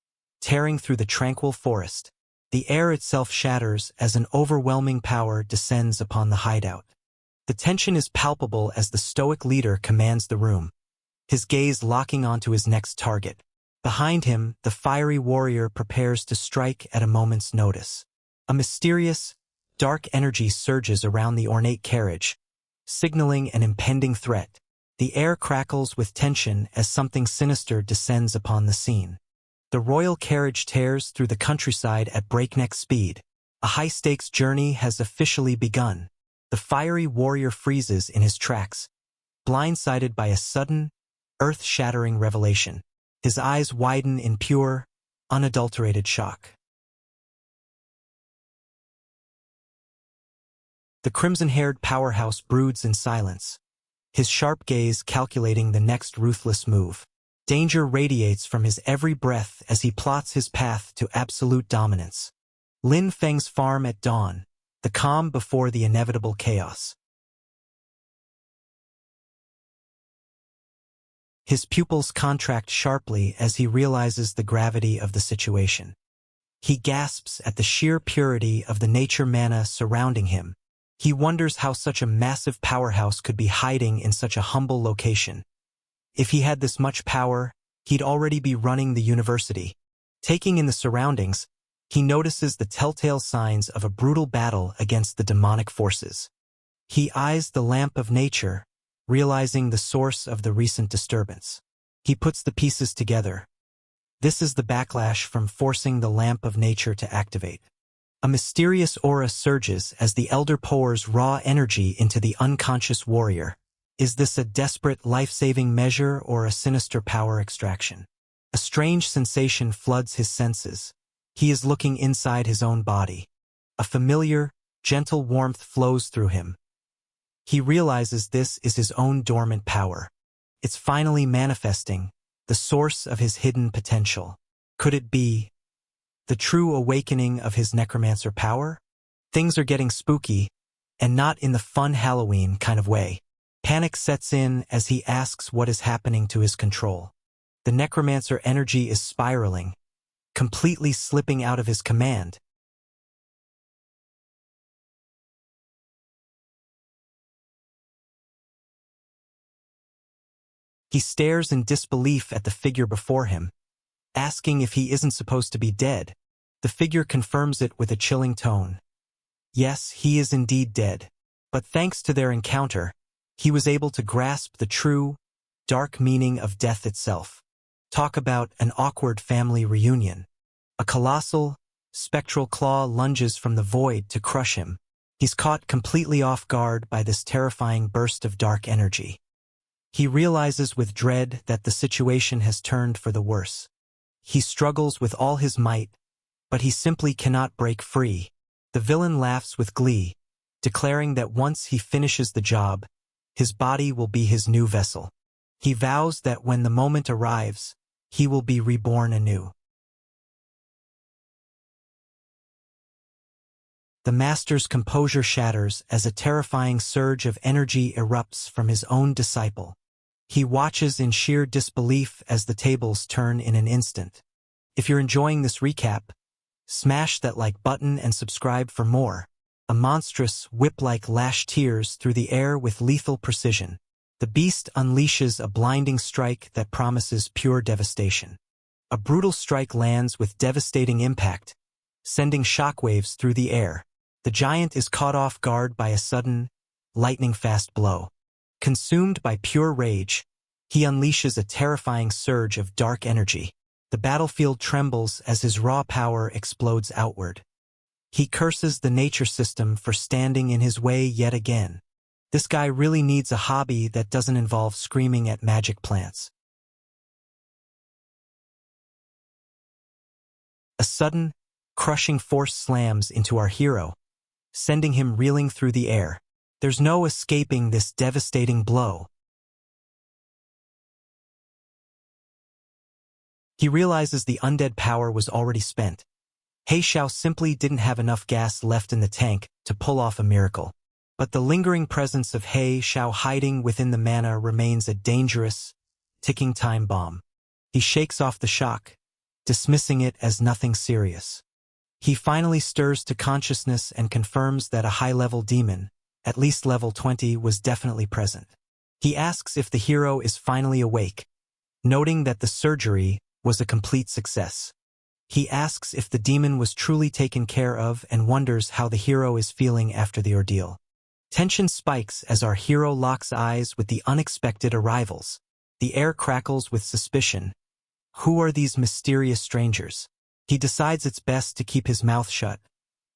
tearing through the tranquil forest. The air itself shatters as an overwhelming power descends upon the hideout. The tension is palpable as the stoic leader commands the room, his gaze locking onto his next target. Behind him, the fiery warrior prepares to strike at a moment's notice. A mysterious, dark energy surges around the ornate carriage, signaling an impending threat. The air crackles with tension as something sinister descends upon the scene. The royal carriage tears through the countryside at breakneck speed. A high-stakes journey has officially begun. The fiery warrior freezes in his tracks, blindsided by a sudden, earth-shattering revelation. His eyes widen in pure, unadulterated shock. The crimson-haired powerhouse broods in silence, his sharp gaze calculating the next ruthless move. Danger radiates from his every breath as he plots his path to absolute dominance. Lin Feng's farm at dawn, the calm before the inevitable chaos. His pupils contract sharply as he realizes the gravity of the situation. He gasps at the sheer purity of the nature mana surrounding him. He wonders how such a massive powerhouse could be hiding in such a humble location. If he had this much power, he'd already be running the university. Taking in the surroundings, he notices the telltale signs of a brutal battle against the demonic forces. He eyes the lamp of nature, realizing the source of the recent disturbance. He puts the pieces together. This is the backlash from forcing the lamp of nature to activate. A mysterious aura surges as the elder pours raw energy into the unconscious warrior. Is this a desperate life-saving measure or a sinister power extraction? A strange sensation floods his senses. He is looking inside his own body. A familiar, gentle warmth flows through him. He realizes this is his own dormant power. It's finally manifesting, the source of his hidden potential. Could it be the true awakening of his necromancer power? Things are getting spooky, and not in the fun Halloween kind of way. Panic sets in as he asks what is happening to his control. The necromancer energy is spiraling, completely slipping out of his command. He stares in disbelief at the figure before him, asking if he isn't supposed to be dead. The figure confirms it with a chilling tone. Yes, he is indeed dead. But thanks to their encounter, he was able to grasp the true, dark meaning of death itself. Talk about an awkward family reunion. A colossal, spectral claw lunges from the void to crush him. He's caught completely off guard by this terrifying burst of dark energy. He realizes with dread that the situation has turned for the worse. He struggles with all his might, but he simply cannot break free. The villain laughs with glee, declaring that once he finishes the job, his body will be his new vessel. He vows that when the moment arrives, he will be reborn anew. The master's composure shatters as a terrifying surge of energy erupts from his own disciple. He watches in sheer disbelief as the tables turn in an instant. If you're enjoying this recap, smash that like button and subscribe for more. A monstrous, whip-like lash tears through the air with lethal precision. The beast unleashes a blinding strike that promises pure devastation. A brutal strike lands with devastating impact, sending shockwaves through the air. The giant is caught off guard by a sudden, lightning-fast blow. Consumed by pure rage, he unleashes a terrifying surge of dark energy. The battlefield trembles as his raw power explodes outward. He curses the nature system for standing in his way yet again. This guy really needs a hobby that doesn't involve screaming at magic plants. A sudden, crushing force slams into our hero, sending him reeling through the air. There's no escaping this devastating blow. He realizes the undead power was already spent. He Xiao simply didn't have enough gas left in the tank to pull off a miracle. But the lingering presence of He Xiao hiding within the mana remains a dangerous, ticking time bomb. He shakes off the shock, dismissing it as nothing serious. He finally stirs to consciousness and confirms that a high-level demon, at least level 20, was definitely present. He asks if the hero is finally awake, noting that the surgery was a complete success. He asks if the demon was truly taken care of and wonders how the hero is feeling after the ordeal. Tension spikes as our hero locks eyes with the unexpected arrivals. The air crackles with suspicion. Who are these mysterious strangers? He decides it's best to keep his mouth shut,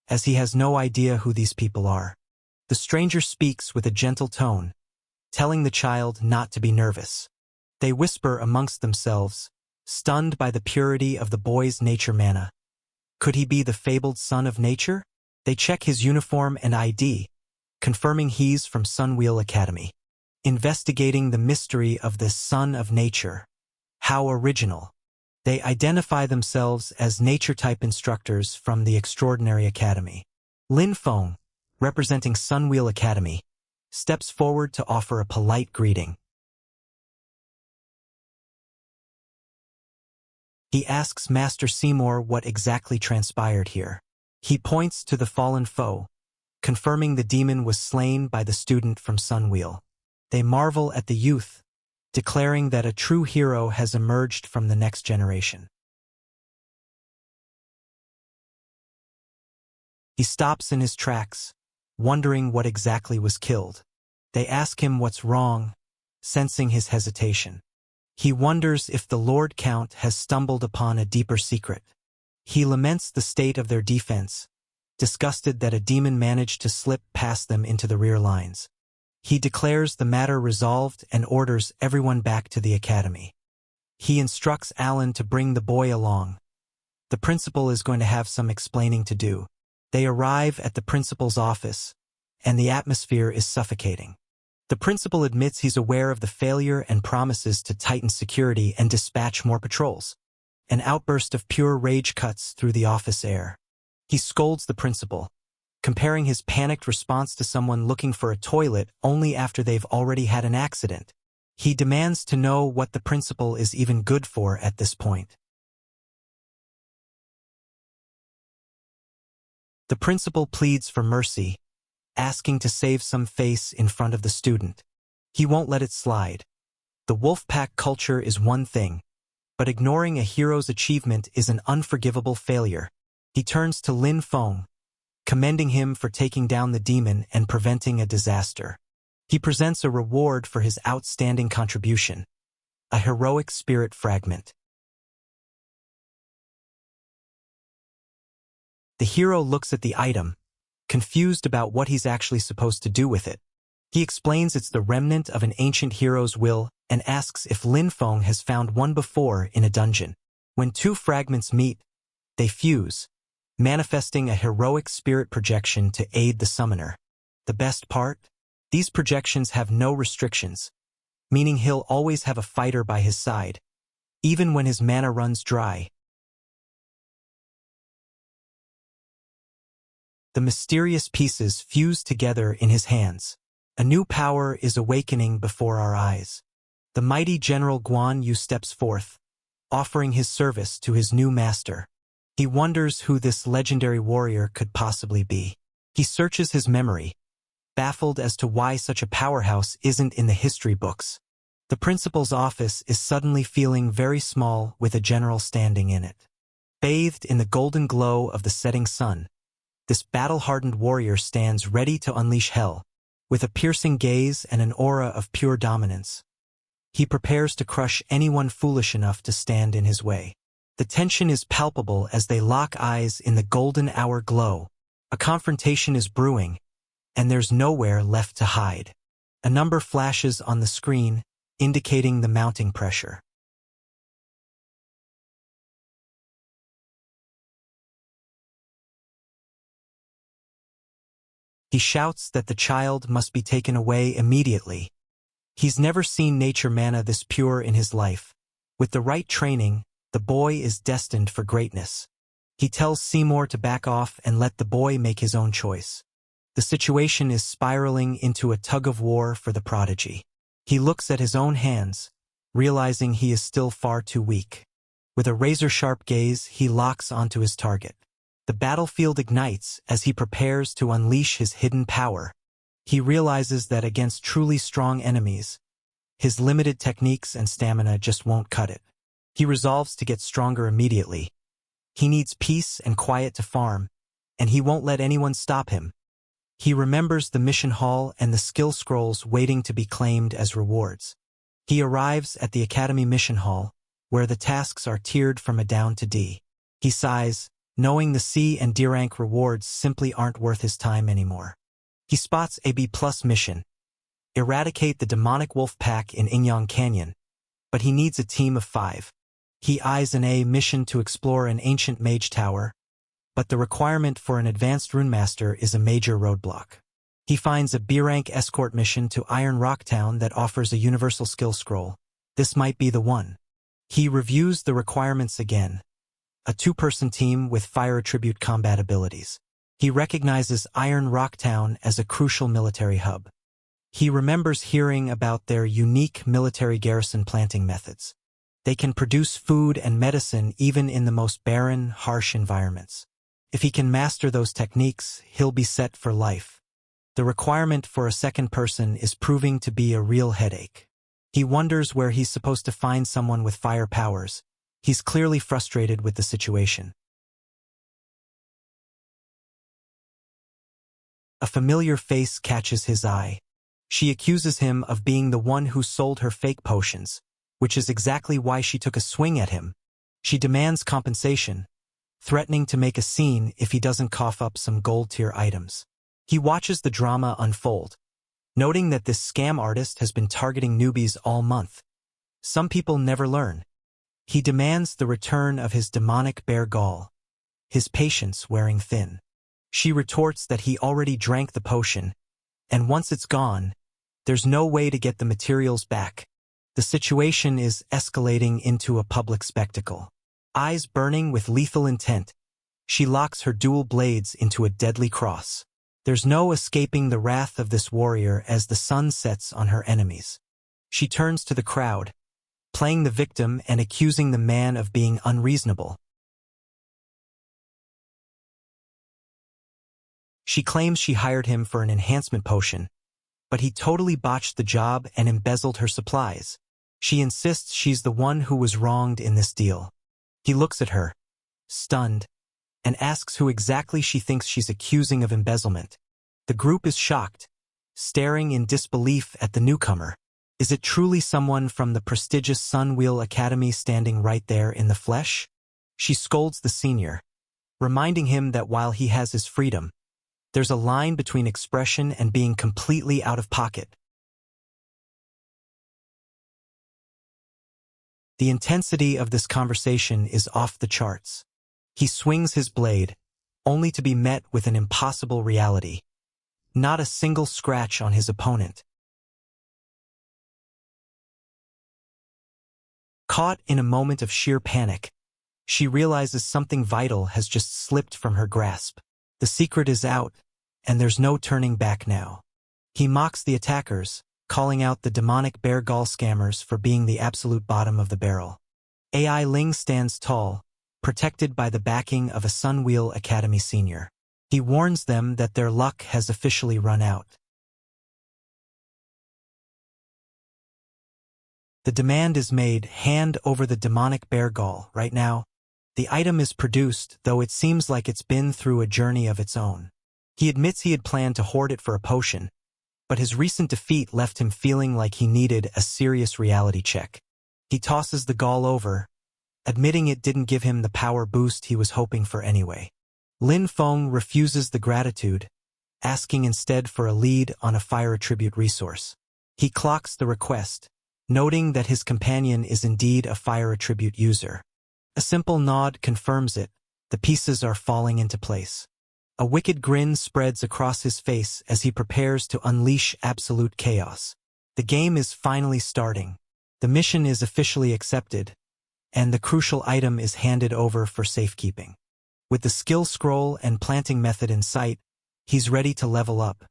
as he has no idea who these people are. The stranger speaks with a gentle tone, telling the child not to be nervous. They whisper amongst themselves, stunned by the purity of the boy's nature mana. Could he be the fabled son of nature? They check his uniform and ID, confirming he's from Sunwheel Academy. Investigating the mystery of this son of nature. How original. They identify themselves as nature-type instructors from the Extraordinary Academy. Lin Feng, representing Sunwheel Academy, steps forward to offer a polite greeting. He asks Master Seymour what exactly transpired here. He points to the fallen foe, confirming the demon was slain by the student from Sunwheel. They marvel at the youth, declaring that a true hero has emerged from the next generation. He stops in his tracks, wondering what exactly was killed. They ask him what's wrong, sensing his hesitation. He wonders if the Lord Count has stumbled upon a deeper secret. He laments the state of their defense, disgusted that a demon managed to slip past them into the rear lines. He declares the matter resolved and orders everyone back to the academy. He instructs Alan to bring the boy along. The principal is going to have some explaining to do. They arrive at the principal's office, and the atmosphere is suffocating. The principal admits he's aware of the failure and promises to tighten security and dispatch more patrols. An outburst of pure rage cuts through the office air. He scolds the principal, comparing his panicked response to someone looking for a toilet only after they've already had an accident. He demands to know what the principal is even good for at this point. The principal pleads for mercy, asking to save some face in front of the student. He won't let it slide. The Wolfpack culture is one thing, but ignoring a hero's achievement is an unforgivable failure. He turns to Lin Feng, commending him for taking down the demon and preventing a disaster. He presents a reward for his outstanding contribution, a heroic spirit fragment. The hero looks at the item, confused about what he's actually supposed to do with it. He explains it's the remnant of an ancient hero's will and asks if Lin Feng has found one before in a dungeon. When two fragments meet, they fuse, manifesting a heroic spirit projection to aid the summoner. The best part? These projections have no restrictions, meaning he'll always have a fighter by his side, even when his mana runs dry. The mysterious pieces fuse together in his hands. A new power is awakening before our eyes. The mighty General Guan Yu steps forth, offering his service to his new master. He wonders who this legendary warrior could possibly be. He searches his memory, baffled as to why such a powerhouse isn't in the history books. The principal's office is suddenly feeling very small with a general standing in it. Bathed in the golden glow of the setting sun, this battle-hardened warrior stands ready to unleash hell, with a piercing gaze and an aura of pure dominance. He prepares to crush anyone foolish enough to stand in his way. The tension is palpable as they lock eyes in the golden hour glow. A confrontation is brewing, and there's nowhere left to hide. A number flashes on the screen, indicating the mounting pressure. He shouts that the child must be taken away immediately. He's never seen nature mana this pure in his life. With the right training, the boy is destined for greatness. He tells Seymour to back off and let the boy make his own choice. The situation is spiraling into a tug-of-war for the prodigy. He looks at his own hands, realizing he is still far too weak. With a razor-sharp gaze, he locks onto his target. The battlefield ignites as he prepares to unleash his hidden power. He realizes that against truly strong enemies, his limited techniques and stamina just won't cut it. He resolves to get stronger immediately. He needs peace and quiet to farm, and he won't let anyone stop him. He remembers the mission hall and the skill scrolls waiting to be claimed as rewards. He arrives at the Academy mission hall, where the tasks are tiered from A down to D. He sighs, knowing the C and D rank rewards simply aren't worth his time anymore. He spots a B+ mission, eradicate the demonic wolf pack in Ingyang Canyon, but he needs a team of 5. He eyes an A mission to explore an ancient mage tower, but the requirement for an advanced runemaster is a major roadblock. He finds a B-rank escort mission to Iron Rock Town that offers a universal skill scroll. This might be the one. He reviews the requirements again. A 2-person team with fire attribute combat abilities. He recognizes Iron Rock Town as a crucial military hub. He remembers hearing about their unique military garrison planting methods. They can produce food and medicine even in the most barren, harsh environments. If he can master those techniques, he'll be set for life. The requirement for a second person is proving to be a real headache. He wonders where he's supposed to find someone with fire powers. He's clearly frustrated with the situation. A familiar face catches his eye. She accuses him of being the one who sold her fake potions, which is exactly why she took a swing at him. She demands compensation, threatening to make a scene if he doesn't cough up some gold-tier items. He watches the drama unfold, noting that this scam artist has been targeting newbies all month. Some people never learn. He demands the return of his demonic bear gall, his patience wearing thin. She retorts that he already drank the potion, and once it's gone, there's no way to get the materials back. The situation is escalating into a public spectacle. Eyes burning with lethal intent, she locks her dual blades into a deadly cross. There's no escaping the wrath of this warrior as the sun sets on her enemies. She turns to the crowd, playing the victim and accusing the man of being unreasonable. She claims she hired him for an enhancement potion, but he totally botched the job and embezzled her supplies. She insists she's the one who was wronged in this deal. He looks at her, stunned, and asks who exactly she thinks she's accusing of embezzlement. The group is shocked, staring in disbelief at the newcomer. Is it truly someone from the prestigious Sunwheel Academy standing right there in the flesh? She scolds the senior, reminding him that while he has his freedom, there's a line between expression and being completely out of pocket. The intensity of this conversation is off the charts. He swings his blade, only to be met with an impossible reality. Not a single scratch on his opponent. Caught in a moment of sheer panic, she realizes something vital has just slipped from her grasp. The secret is out, and there's no turning back now. He mocks the attackers, calling out the demonic bear gall scammers for being the absolute bottom of the barrel. AI Ling stands tall, protected by the backing of a Sunwheel Academy senior. He warns them that their luck has officially run out. The demand is made, hand over the demonic bear gall right now. The item is produced, though it seems like it's been through a journey of its own. He admits he had planned to hoard it for a potion, but his recent defeat left him feeling like he needed a serious reality check. He tosses the gall over, admitting it didn't give him the power boost he was hoping for anyway. Lin Feng refuses the gratitude, asking instead for a lead on a fire attribute resource. He clocks the request, noting that his companion is indeed a fire attribute user. A simple nod confirms it. The pieces are falling into place. A wicked grin spreads across his face as he prepares to unleash absolute chaos. The game is finally starting. The mission is officially accepted, and the crucial item is handed over for safekeeping. With the skill scroll and planting method in sight, he's ready to level up.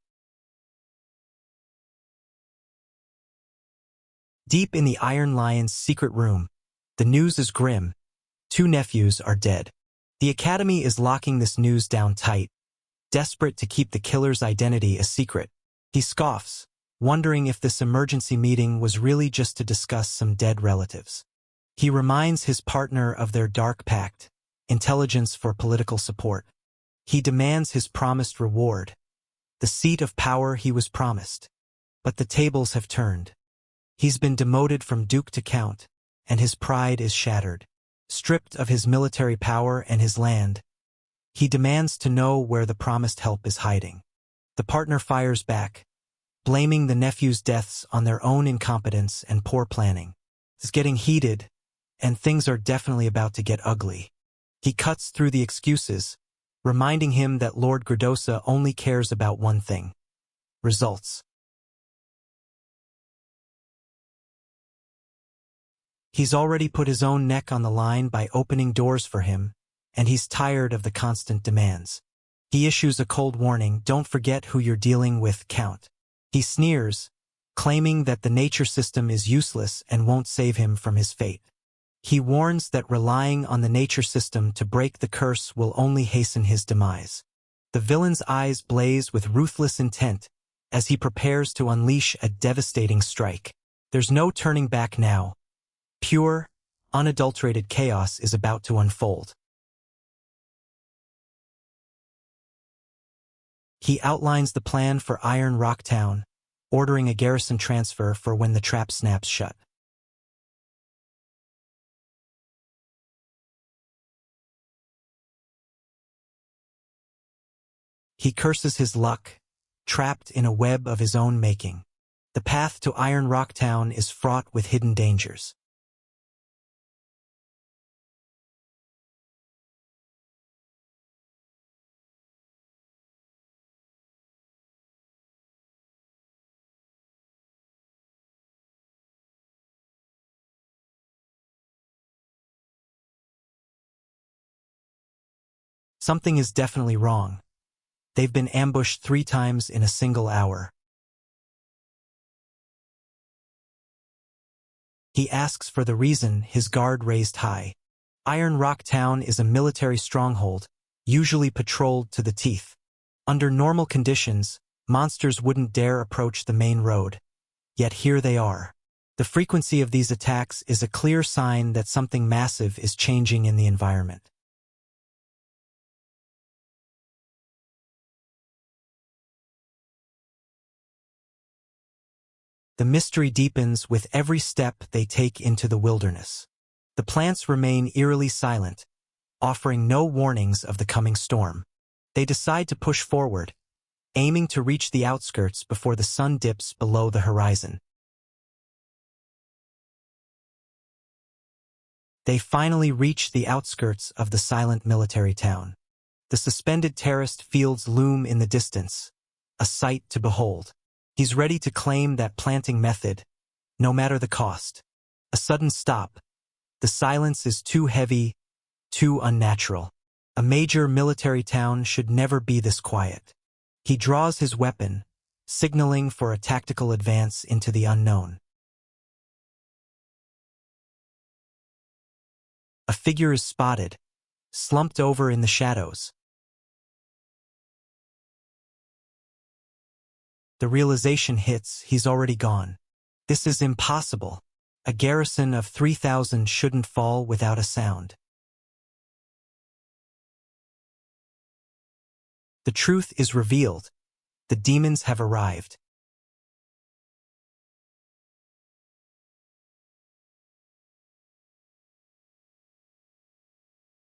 Deep in the Iron Lion's secret room, the news is grim. 2 nephews are dead. The Academy is locking this news down tight, desperate to keep the killer's identity a secret. He scoffs, wondering if this emergency meeting was really just to discuss some dead relatives. He reminds his partner of their dark pact, intelligence for political support. He demands his promised reward, the seat of power he was promised. But the tables have turned. He's been demoted from Duke to Count, and his pride is shattered. Stripped of his military power and his land, he demands to know where the promised help is hiding. The partner fires back, blaming the nephew's deaths on their own incompetence and poor planning. It's getting heated, and things are definitely about to get ugly. He cuts through the excuses, reminding him that Lord Gradosa only cares about one thing: results. He's already put his own neck on the line by opening doors for him, and he's tired of the constant demands. He issues a cold warning: don't forget who you're dealing with, Count. He sneers, claiming that the nature system is useless and won't save him from his fate. He warns that relying on the nature system to break the curse will only hasten his demise. The villain's eyes blaze with ruthless intent as he prepares to unleash a devastating strike. There's no turning back now. Pure, unadulterated chaos is about to unfold. He outlines the plan for Iron Rock Town, ordering a garrison transfer for when the trap snaps shut. He curses his luck, trapped in a web of his own making. The path to Iron Rock Town is fraught with hidden dangers. Something is definitely wrong. They've been ambushed 3 times in a single hour. He asks for the reason, his guard raised high. Iron Rock Town is a military stronghold, usually patrolled to the teeth. Under normal conditions, monsters wouldn't dare approach the main road. Yet here they are. The frequency of these attacks is a clear sign that something massive is changing in the environment. The mystery deepens with every step they take into the wilderness. The plants remain eerily silent, offering no warnings of the coming storm. They decide to push forward, aiming to reach the outskirts before the sun dips below the horizon. They finally reach the outskirts of the silent military town. The suspended terraced fields loom in the distance, a sight to behold. He's ready to claim that planting method, no matter the cost. A sudden stop. The silence is too heavy, too unnatural. A major military town should never be this quiet. He draws his weapon, signaling for a tactical advance into the unknown. A figure is spotted, slumped over in the shadows. The realization hits he's already gone. This is impossible. A garrison of 3,000 shouldn't fall without a sound. The truth is revealed. The demons have arrived.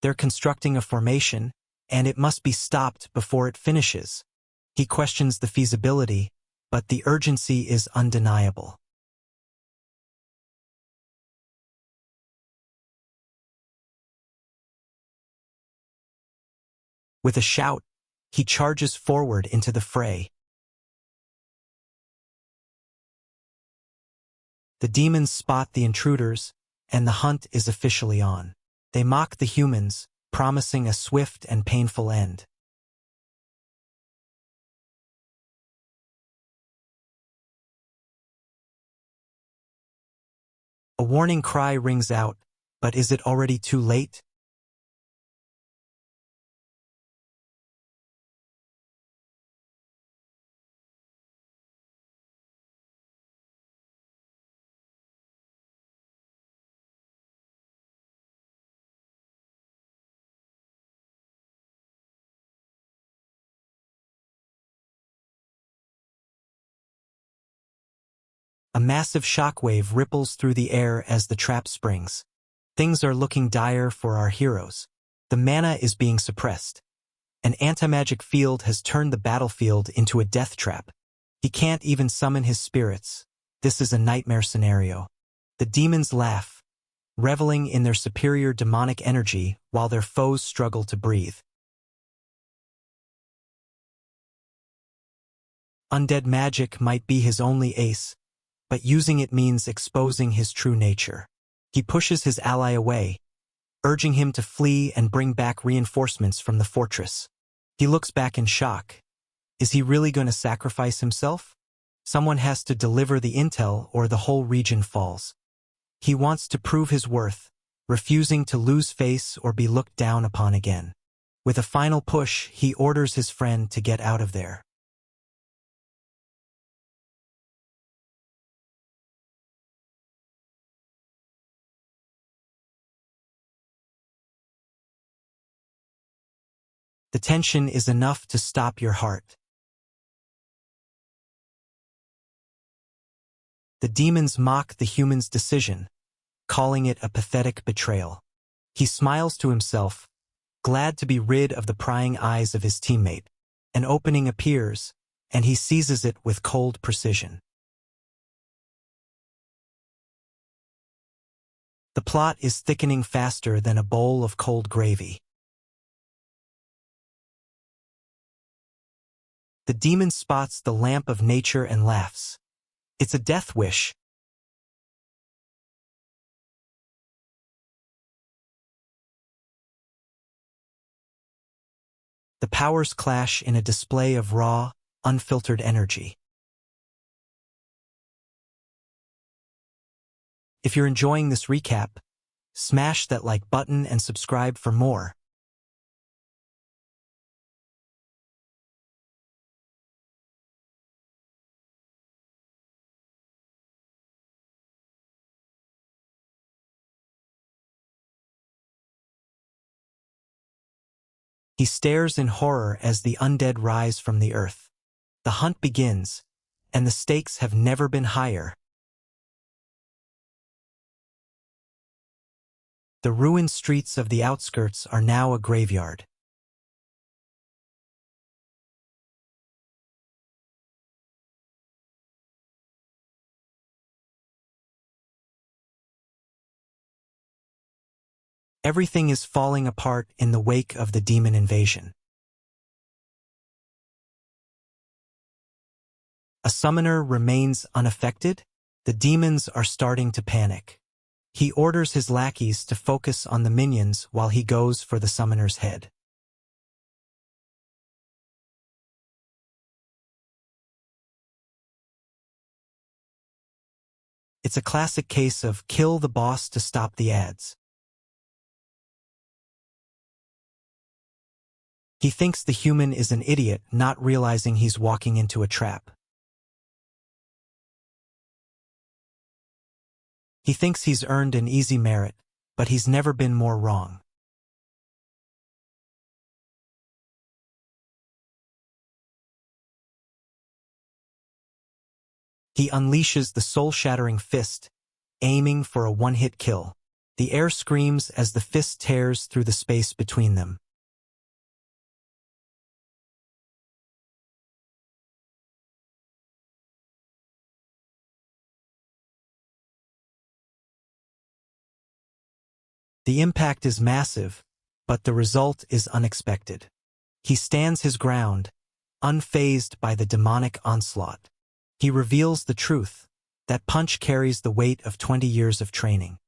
They're constructing a formation, and it must be stopped before it finishes. He questions the feasibility, but the urgency is undeniable. With a shout, he charges forward into the fray. The demons spot the intruders, and the hunt is officially on. They mock the humans, promising a swift and painful end. A warning cry rings out, but is it already too late? A massive shockwave ripples through the air as the trap springs. Things are looking dire for our heroes. The mana is being suppressed. An anti-magic field has turned the battlefield into a death trap. He can't even summon his spirits. This is a nightmare scenario. The demons laugh, reveling in their superior demonic energy while their foes struggle to breathe. Undead magic might be his only ace, but using it means exposing his true nature. He pushes his ally away, urging him to flee and bring back reinforcements from the fortress. He looks back in shock. Is he really going to sacrifice himself? Someone has to deliver the intel or the whole region falls. He wants to prove his worth, refusing to lose face or be looked down upon again. With a final push, he orders his friend to get out of there. The tension is enough to stop your heart. The demons mock the human's decision, calling it a pathetic betrayal. He smiles to himself, glad to be rid of the prying eyes of his teammate. An opening appears, and he seizes it with cold precision. The plot is thickening faster than a bowl of cold gravy. The demon spots the lamp of nature and laughs. It's a death wish. The powers clash in a display of raw, unfiltered energy. If you're enjoying this recap, smash that like button and subscribe for more. He stares in horror as the undead rise from the earth. The hunt begins, and the stakes have never been higher. The ruined streets of the outskirts are now a graveyard. Everything is falling apart in the wake of the demon invasion. A summoner remains unaffected. The demons are starting to panic. He orders his lackeys to focus on the minions while he goes for the summoner's head. It's a classic case of kill the boss to stop the ads. He thinks the human is an idiot, not realizing he's walking into a trap. He thinks he's earned an easy merit, but he's never been more wrong. He unleashes the soul-shattering fist, aiming for a one-hit kill. The air screams as the fist tears through the space between them. The impact is massive, but the result is unexpected. He stands his ground, unfazed by the demonic onslaught. He reveals the truth. That punch carries the weight of 20 years of training.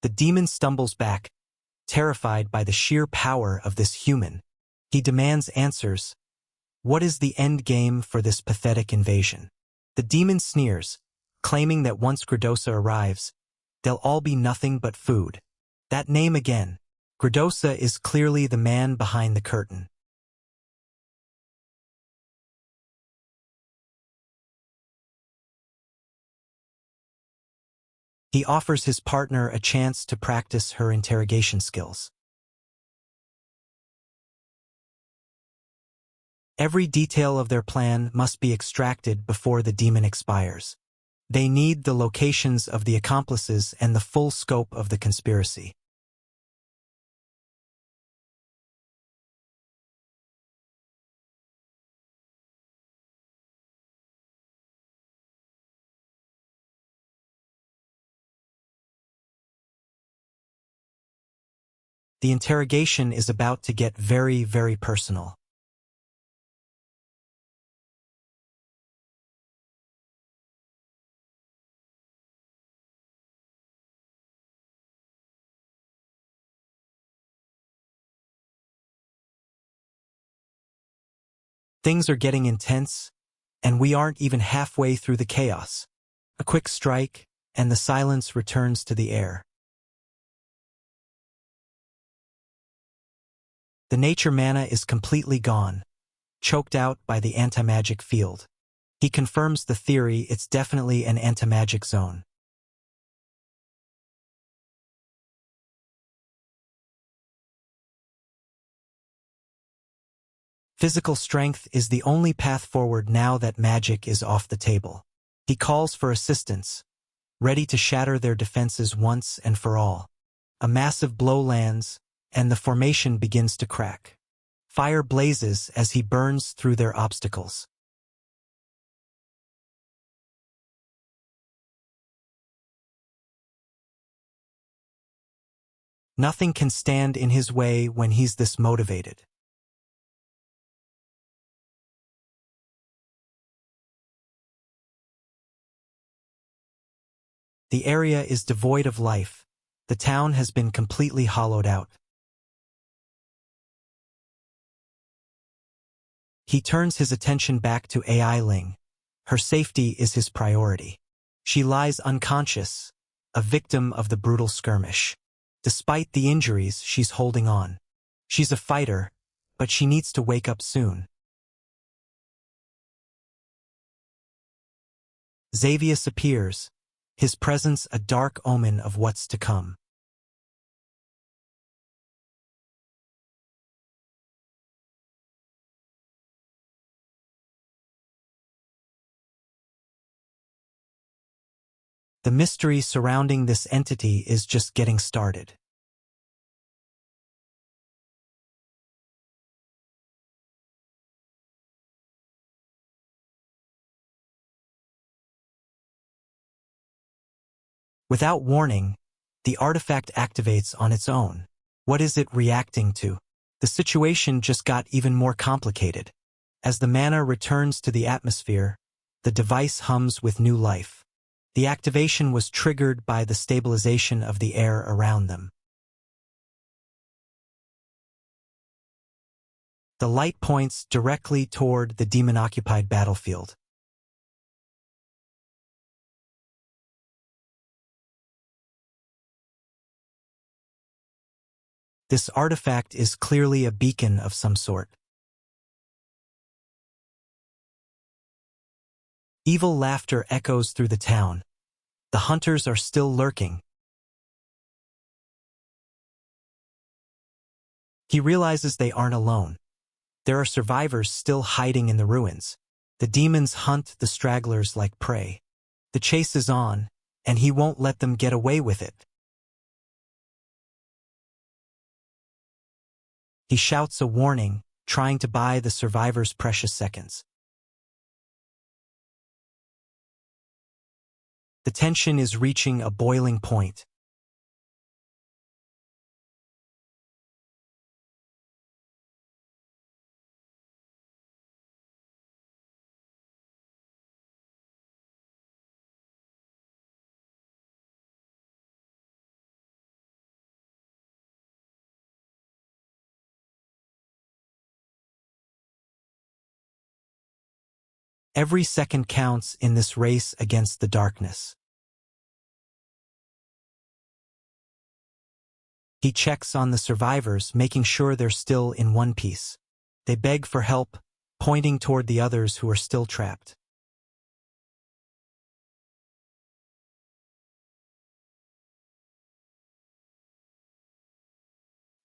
The demon stumbles back, terrified by the sheer power of this human. He demands answers. What is the end game for this pathetic invasion? The demon sneers, claiming that once Gradosa arrives, they'll all be nothing but food. That name again. Gradosa is clearly the man behind the curtain. He offers his partner a chance to practice her interrogation skills. Every detail of their plan must be extracted before the demon expires. They need the locations of the accomplices and the full scope of the conspiracy. The interrogation is about to get very, very personal. Things are getting intense, and we aren't even halfway through the chaos. A quick strike, and the silence returns to the air. The nature mana is completely gone, choked out by the anti-magic field. He confirms the theory it's definitely an anti-magic zone. Physical strength is the only path forward now that magic is off the table. He calls for assistance, ready to shatter their defenses once and for all. A massive blow lands, and the formation begins to crack. Fire blazes as he burns through their obstacles. Nothing can stand in his way when he's this motivated. The area is devoid of life. The town has been completely hollowed out. He turns his attention back to AI Ling. Her safety is his priority. She lies unconscious, a victim of the brutal skirmish. Despite the injuries, she's holding on. She's a fighter, but she needs to wake up soon. Xavius appears, his presence a dark omen of what's to come. The mystery surrounding this entity is just getting started. Without warning, the artifact activates on its own. What is it reacting to? The situation just got even more complicated. As the mana returns to the atmosphere, the device hums with new life. The activation was triggered by the stabilization of the air around them. The light points directly toward the demon-occupied battlefield. This artifact is clearly a beacon of some sort. Evil laughter echoes through the town. The hunters are still lurking. He realizes they aren't alone. There are survivors still hiding in the ruins. The demons hunt the stragglers like prey. The chase is on, and he won't let them get away with it. He shouts a warning, trying to buy the survivors' precious seconds. The tension is reaching a boiling point. Every second counts in this race against the darkness. He checks on the survivors, making sure they're still in one piece. They beg for help, pointing toward the others who are still trapped.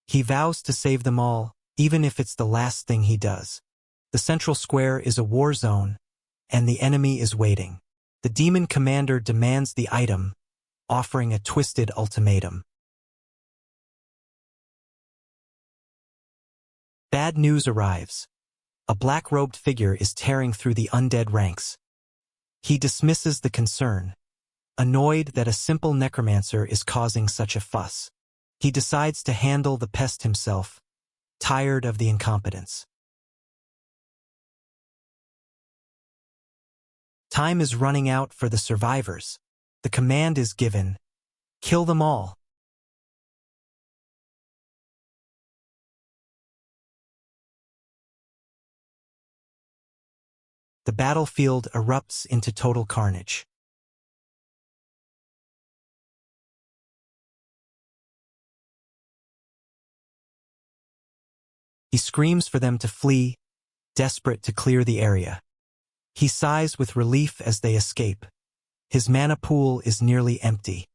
He vows to save them all, even if it's the last thing he does. The central square is a war zone, and the enemy is waiting. The demon commander demands the item, offering a twisted ultimatum. Bad news arrives. A black-robed figure is tearing through the undead ranks. He dismisses the concern, annoyed that a simple necromancer is causing such a fuss. He decides to handle the pest himself, tired of the incompetence. Time is running out for the survivors. The command is given: kill them all. The battlefield erupts into total carnage. He screams for them to flee, desperate to clear the area. He sighs with relief as they escape. His mana pool is nearly empty.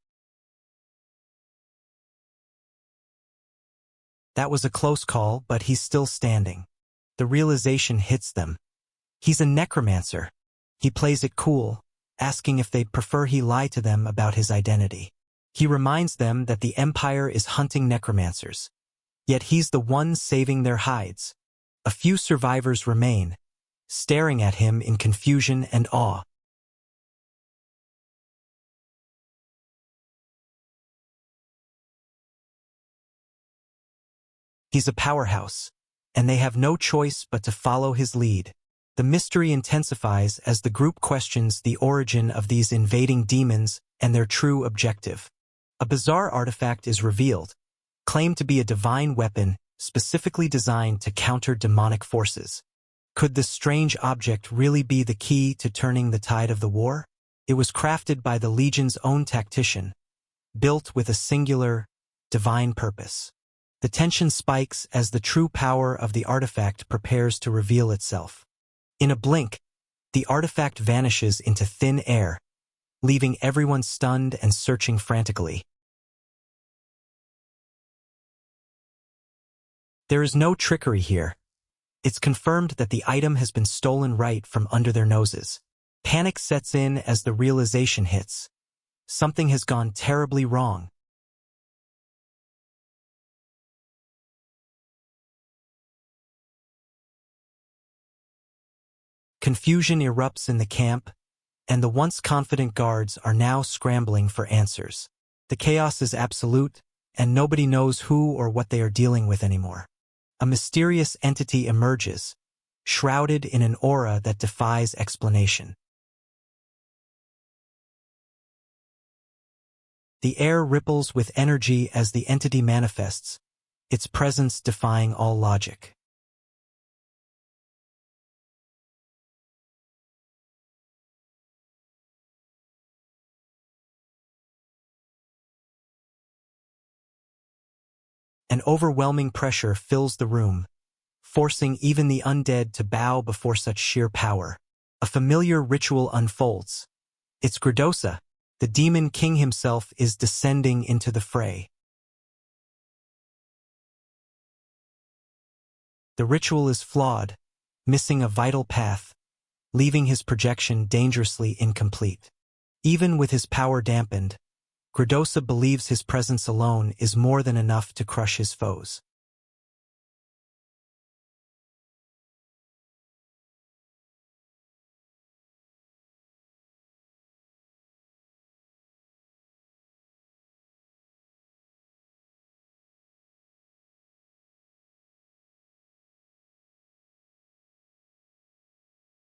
That was a close call, but he's still standing. The realization hits them. He's a necromancer. He plays it cool, asking if they'd prefer he lie to them about his identity. He reminds them that the Empire is hunting necromancers. Yet he's the one saving their hides. A few survivors remain, staring at him in confusion and awe. He's a powerhouse, and they have no choice but to follow his lead. The mystery intensifies as the group questions the origin of these invading demons and their true objective. A bizarre artifact is revealed, claimed to be a divine weapon specifically designed to counter demonic forces. Could this strange object really be the key to turning the tide of the war? It was crafted by the Legion's own tactician, built with a singular, divine purpose. The tension spikes as the true power of the artifact prepares to reveal itself. In a blink, the artifact vanishes into thin air, leaving everyone stunned and searching frantically. There is no trickery here. It's confirmed that the item has been stolen right from under their noses. Panic sets in as the realization hits. Something has gone terribly wrong. Confusion erupts in the camp, and the once confident guards are now scrambling for answers. The chaos is absolute, and nobody knows who or what they are dealing with anymore. A mysterious entity emerges, shrouded in an aura that defies explanation. The air ripples with energy as the entity manifests, its presence defying all logic. An overwhelming pressure fills the room, forcing even the undead to bow before such sheer power. A familiar ritual unfolds. It's Gradosa. The demon king himself is descending into the fray. The ritual is flawed, missing a vital path, leaving his projection dangerously incomplete. Even with his power dampened, Gradosa believes his presence alone is more than enough to crush his foes.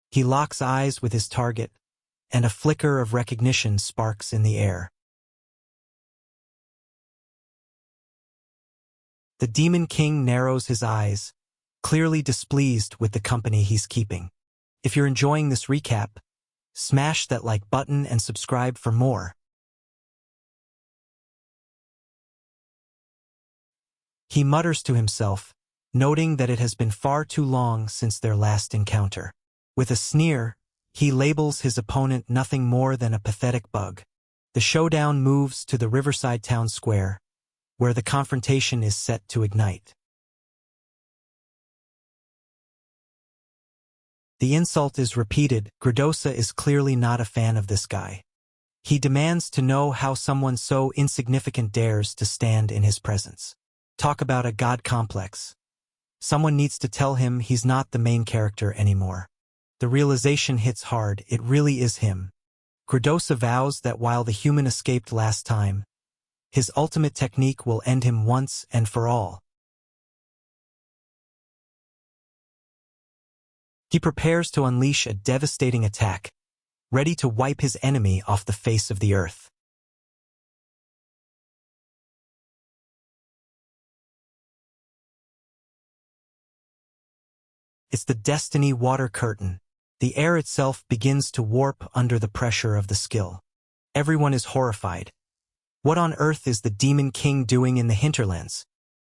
He locks eyes with his target, and a flicker of recognition sparks in the air. The Demon King narrows his eyes, clearly displeased with the company he's keeping. If you're enjoying this recap, smash that like button and subscribe for more. He mutters to himself, noting that it has been far too long since their last encounter. With a sneer, he labels his opponent nothing more than a pathetic bug. The showdown moves to the riverside town square, where the confrontation is set to ignite. The insult is repeated. Gradosa is clearly not a fan of this guy. He demands to know how someone so insignificant dares to stand in his presence. Talk about a god complex. Someone needs to tell him he's not the main character anymore. The realization hits hard. It really is him. Gradosa vows that while the human escaped last time, his ultimate technique will end him once and for all. He prepares to unleash a devastating attack, ready to wipe his enemy off the face of the earth. It's the Destiny water curtain. The air itself begins to warp under the pressure of the skill. Everyone is horrified. What on earth is the Demon King doing in the hinterlands?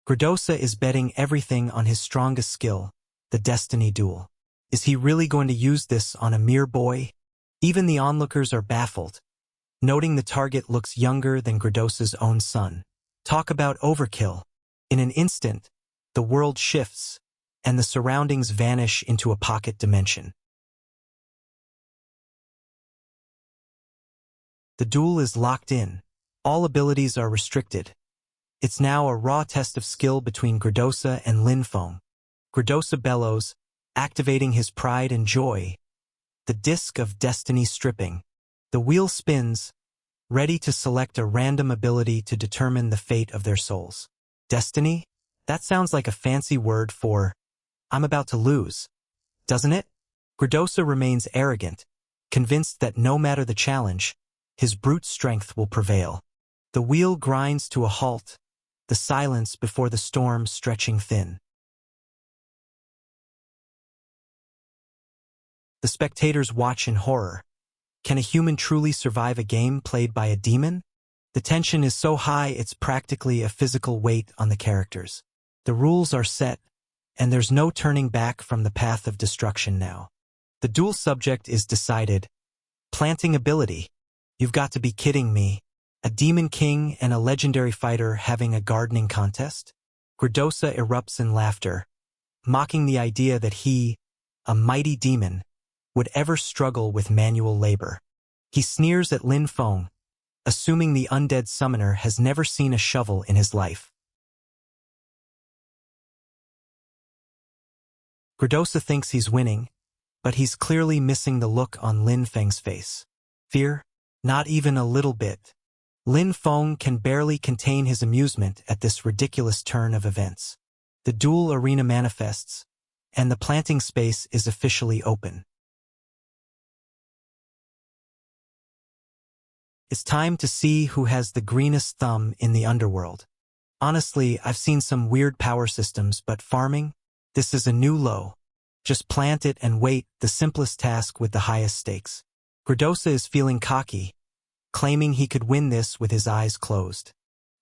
Gradosa is betting everything on his strongest skill, the Destiny duel. Is he really going to use this on a mere boy? Even the onlookers are baffled, noting the target looks younger than Gradosa's own son. Talk about overkill. In an instant, the world shifts, and the surroundings vanish into a pocket dimension. The duel is locked in. All abilities are restricted. It's now a raw test of skill between Gradosa and Linfeng. Gradosa bellows, activating his pride and joy. The disc of destiny stripping. The wheel spins, ready to select a random ability to determine the fate of their souls. Destiny? That sounds like a fancy word for, I'm about to lose, doesn't it? Gradosa remains arrogant, convinced that no matter the challenge, his brute strength will prevail. The wheel grinds to a halt, the silence before the storm stretching thin. The spectators watch in horror. Can a human truly survive a game played by a demon? The tension is so high it's practically a physical weight on the characters. The rules are set, and there's no turning back from the path of destruction now. The duel subject is decided. Planting ability. You've got to be kidding me. A demon king and a legendary fighter having a gardening contest? Gradosa erupts in laughter, mocking the idea that he, a mighty demon, would ever struggle with manual labor. He sneers at Lin Feng, assuming the undead summoner has never seen a shovel in his life. Gradosa thinks he's winning, but he's clearly missing the look on Lin Feng's face. Fear? Not even a little bit. Lin Feng can barely contain his amusement at this ridiculous turn of events. The dual arena manifests, and the planting space is officially open. It's time to see who has the greenest thumb in the underworld. Honestly, I've seen some weird power systems, but farming? This is a new low. Just plant it and wait, the simplest task with the highest stakes. Gradosa is feeling cocky, claiming he could win this with his eyes closed.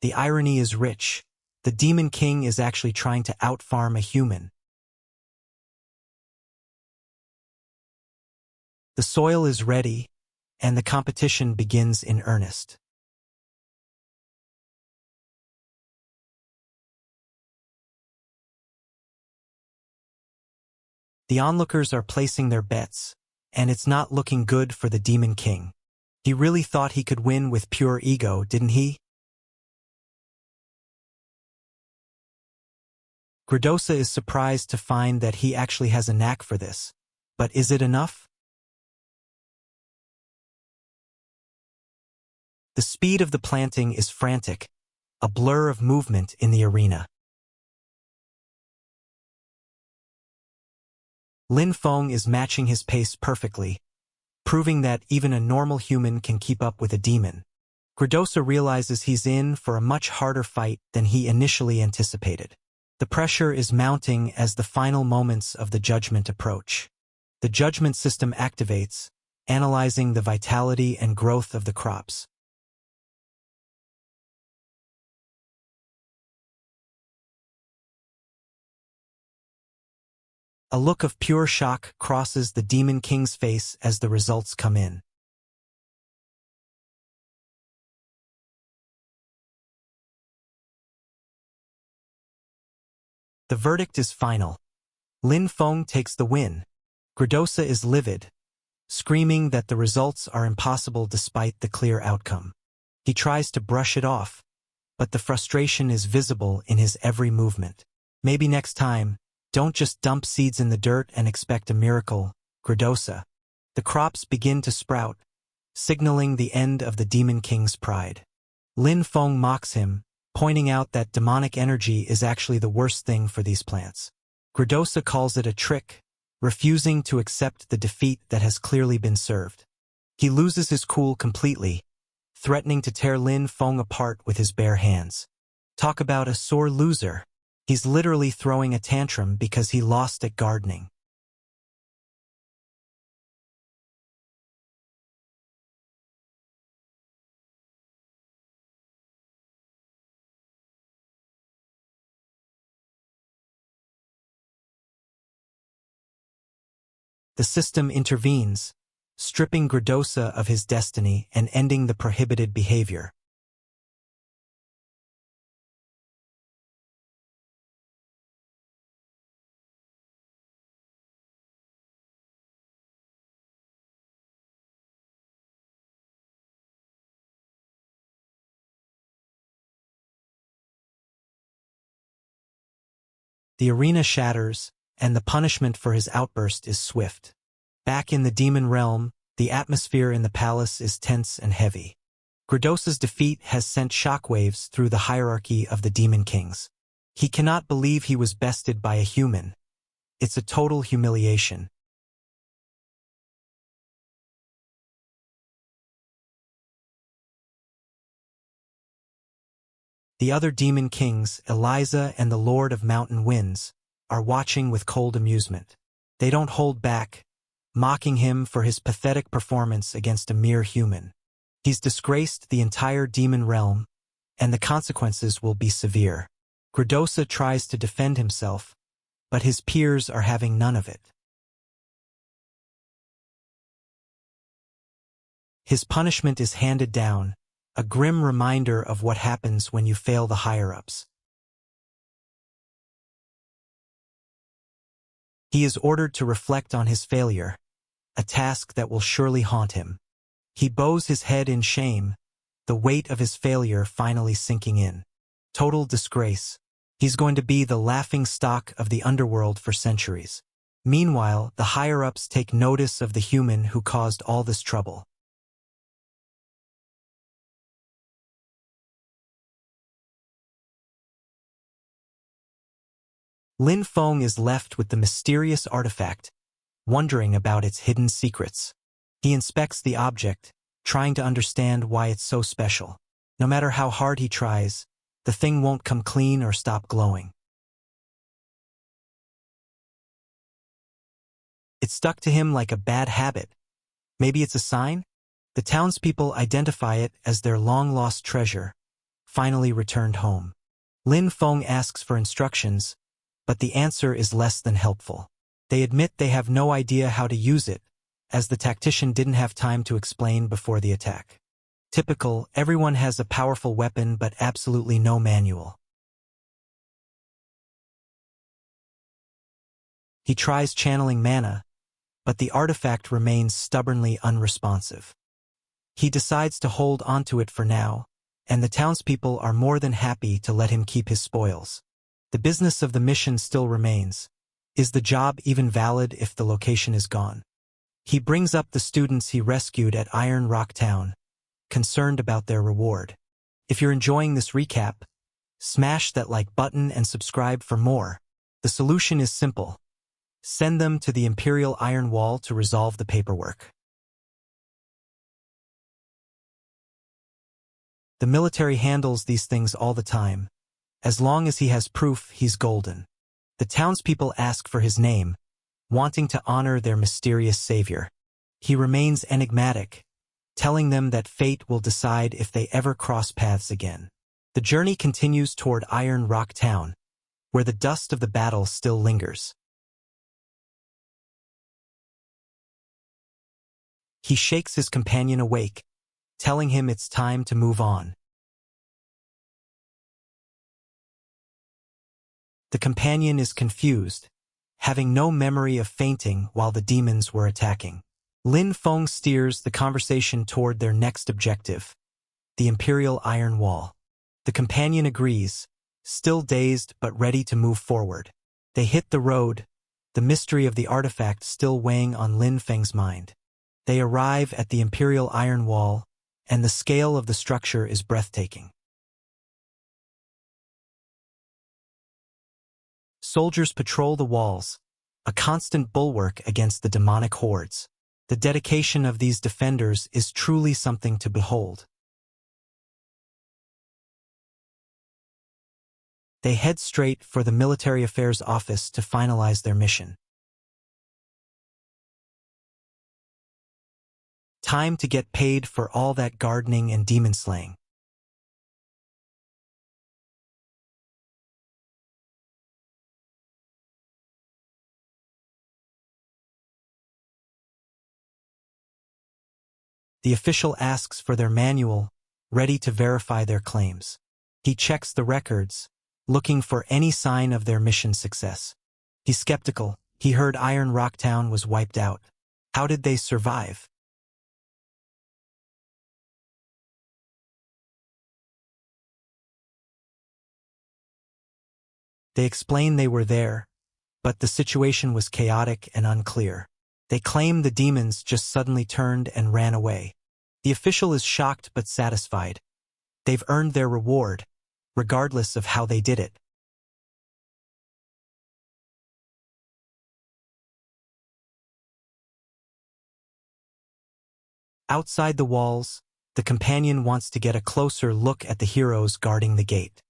The irony is rich. The Demon King is actually trying to outfarm a human. The soil is ready, and the competition begins in earnest. The onlookers are placing their bets, and it's not looking good for the Demon King. He really thought he could win with pure ego, didn't he? Gradosa is surprised to find that he actually has a knack for this. But is it enough? The speed of the planting is frantic, a blur of movement in the arena. Lin Feng is matching his pace perfectly, proving that even a normal human can keep up with a demon. Gradosa realizes he's in for a much harder fight than he initially anticipated. The pressure is mounting as the final moments of the judgment approach. The judgment system activates, analyzing the vitality and growth of the crops. A look of pure shock crosses the Demon King's face as the results come in. The verdict is final. Lin Feng takes the win. Gradosa is livid, screaming that the results are impossible despite the clear outcome. He tries to brush it off, but the frustration is visible in his every movement. Maybe next time, don't just dump seeds in the dirt and expect a miracle, Gradosa. The crops begin to sprout, signaling the end of the Demon King's pride. Lin Feng mocks him, pointing out that demonic energy is actually the worst thing for these plants. Gradosa calls it a trick, refusing to accept the defeat that has clearly been served. He loses his cool completely, threatening to tear Lin Feng apart with his bare hands. Talk about a sore loser. He's literally throwing a tantrum because he lost at gardening. The system intervenes, stripping Gradosa of his destiny and ending the prohibited behavior. The arena shatters, and the punishment for his outburst is swift. Back in the demon realm, the atmosphere in the palace is tense and heavy. Gradosa's defeat has sent shockwaves through the hierarchy of the Demon Kings. He cannot believe he was bested by a human. It's a total humiliation. The other Demon Kings, Eliza and the Lord of Mountain Winds, are watching with cold amusement. They don't hold back, mocking him for his pathetic performance against a mere human. He's disgraced the entire demon realm, and the consequences will be severe. Gradosa tries to defend himself, but his peers are having none of it. His punishment is handed down, a grim reminder of what happens when you fail the higher-ups. He is ordered to reflect on his failure, a task that will surely haunt him. He bows his head in shame, the weight of his failure finally sinking in. Total disgrace. He's going to be the laughing stock of the underworld for centuries. Meanwhile, the higher-ups take notice of the human who caused all this trouble. Lin Feng is left with the mysterious artifact, wondering about its hidden secrets. He inspects the object, trying to understand why it's so special. No matter how hard he tries, the thing won't come clean or stop glowing. It stuck to him like a bad habit. Maybe it's a sign? The townspeople identify it as their long-lost treasure, finally returned home. Lin Feng asks for instructions, but the answer is less than helpful. They admit they have no idea how to use it, as the tactician didn't have time to explain before the attack. Typical, everyone has a powerful weapon but absolutely no manual. He tries channeling mana, but the artifact remains stubbornly unresponsive. He decides to hold onto it for now, and the townspeople are more than happy to let him keep his spoils. The business of the mission still remains. Is the job even valid if the location is gone? He brings up the students he rescued at Iron Rock Town, concerned about their reward. If you're enjoying this recap, smash that like button and subscribe for more. The solution is simple. Send them to the Imperial Iron Wall to resolve the paperwork. The military handles these things all the time. As long as he has proof, he's golden. The townspeople ask for his name, wanting to honor their mysterious savior. He remains enigmatic, telling them that fate will decide if they ever cross paths again. The journey continues toward Iron Rock Town, where the dust of the battle still lingers. He shakes his companion awake, telling him it's time to move on. The companion is confused, having no memory of fainting while the demons were attacking. Lin Feng steers the conversation toward their next objective, the Imperial Iron Wall. The companion agrees, still dazed but ready to move forward. They hit the road, the mystery of the artifact still weighing on Lin Feng's mind. They arrive at the Imperial Iron Wall, and the scale of the structure is breathtaking. Soldiers patrol the walls, a constant bulwark against the demonic hordes. The dedication of these defenders is truly something to behold. They head straight for the Military Affairs Office to finalize their mission. Time to get paid for all that gardening and demon slaying. The official asks for their manual, ready to verify their claims. He checks the records, looking for any sign of their mission success. He's skeptical. He heard Iron Rock Town was wiped out. How did they survive? They explain they were there, but the situation was chaotic and unclear. They claim the demons just suddenly turned and ran away. The official is shocked but satisfied. They've earned their reward, regardless of how they did it. Outside the walls, the companion wants to get a closer look at the heroes guarding the gate.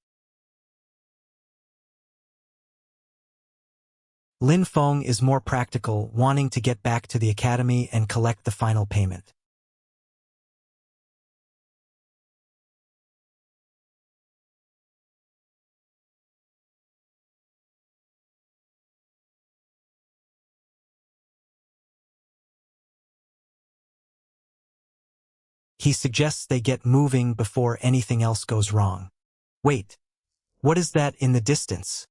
Lin Feng is more practical, wanting to get back to the academy and collect the final payment. He suggests they get moving before anything else goes wrong. Wait, what is that in the distance?